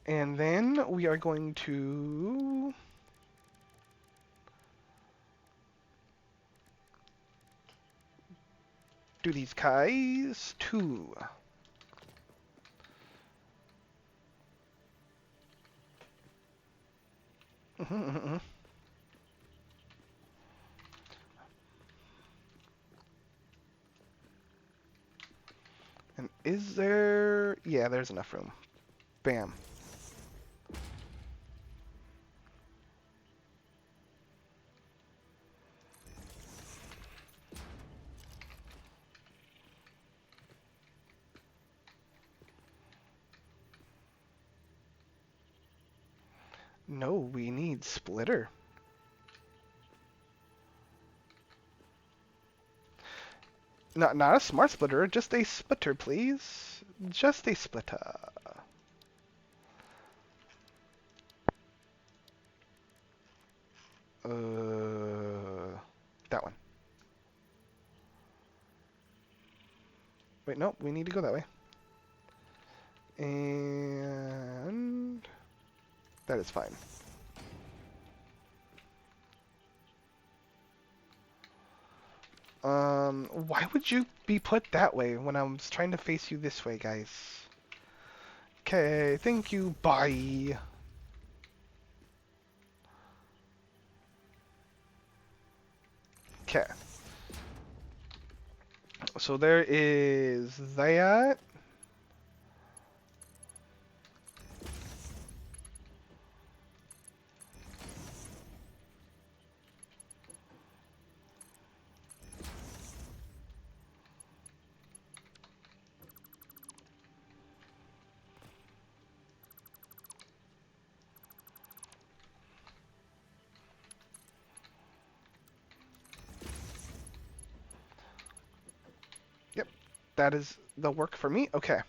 And then we are going to do these guys too. And is there... Yeah, there's enough room. Bam. No, we need splitter. Not a smart splitter, just a splitter, please. just a splitter. That one. Wait, no, we need to go that way. And that is fine. Why would you be put that way when I was trying to face you this way, guys? Okay, thank you, bye. Okay. So there is that. Yep, that is the work for me. Okay.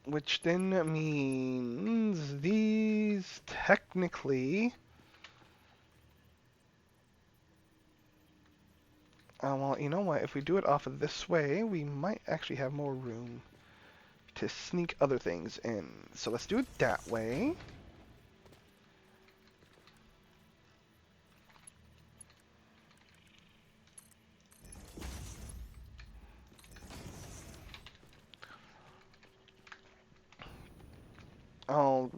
Which then means these technically... well, you know what? If we do it off of this way, we might actually have more room to sneak other things in. So let's do it that way. All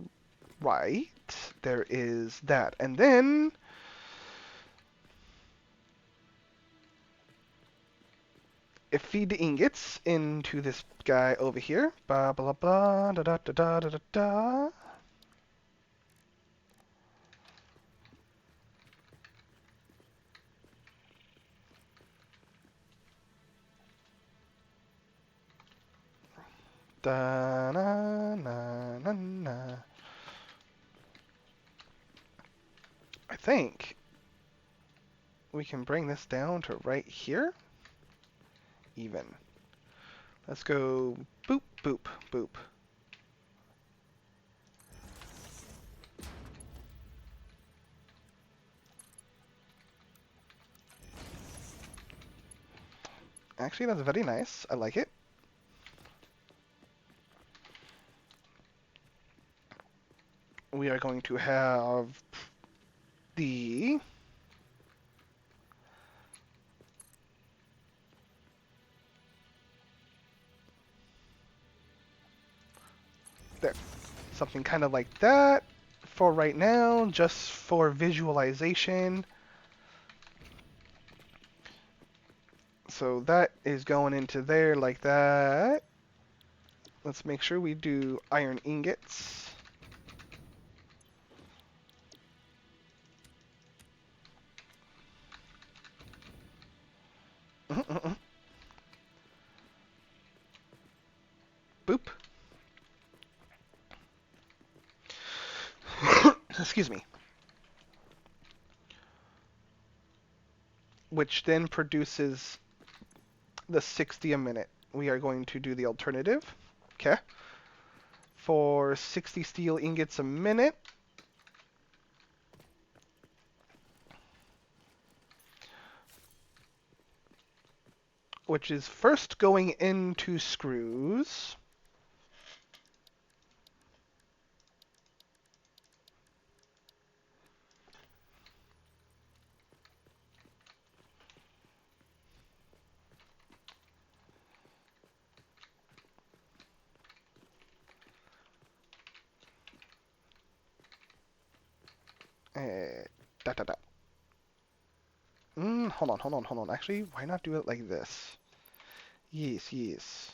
right. There is that. And then... if feed the ingots into this guy over here. Blah, blah, blah, da, da, da, da, da, da, da. Da, na, na, na, na. I think we can bring this down to right here. Even. Let's go boop, boop, boop. Actually, that's very nice. I like it. We are going to have the... there. Something kind of like that for right now, just for visualization. So that is going into there like that. Let's make sure we do iron ingots. Boop. Excuse me. Which then produces the 60 a minute. We are going to do the alternative. Okay. For 60 steel ingots a minute. Which is first going into screws. Da da da. Hold on. Actually, why not do it like this? Yes, yes.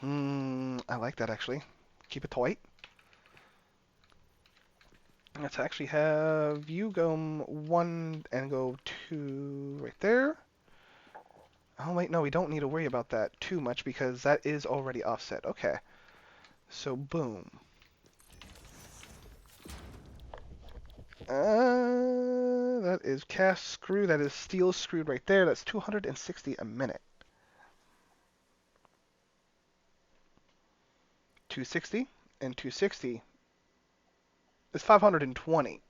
I like that actually. Keep it tight. Let's actually have you go 1 and go 2 right there. Oh wait, no, we don't need to worry about that too much because that is already offset. Okay. So boom. That is cast screw. That is steel screwed right there. That's 260 a minute. 260 and 260 is 520.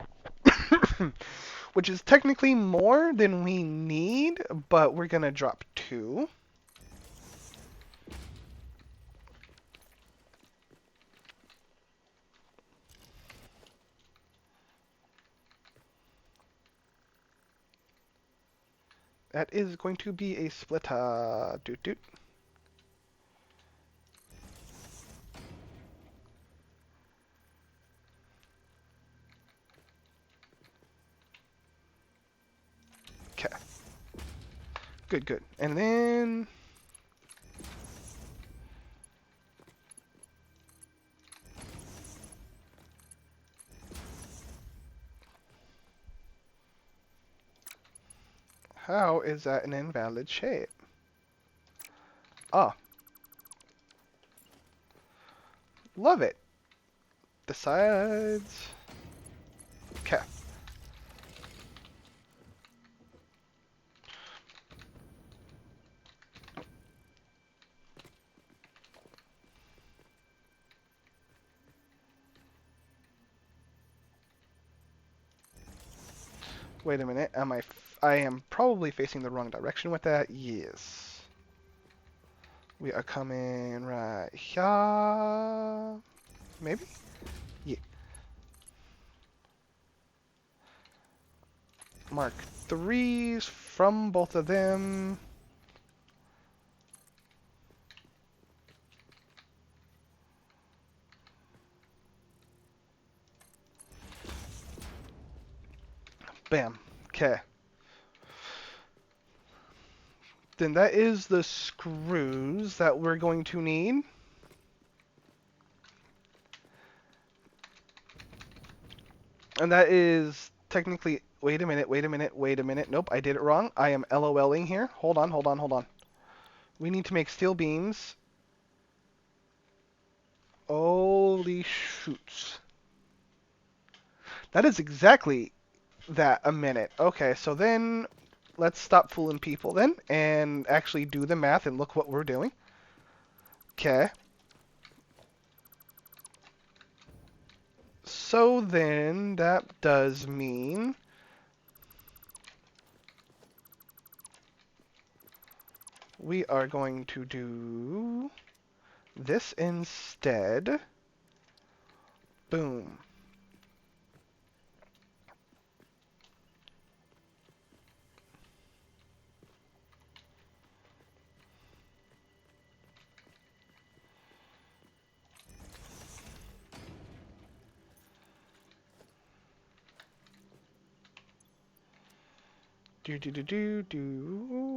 Which is technically more than we need, but we're going to drop 2. That is going to be a splitter. Doot doot. Okay. Good, good. And then... how is that an invalid shape? Ah. Love it. The sides... Okay. Wait a minute. I am probably facing the wrong direction with that. Yes. We are coming right here. Maybe? Yeah. Mark 3s from both of them. Bam. Okay. Then that is the screws that we're going to need. And that is technically... Wait a minute, wait a minute, wait a minute. Nope, I did it wrong. I am LOLing here. Hold on, hold on, hold on. We need to make steel beams. Holy shoots. That is exactly that a minute. Okay, so then let's stop fooling people then and actually do the math and look what we're doing. Okay. So then that does mean we are going to do this instead. Boom.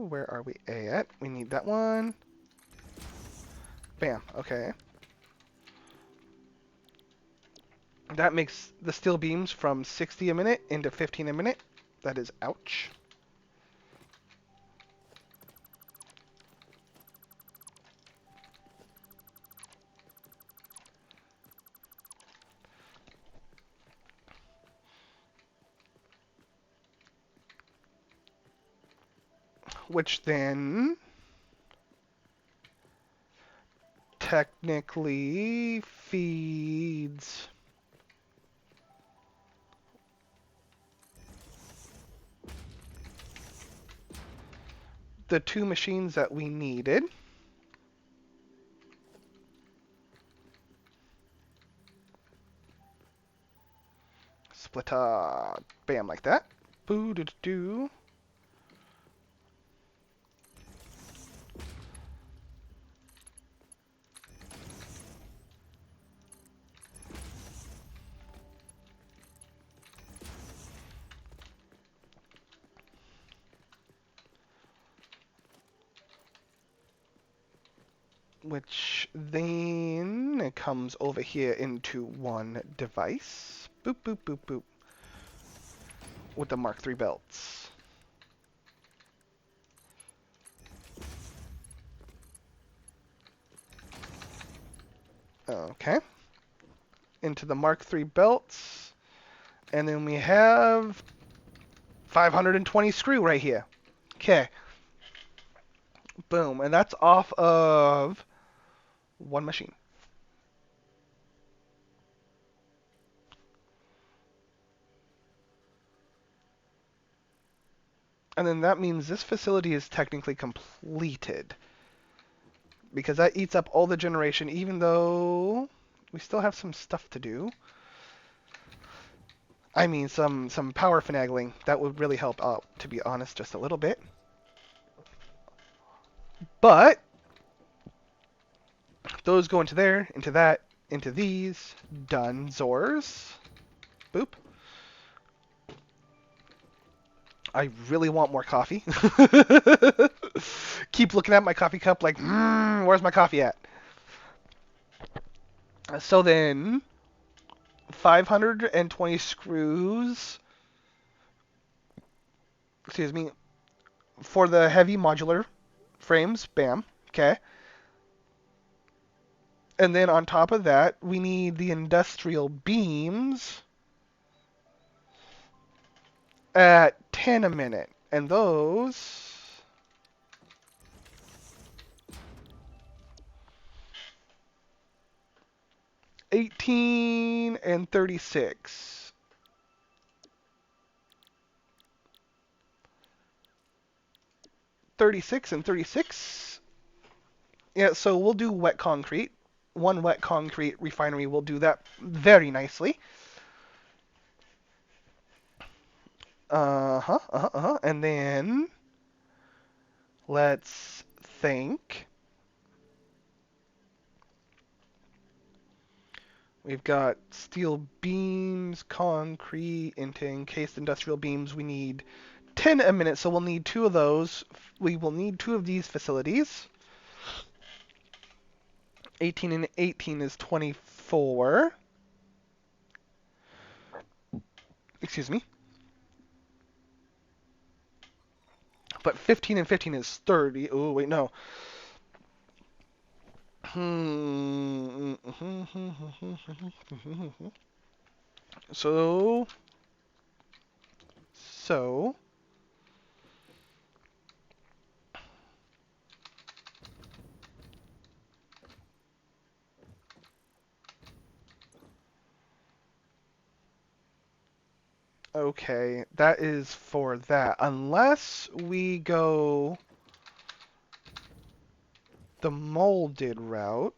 Where are we at? We need that one. Bam. Okay. That makes the steel beams from 60 a minute into 15 a minute. That is ouch. Which then technically feeds the 2 machines that we needed. Splitter. Bam, like that. Boo-doo-doo. Which then comes over here into one device. Boop, boop, boop, boop. With the Mark III belts. Okay. Into the Mark III belts. And then we have 520 screw right here. Okay. Boom. And that's off of one machine. And then that means this facility is technically completed. Because that eats up all the generation, even though we still have some stuff to do. I mean, some power finagling. That would really help out, to be honest, just a little bit. But those go into there, into that, into these. Done. Zors. Boop. I really want more coffee. Keep looking at my coffee cup like, where's my coffee at? So then, 520 screws, excuse me, for the heavy modular frames, bam, okay. And then on top of that, we need the industrial beams at 10 a minute. And those... $18 and $36. $36 and $36. Yeah, so we'll do wet concrete. One wet concrete refinery will do that very nicely. And then let's think. We've got steel beams, concrete, into encased industrial beams. We need 10 a minute, so we'll need two of those. We will need two of these facilities. 18 and 18 is 24. Excuse me. But 15 and 15 is 30. Oh, wait, no. So, okay, that is for that. Unless we go the molded route.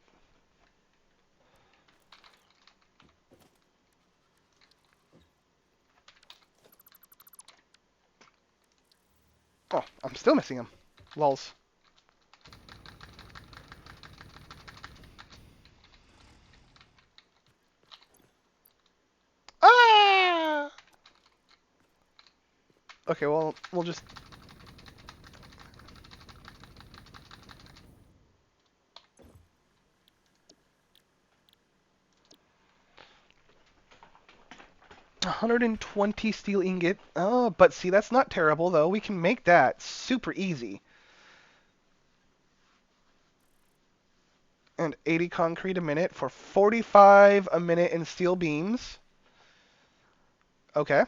Oh, I'm still missing him. Lols. Ah! Okay, well, we'll just... $120 steel ingot. Oh, but see, that's not terrible, though. We can make that super easy. And 80 concrete a minute for 45 a minute in steel beams. Okay.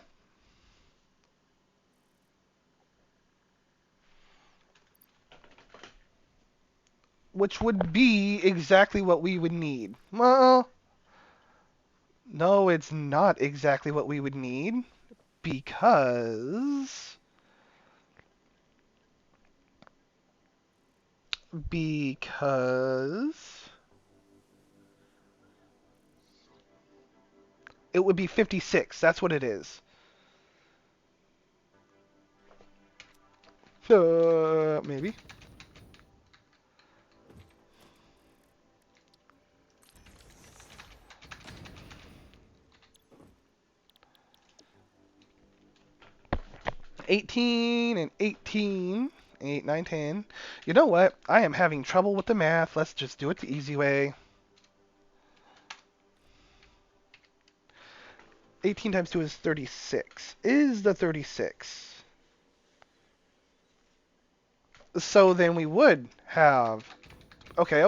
Which would be exactly what we would need. Well, no, it's not exactly what we would need because it would be 56. That's what it is. Maybe. $18 and $18. 8, 9, 10. You know what? I am having trouble with the math. Let's just do it the easy way. 18 times 2 is 36. Is the 36. So then we would have... Okay.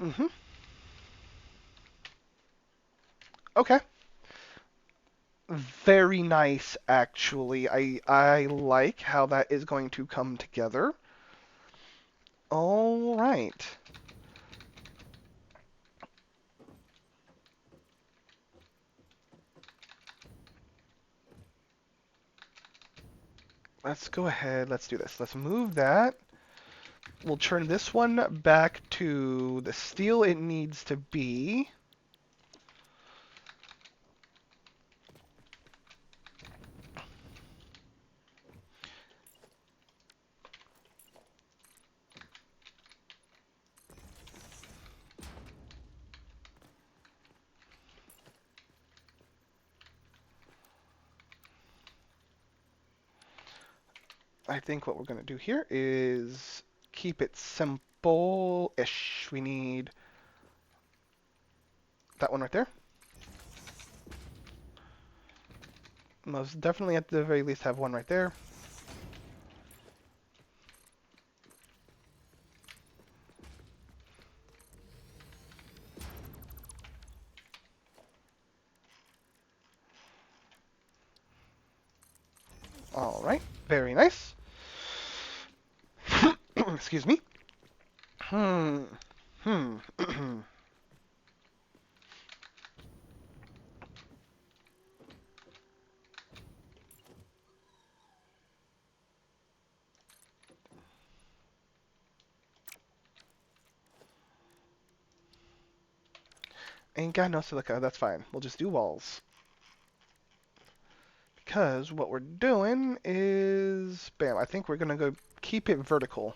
Mm-hmm. Okay. Very nice, actually. I like how that is going to come together. All right. Let's go ahead. Let's do this. Let's move that. We'll turn this one back to the steel it needs to be. I think what we're going to do here is keep it simple-ish. We need that one right there. Most definitely at the very least have one right there. All right, very nice. Excuse me. Hmm. Hmm. Ain't got no silica. That's fine. We'll just do walls. Because what we're doing is... Bam, I think we're going to go keep it vertical.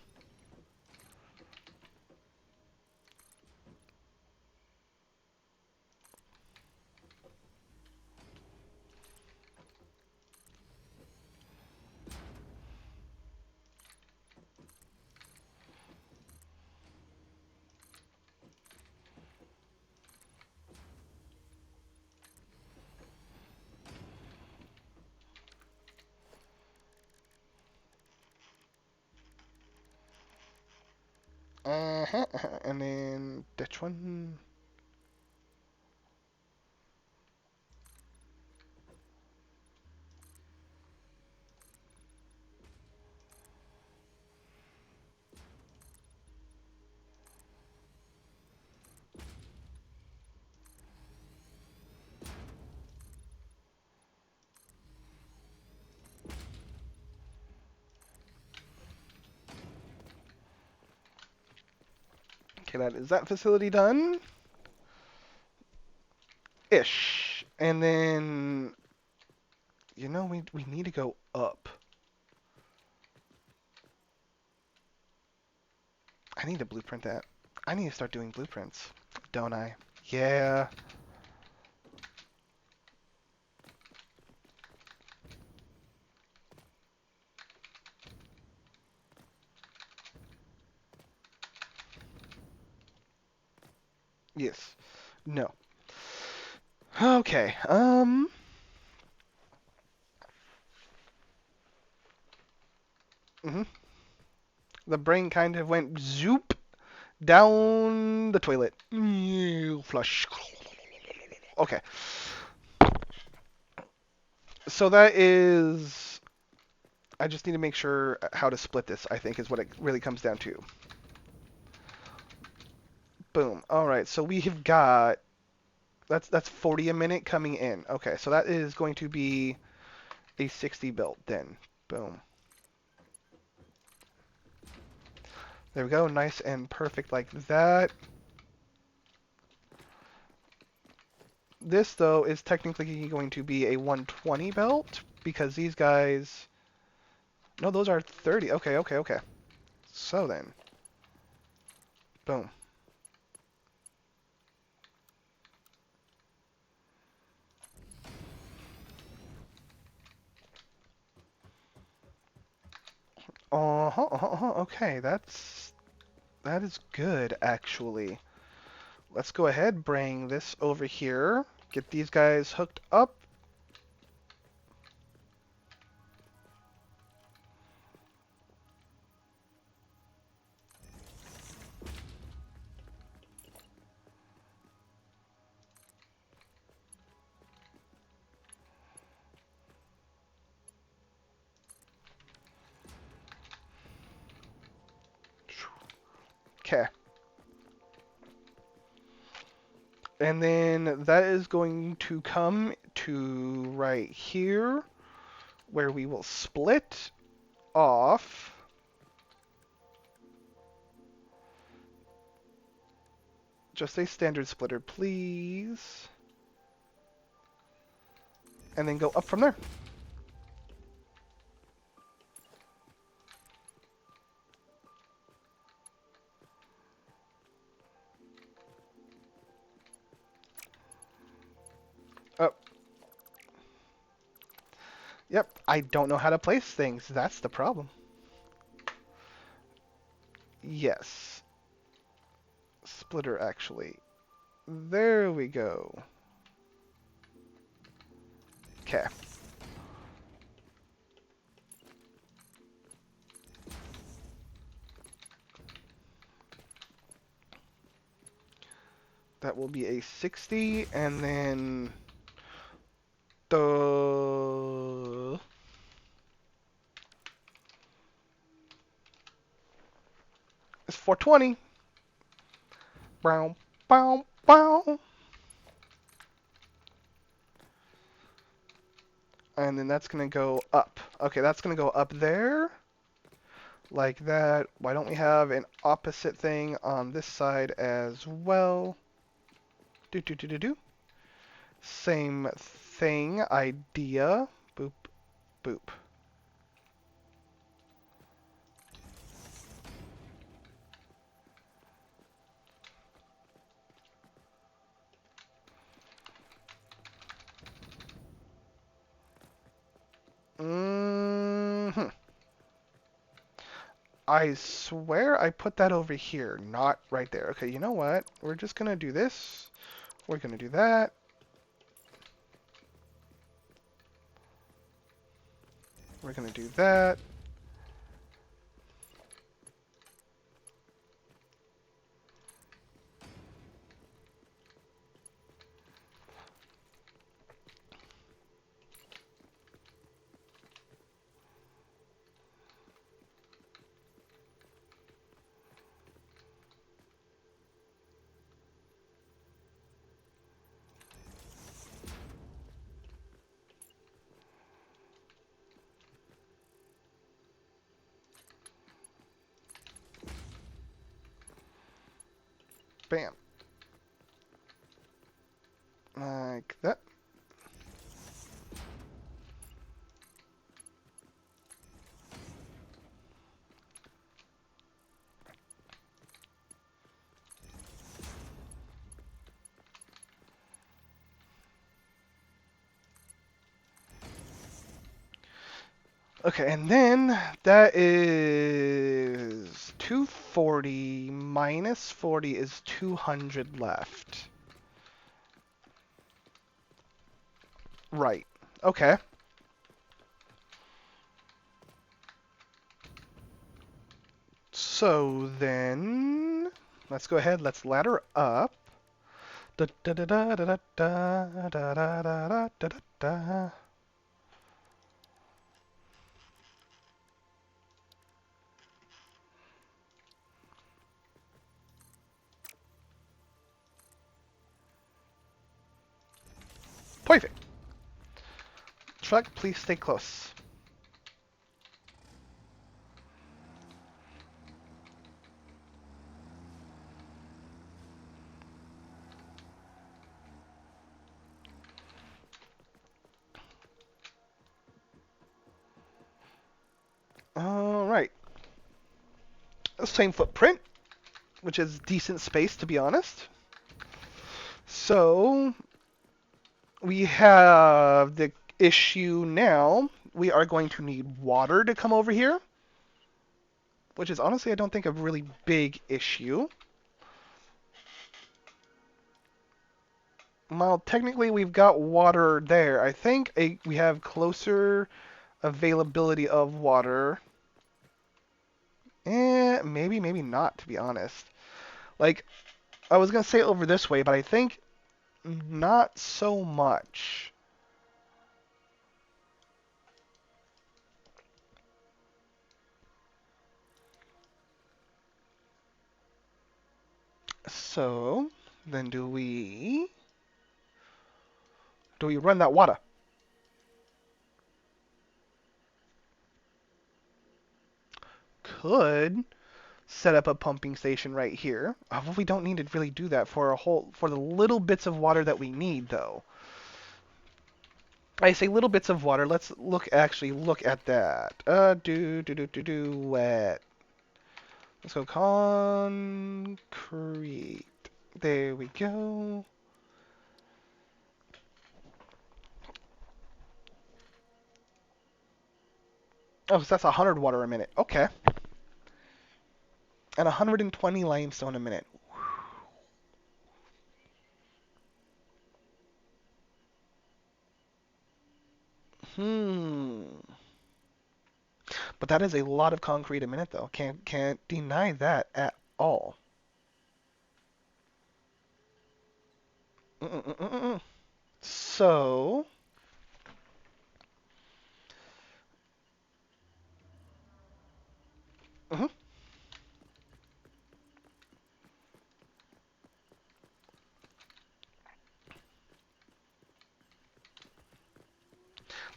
And then ditch one. Okay, is that facility done? Ish. And then, we need to go up. I need to blueprint that. I need to start doing blueprints, don't I? Yeah. Yes. No. Okay. Mhm. The brain kind of went zoop down the toilet. Flush. Okay. So that is. I just need to make sure how to split this, I think, is what it really comes down to. Boom. All right. So we have got. That's 40 a minute coming in. Okay. So that is going to be a 60 built then. Boom. There we go. Nice and perfect like that. This, though, is technically going to be a 120 belt because these guys... No, those are 30. Okay, okay, okay. So then. Boom. Uh-huh, uh-huh, uh-huh. Okay, that is good, actually. Let's go ahead, bring this over here. Get these guys hooked up. Okay. And then that is going to come to right here, where we will split off. Just a standard splitter, please. And then go up from there. Oh, yep. I don't know how to place things. That's the problem. Yes. Splitter, actually. There we go. Okay. That will be a 60, and then the it's 420. Bow, bow, bow. And then that's gonna go up. Okay, that's gonna go up there, like that. Why don't we have an opposite thing on this side as well? Do do do do do. Same thing, idea. Boop, boop. Mm-hmm. I swear I put that over here, not right there. Okay, you know what? We're just gonna do this. We're gonna do that. We're gonna do that. Bam. Like that. Okay, and then that is 240 minus 40 is 200 left. Right. Okay. So then, let's go ahead. Let's ladder up. Da da da da da da da da da da da da da. Perfect. Truck, please stay close. All right. Same footprint, which is decent space to be honest. So we have the issue now. We are going to need water to come over here, which is honestly, I don't think, a really big issue. Well, technically, we've got water there. I think we have closer availability of water. Maybe, maybe not, to be honest. Like, I was going to say over this way, but I think not so much. So then do we run that water? Could set up a pumping station right here. Well, we don't need to really do that for the little bits of water that we need though. I say little bits of water. Let's actually look at that. Wet. Let's go concrete. There we go. Oh, so that's 100 water a minute. Okay. And 120 limestone a minute. Hmm. But that is a lot of concrete a minute, though. Can't deny that at all. Mm-mm-mm-mm. So, mhm.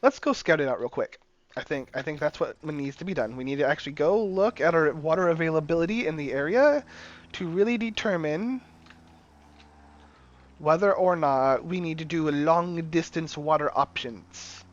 Let's go scout it out real quick. I think that's what needs to be done. We need to actually go look at our water availability in the area to really determine whether or not we need to do long distance water options.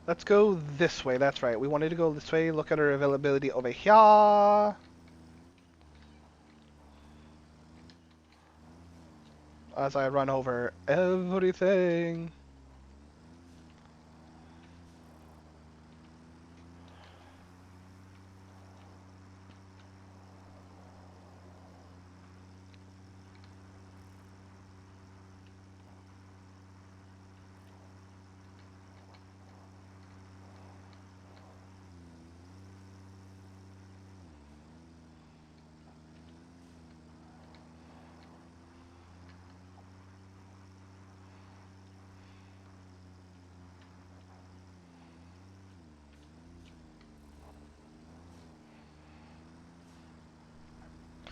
Let's go this way. That's right. We wanted to go this way. Look at our availability over here. As I run over everything.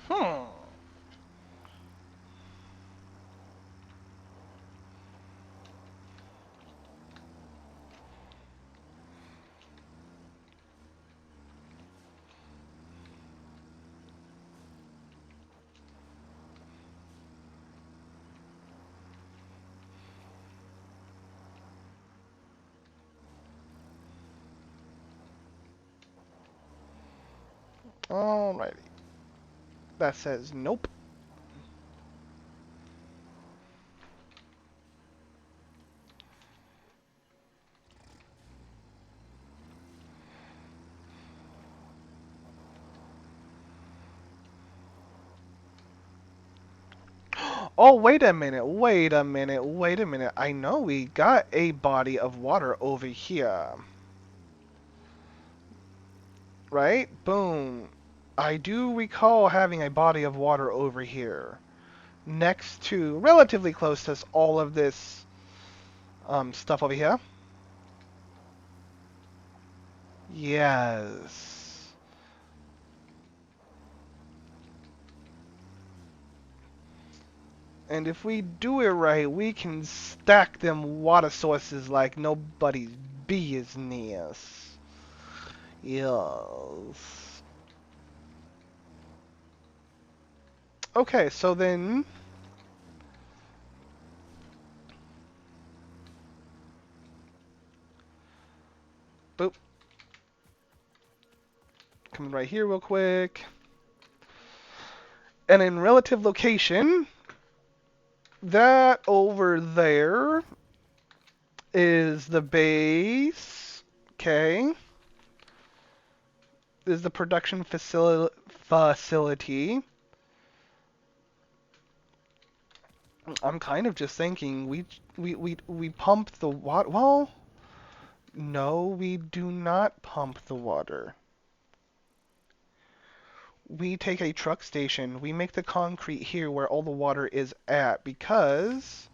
Hmm. Alrighty. That says nope. Oh, wait a minute, wait a minute, wait a minute. I know we got a body of water over here. Right? Boom. I do recall having a body of water over here. Next to, relatively close to all of this stuff over here. Yes. And if we do it right, we can stack them water sources like nobody's business. Yes. Okay, so then boop. Coming right here real quick. And in relative location, that over there is the base. Okay. Is the production facility. I'm kind of just thinking we pump the water. Well, no, we do not pump the water. we take a truck station, we make the concrete here where all the water is at because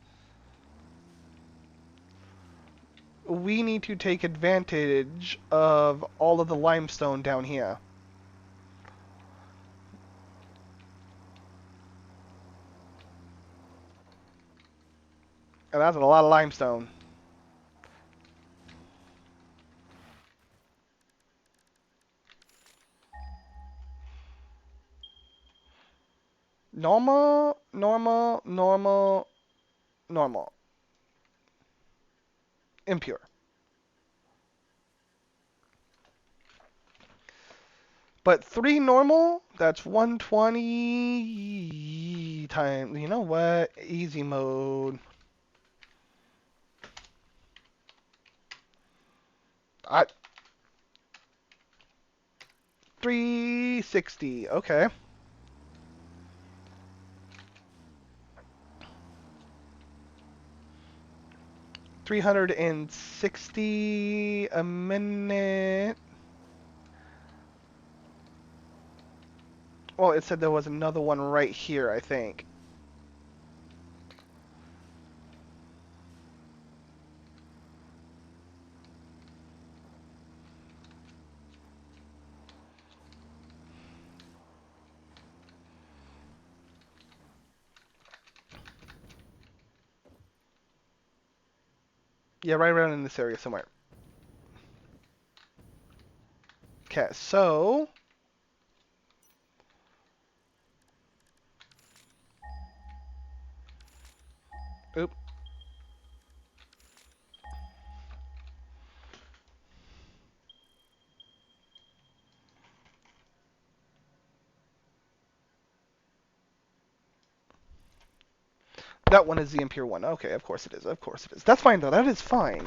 we need to take advantage of all of the limestone down here. And that's a lot of limestone. Normal, normal, normal, normal. Impure. But 3 normal, that's 120 times. You know what? Easy mode. 360. Okay. 360 a minute. Well, it said there was another one right here, I think. Yeah, right around in this area somewhere. Okay, so oop. That one is the impure one. Okay, of course it is. Of course it is. That's fine though. That is fine.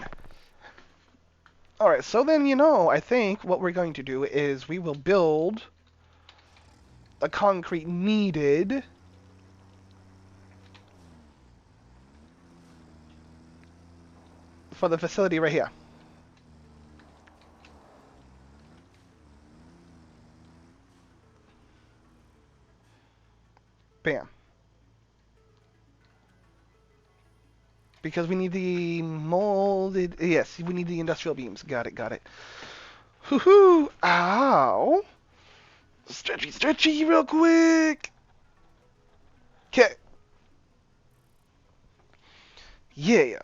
All right, so then I think what we're going to do is we will build the concrete needed for the facility right here. Bam. Because we need the molded. Yes, we need the industrial beams. Got it. Got it. Hoo-hoo! Ow! Stretchy, stretchy, real quick. Okay. Yeah.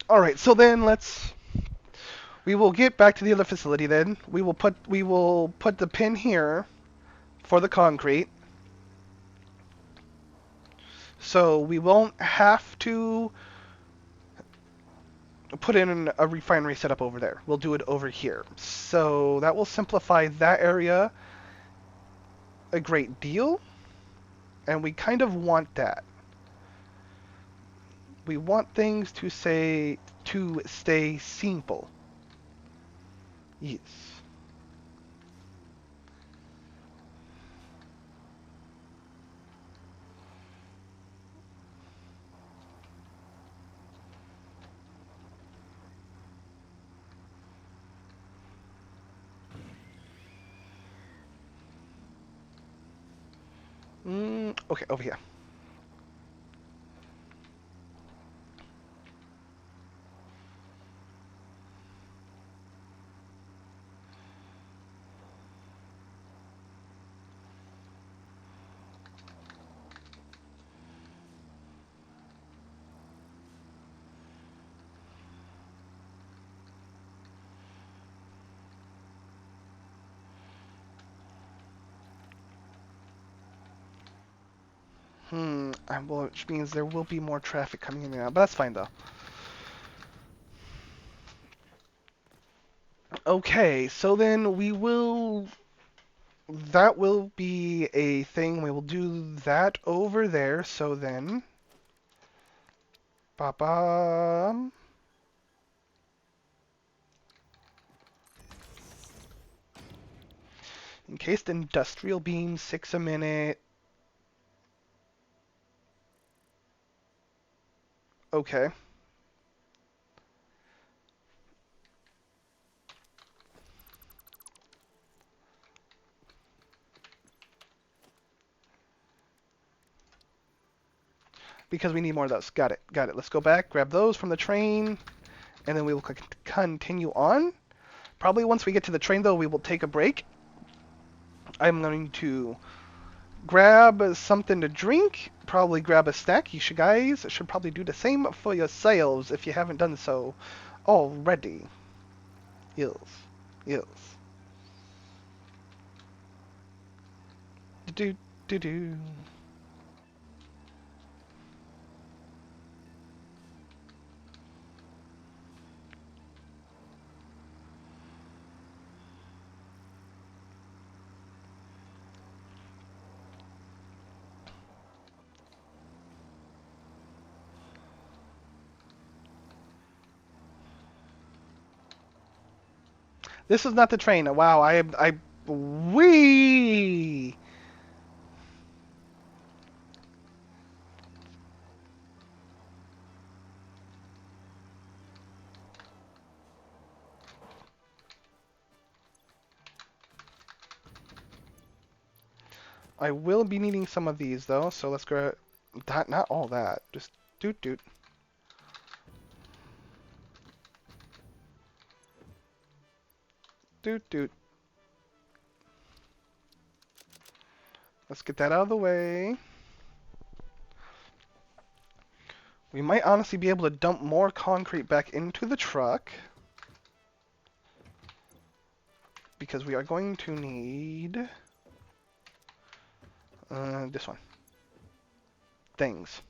All right. So then we will get back to the other facility. Then we will put the pin here for the concrete. So we won't have to put in a refinery setup over there. We'll do it over here. So that will simplify that area a great deal, and we kind of want that. We want things to stay simple. Yes. Okay, over here. Well, which means there will be more traffic coming in and out, but that's fine though. Okay, so then that will be a thing. We will do that over there. So then, ba-bam. Encased industrial beam, 6 a minute. Okay. because we need more of those. Got it. Got it. Let's go back, grab those from the train, and then we will continue on. Probably once we get to the train, though, we will take a break. I'm going to grab something to drink, probably grab a snack. You should guys should probably do the same for yourselves if you haven't done so already. Yes. Yes. Do do do. This is not the train. Wow, wee. I will be needing some of these though, so let's go. Not all that. Just doot doot. Doot doot. Let's get that out of the way. We might honestly be able to dump more concrete back into the truck, because we are going to need this one. Things.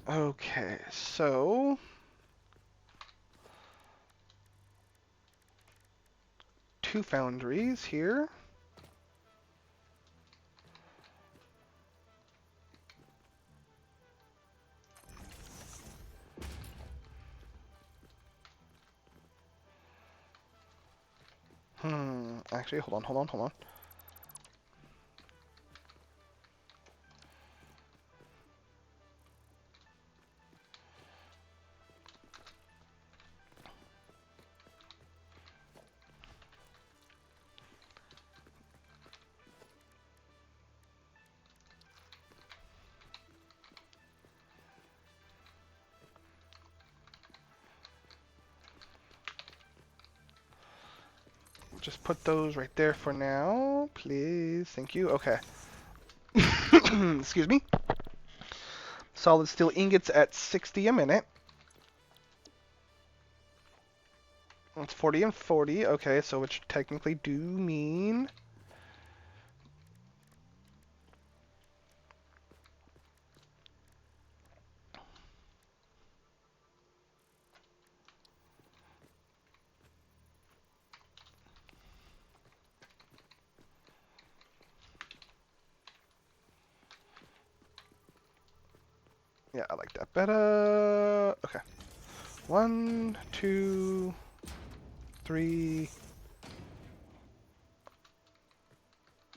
Okay, so two foundries here. Actually, hold on. Just put those right there for now, please. Thank you. Okay. Excuse me. Solid steel ingots at 60 a minute. That's 40 and 40. Okay, so which technically do mean... Yeah, I like that better. Okay. 1, 2, 3...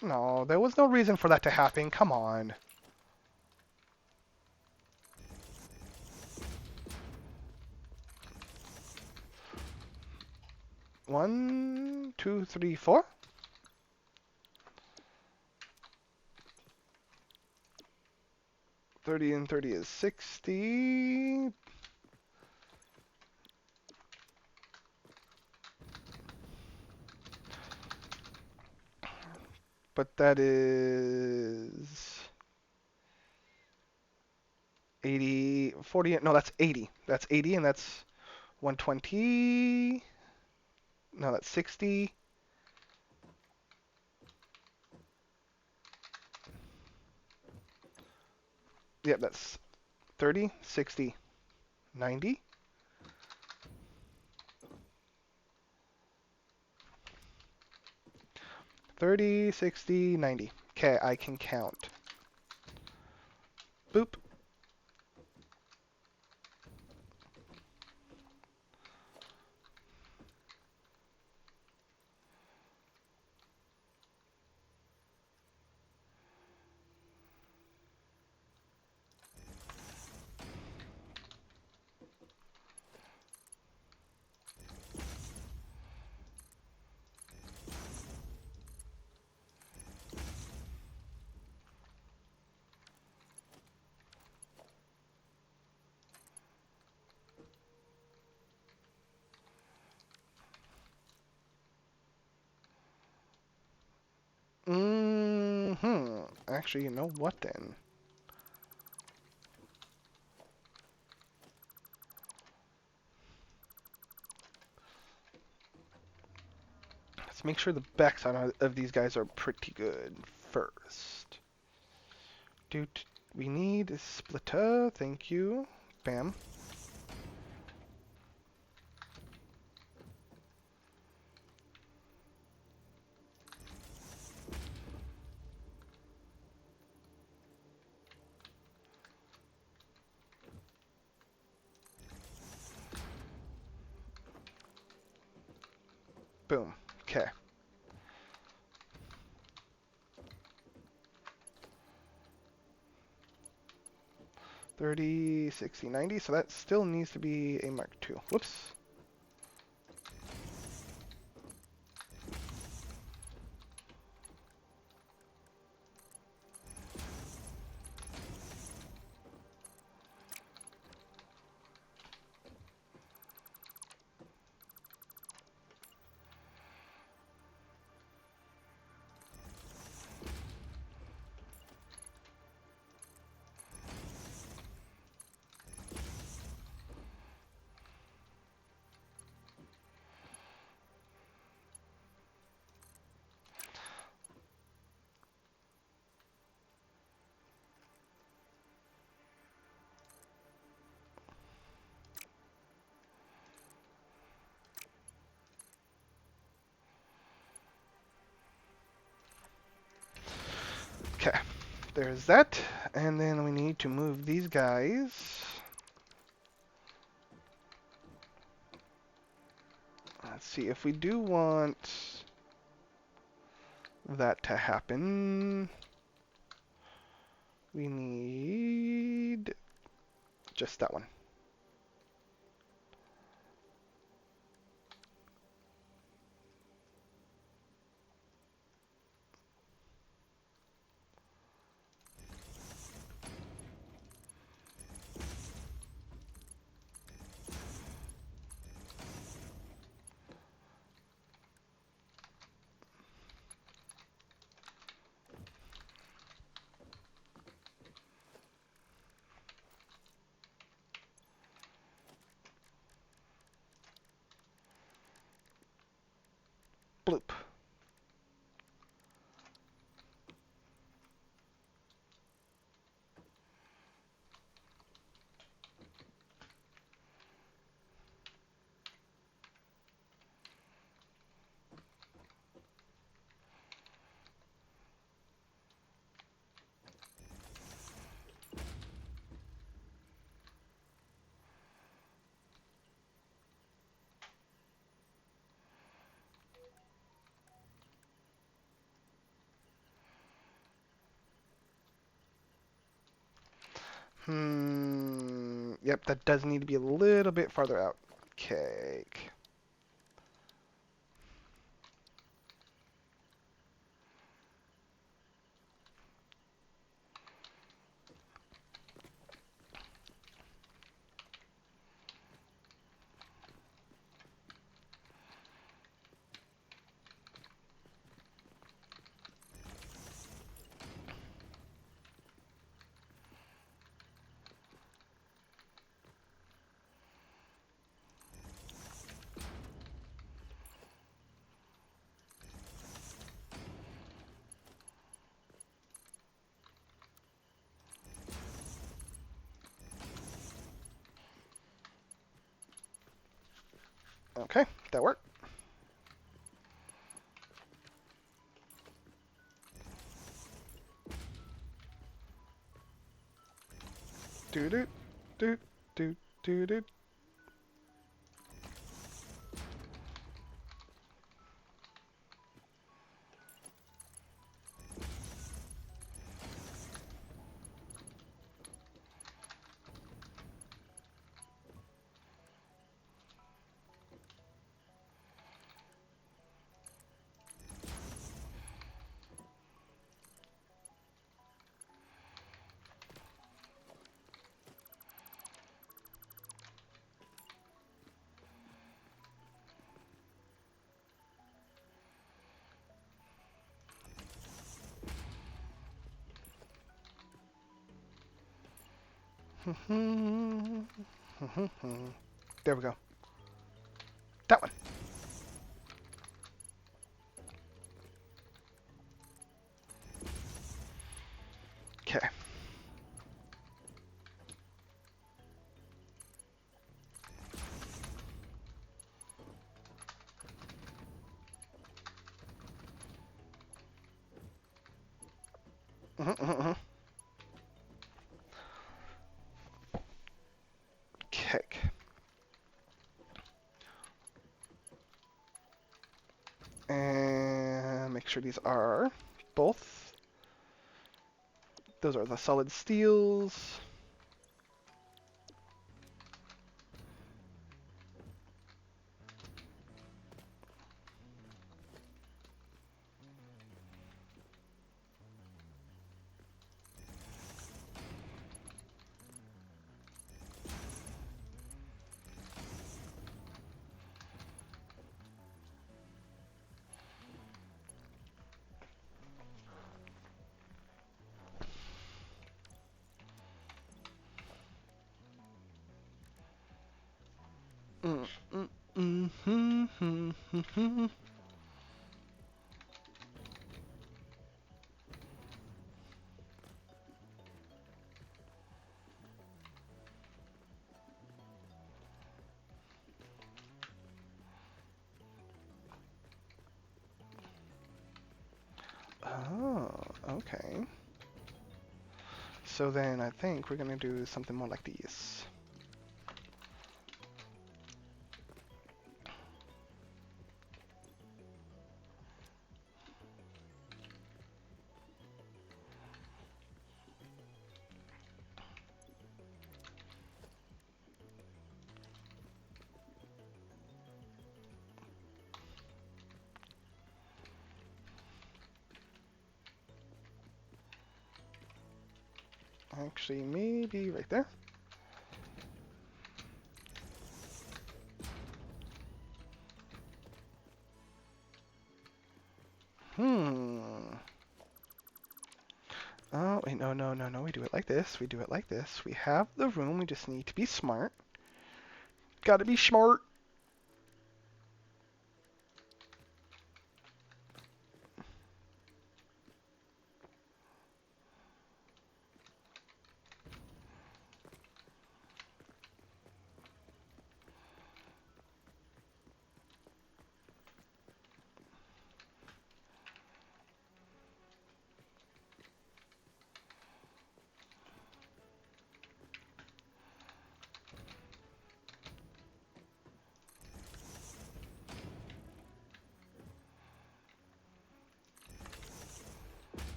No, there was no reason for that to happen. Come on. One, two, three, four. 30 and 30 is 60. But that is 80, 40, no, that's 80. That's 80, and that's 120. No, that's 60. Yep, that's 30, 60, 90. 30, 60, 90. Okay, I can count. Boop. Actually, you know what then? Let's make sure the backside of these guys are pretty good first. Dude, we need a splitter. Thank you. Bam. Boom. Okay. 30, 60, 90. So that still needs to be a Mark II. Whoops. Okay. There's that. And then we need to move these guys. Let's see, if we do want that to happen, we need just that one. Bloop. Yep, that does need to be a little bit farther out. Cake. Okay, that worked. Do do do do do do. There we go. That one. Okay. Okay. And make sure these are both. Those are the solid steels. Mm, Oh, okay. So then I think we're gonna do something more like these. Actually, maybe right there. Hmm. Oh, wait, no, no, no, no. We do it like this. We do it like this. We have the room. We just need to be smart. Gotta be smart.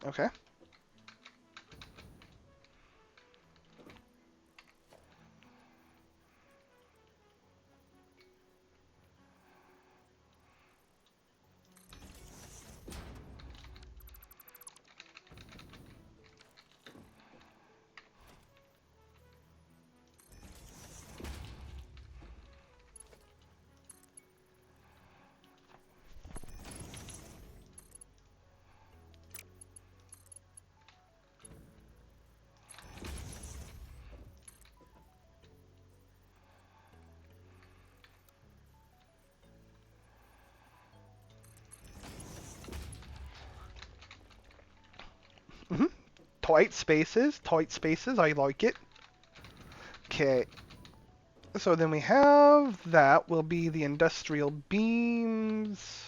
Okay. Hmm. Tight spaces. Tight spaces. I like it. Okay. So then we have that will be the industrial beams.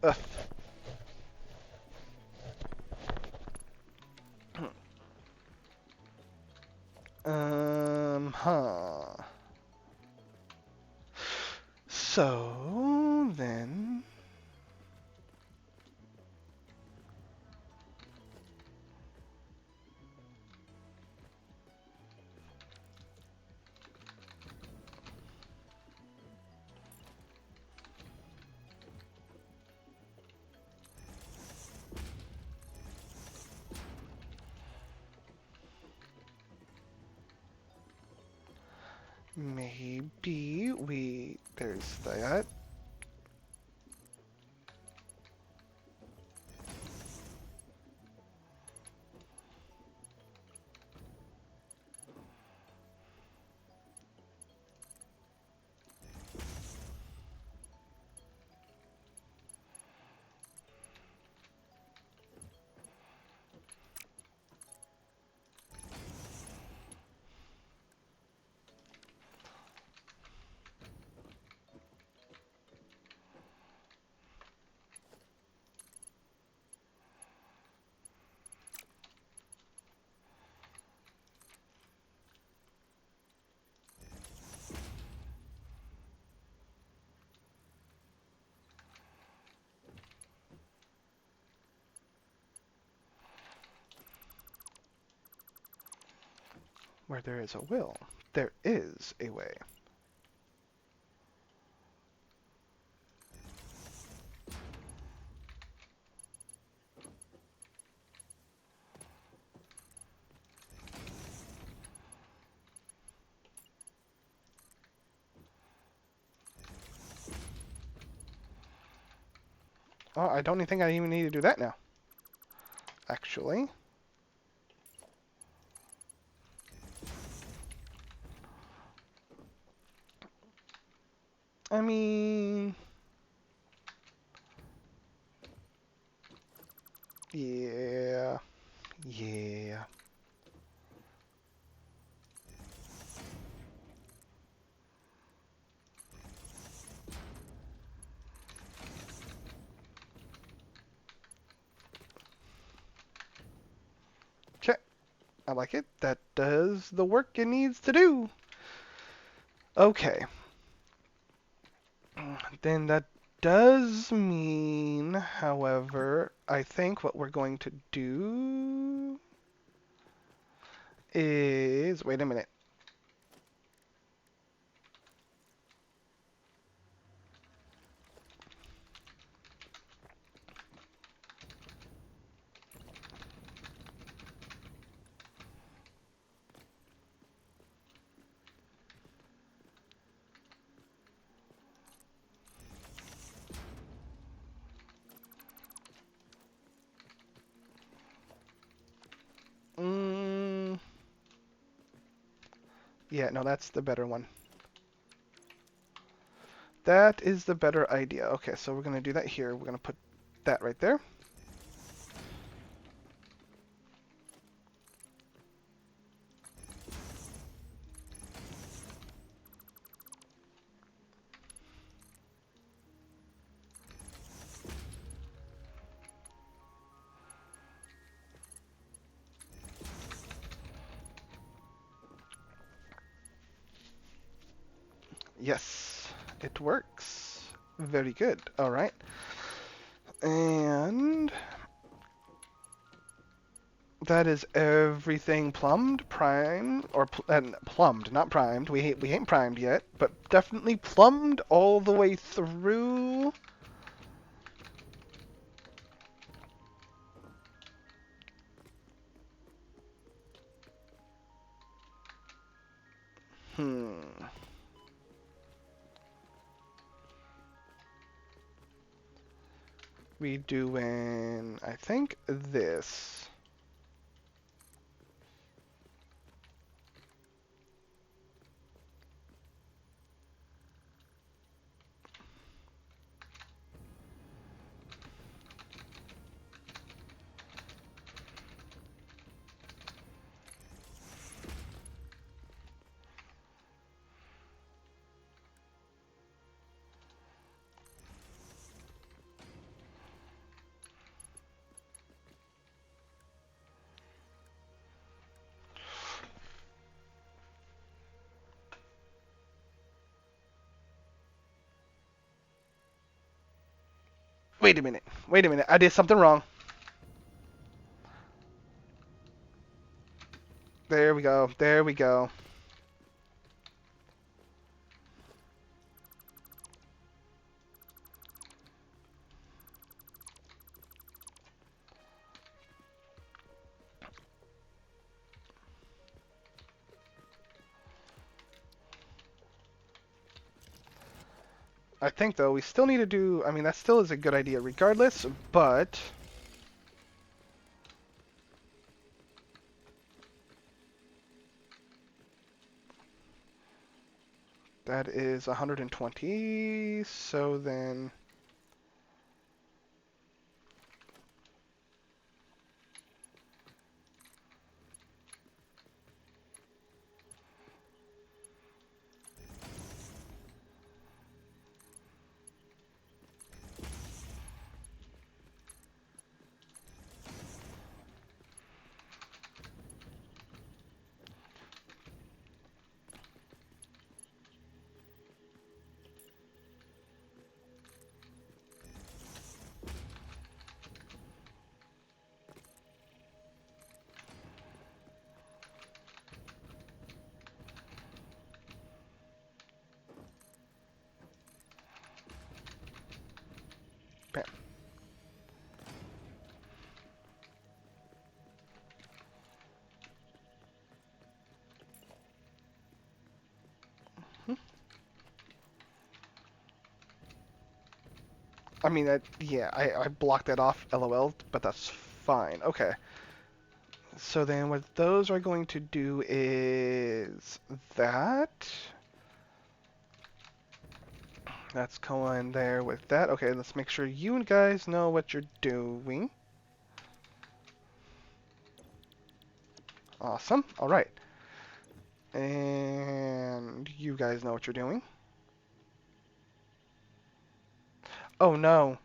Ugh. Huh. So then, maybe there's that. Where there is a will, there is a way. Oh, I don't think I even need to do that now. Actually. I mean... Yeah. Yeah. Okay. I like it. That does the work it needs to do. Okay. Then that does mean, however, I think what we're going to do is... Wait a minute. Mm, yeah, no, that's the better one. That is the better idea. Okay, so we're going to do that here. We're going to put that right there. Yes, it works. Very good. All right. And that is everything plumbed, primed, or plumbed, not primed. We ain't primed yet, but definitely plumbed all the way through. We doing, I think, this. Wait a minute. Wait a minute. I did something wrong. There we go. There we go. I think, though, we still need to do... I mean, that still is a good idea regardless, but... That is 120, so then... Bam. I mean, yeah, I blocked that off, LOL, but that's fine. Okay. So then what those are going to do is that. That's going there with that. Okay, let's make sure you guys know what you're doing. Awesome. All right. And you guys know what you're doing. Oh no.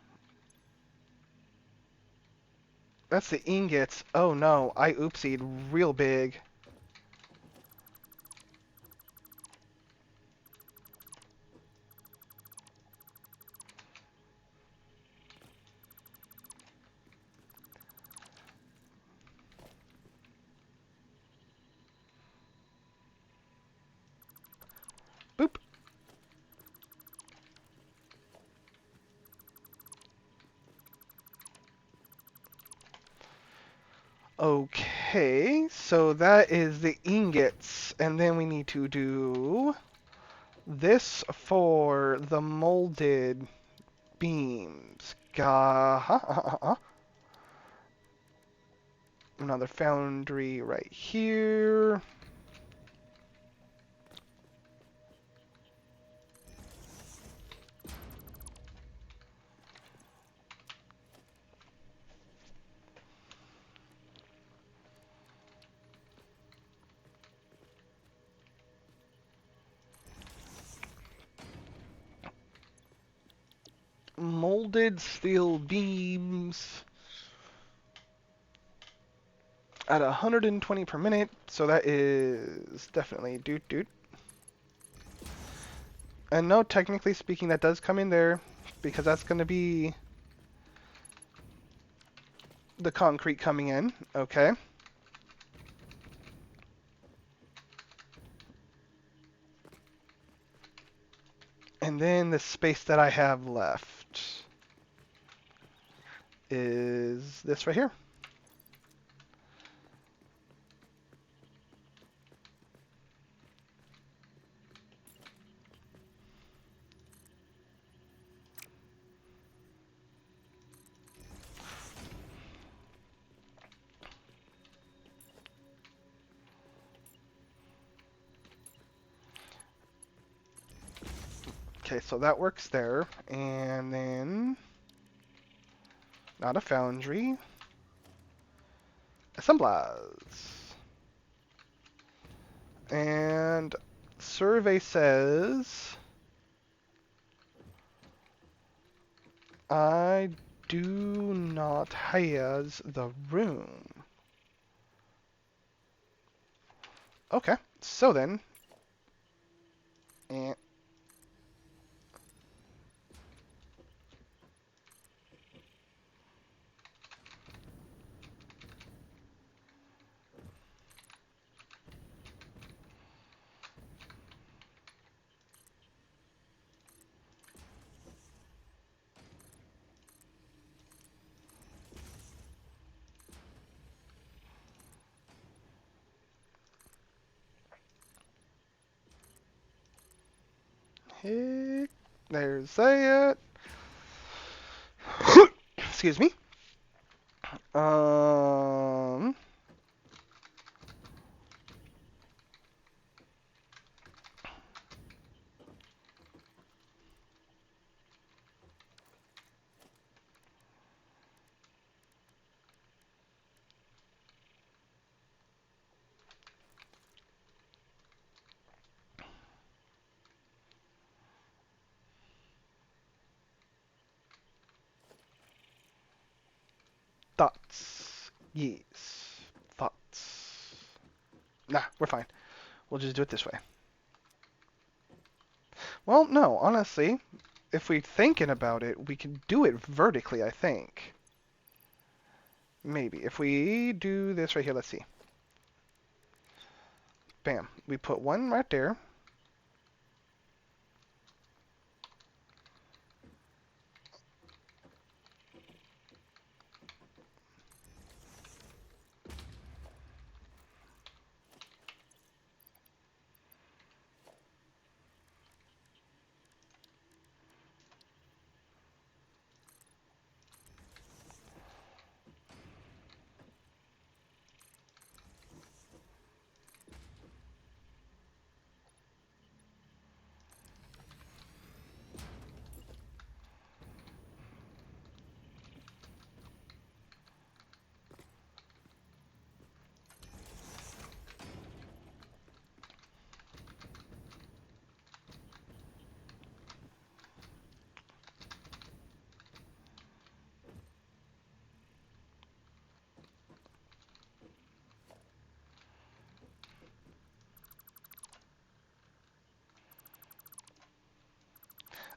That's the ingots. Oh no. I oopsied real big. Boop. Okay, so that is the ingots, and then we need to do this for the molded beams. Another foundry right here. Molded steel beams at 120 per minute, so that is definitely doot doot. And no, technically speaking, that does come in there because that's going to be the concrete coming in. Okay. And then the space that I have left is this right here. Okay, so that works there. And then, not a foundry. Assemblers. And survey says I do not has the room. Okay, so then, eh, heck, there's that. Excuse me. Um, thoughts. Yes. Thoughts. Nah, we're fine. We'll just do it this way. Well, no, honestly, if we're thinking about it, we can do it vertically, I think. Maybe. If we do this right here, let's see. Bam. We put one right there.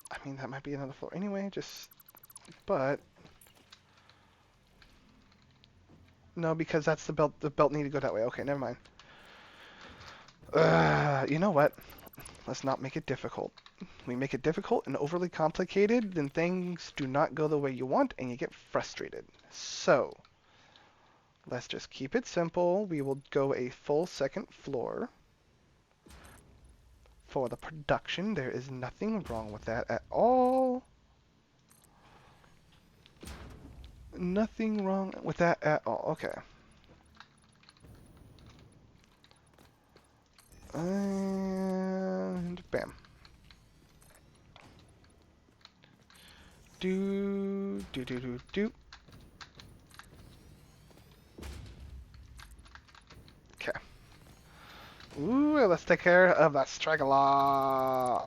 I mean, that might be another floor anyway, but, no, because that's the belt. The belt need to go that way. Okay, never mind. You know what? Let's not make it difficult. We make it difficult and overly complicated, then things do not go the way you want and you get frustrated. So, let's just keep it simple. We will go a full second floor. For the production, there is nothing wrong with that at all. Nothing wrong with that at all. Okay. And bam. Do. Okay. Ooh, let's take care of that straggler.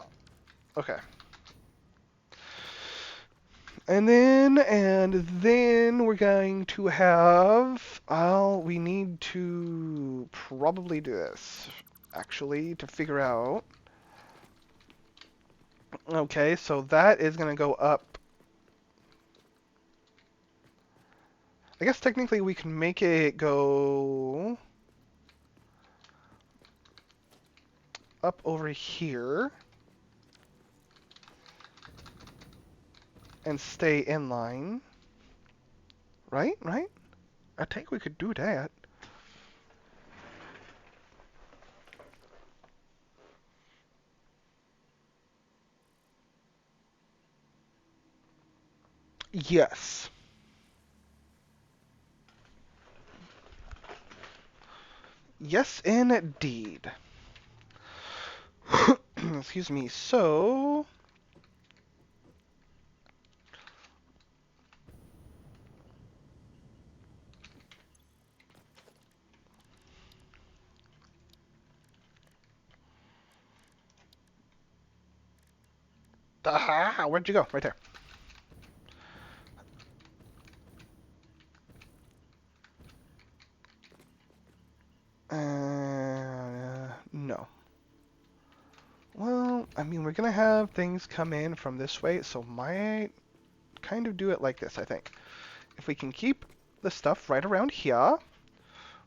Okay. And then we're going to have, we need to probably do this, actually, to figure out. Okay, so that is going to go up. I guess technically we can make it go up over here and stay in line. Right? Right? I think we could do that. Yes. Yes, indeed. Excuse me. So, Aha! Where'd you go? Right there. No. Well, I mean, we're gonna have things come in from this way, so might kind of do it like this, I think. If we can keep the stuff right around here,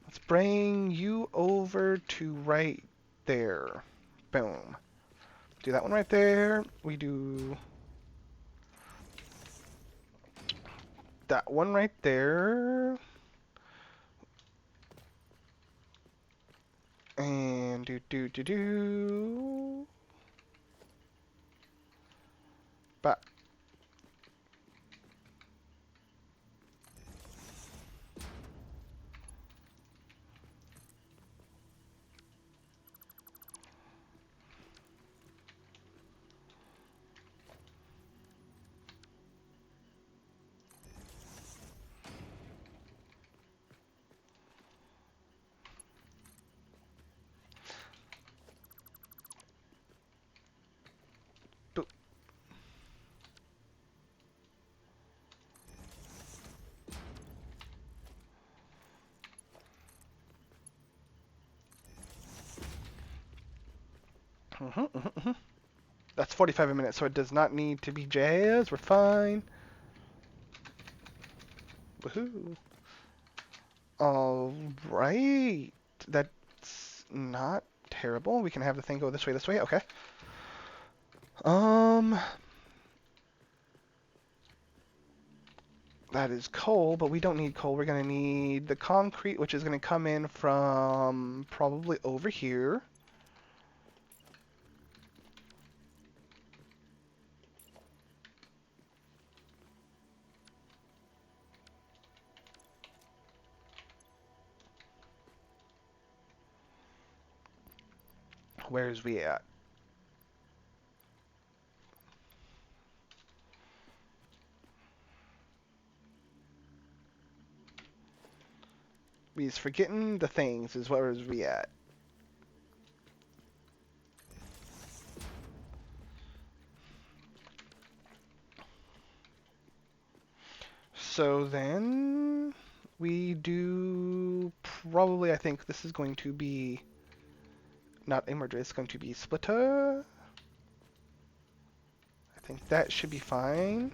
let's bring you over to right there. Boom. Do that one right there. We do that one right there. And do. But that's 45 a minute, so it does not need to be jazz. We're fine. Woohoo. All right. That's not terrible. We can have the thing go this way, this way. Okay. Um, that is coal, but we don't need coal. We're gonna need the concrete, which is gonna come in from probably over here. Where's we at? We's forgetting the things is where is we at. So then we do probably, I think this is going to be not a merger, it's going to be splitter. I think that should be fine.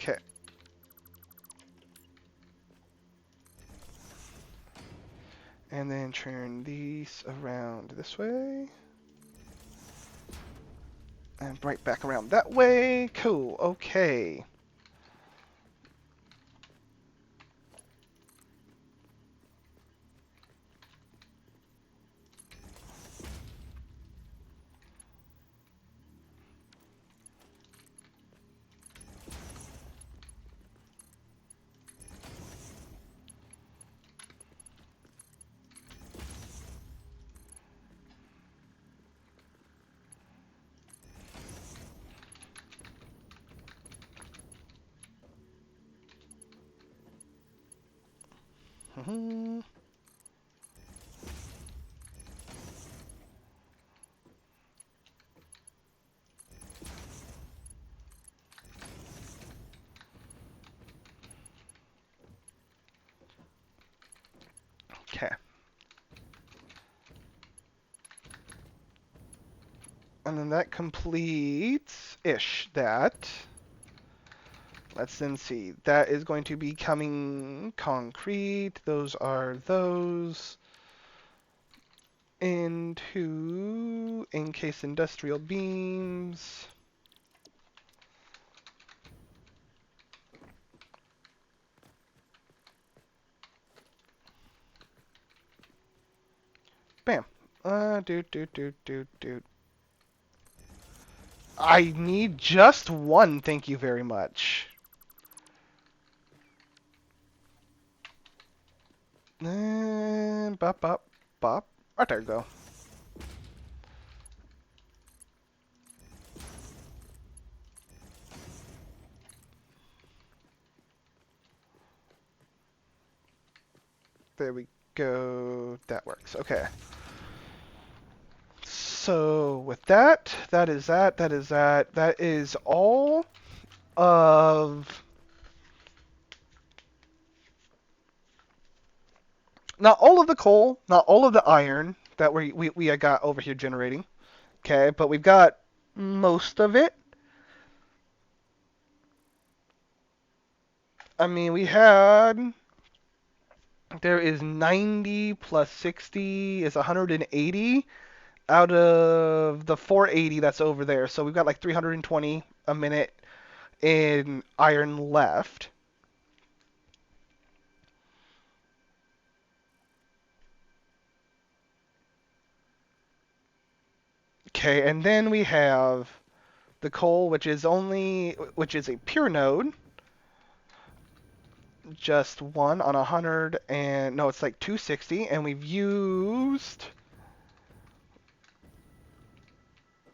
Okay. And then turn these around this way. And right back around that way. Cool. Okay. Mm-hmm. Okay. And then that completes-ish that. Let's then see. That is going to be coming concrete. Those are those. Into encased industrial beams. Bam. Dude. I need just one, thank you very much. And bop. Right there you go. There we go. That works. Okay. So with that, that is that. That is that. That is all of not all of the coal, not all of the iron that we got over here generating. Okay, but we've got most of it. I mean, we had there is 90 plus 60 is 180 out of the 480 that's over there. So we've got like 320 a minute in iron left. Okay, and then we have the coal, which is a pure node, just one on 100, and no, it's like 260, and we've used,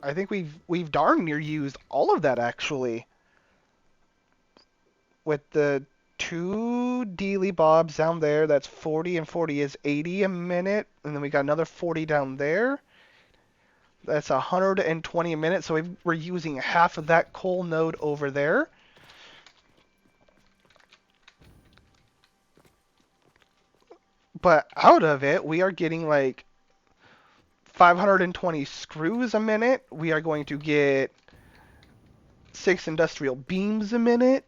I think we've darn near used all of that actually, with the two dealy bobs down there. That's 40 and 40 is 80 a minute, and then we got another 40 down there. That's 120 a minute, so we're using half of that coal node over there. But out of it, we are getting like 520 screws a minute. We are going to get 6 industrial beams a minute.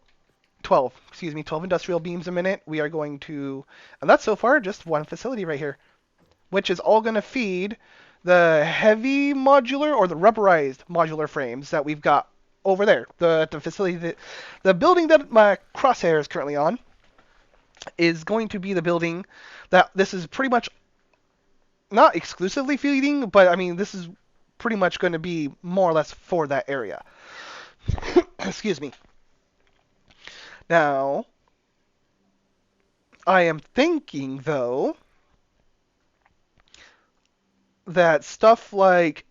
12, excuse me, 12 industrial beams a minute. We are going to, and that's so far just one facility right here, which is all going to feed the heavy modular or the rubberized modular frames that we've got over there. The facility that, the building that my crosshair is currently on is going to be the building that this is pretty much not exclusively feeding, but I mean, this is pretty much going to be more or less for that area. Excuse me. Now, I am thinking, though, that stuff like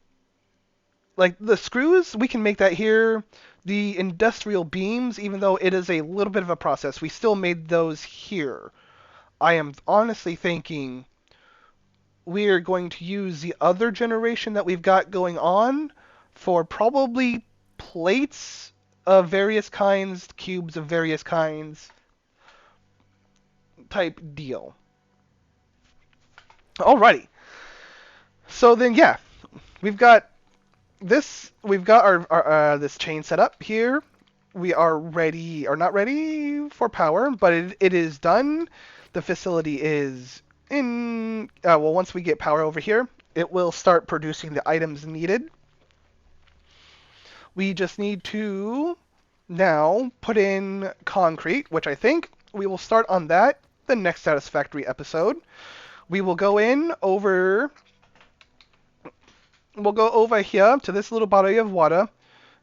the screws, we can make that here. The industrial beams, even though it is a little bit of a process, we still made those here. I am honestly thinking we're going to use the other generation that we've got going on for probably plates of various kinds, cubes of various kinds, type deal. Alrighty. So then, yeah, we've got we've got our this chain set up here. We are ready, or not ready for power, but it is done. The facility is in, well, once we get power over here, it will start producing the items needed. We just need to now put in concrete, which I think we will start on that the next SatisFactory episode. We will go in over, we'll go over here to this little body of water.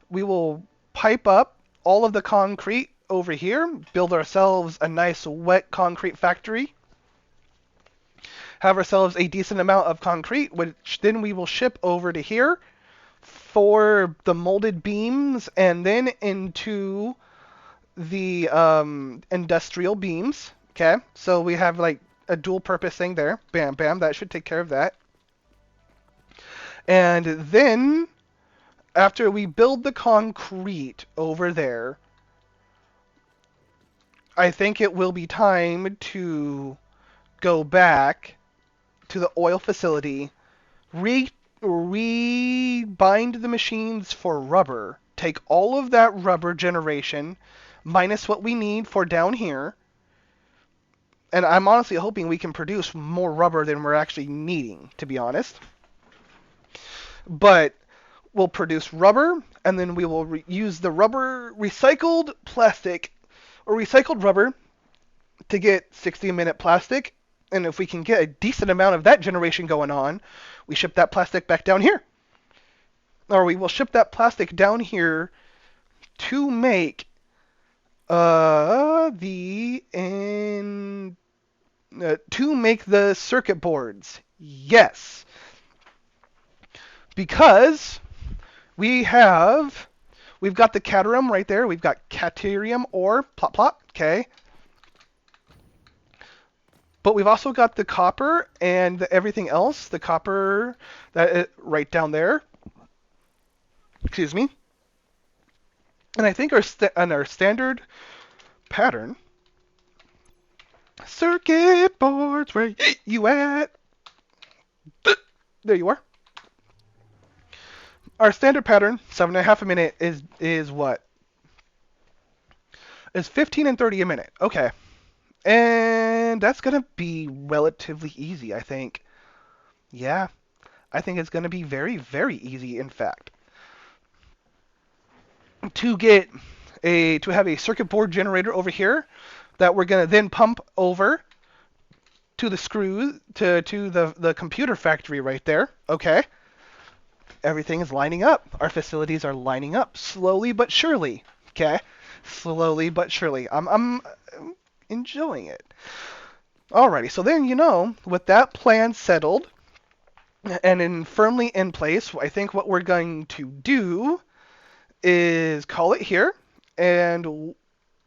We will pipe up all of the concrete over here, build ourselves a nice wet concrete factory, have ourselves a decent amount of concrete, which then we will ship over to here for the molded beams and then into the industrial beams. Okay, so we have like a dual purpose thing there. Bam, bam, that should take care of that. And then after we build the concrete over there, I think it will be time to go back to the oil facility, rebind the machines for rubber, take all of that rubber generation, minus what we need for down here, and I'm honestly hoping we can produce more rubber than we're actually needing, to be honest. But we'll produce rubber, and then we will use the rubber recycled plastic, or recycled rubber, to get 60-minute plastic, and if we can get a decent amount of that generation going on, we ship that plastic back down here. Or we will ship that plastic down here to make to make the circuit boards. Yes. Because we've got the cadmium right there. We've got caterium ore, plop plop, okay. But we've also got the copper and everything else. The copper that right down there. Excuse me. And I think our standard pattern circuit boards. Where you at? There you are. Our standard pattern, 7.5 a minute, is what? Is 15 and 30 a minute. Okay. And that's gonna be relatively easy, I think. Yeah, I think it's gonna be very, very easy, in fact, to get to have a circuit board generator over here that we're gonna then pump over to the screws to the computer factory right there. Okay, everything is lining up. Our facilities are lining up slowly but surely. Okay, slowly but surely. I'm enjoying it. Alrighty, so then with that plan settled and firmly in place, I think what we're going to do is call it here and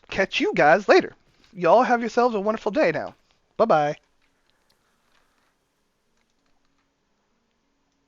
catch you guys later. Y'all have yourselves a wonderful day now. Bye bye.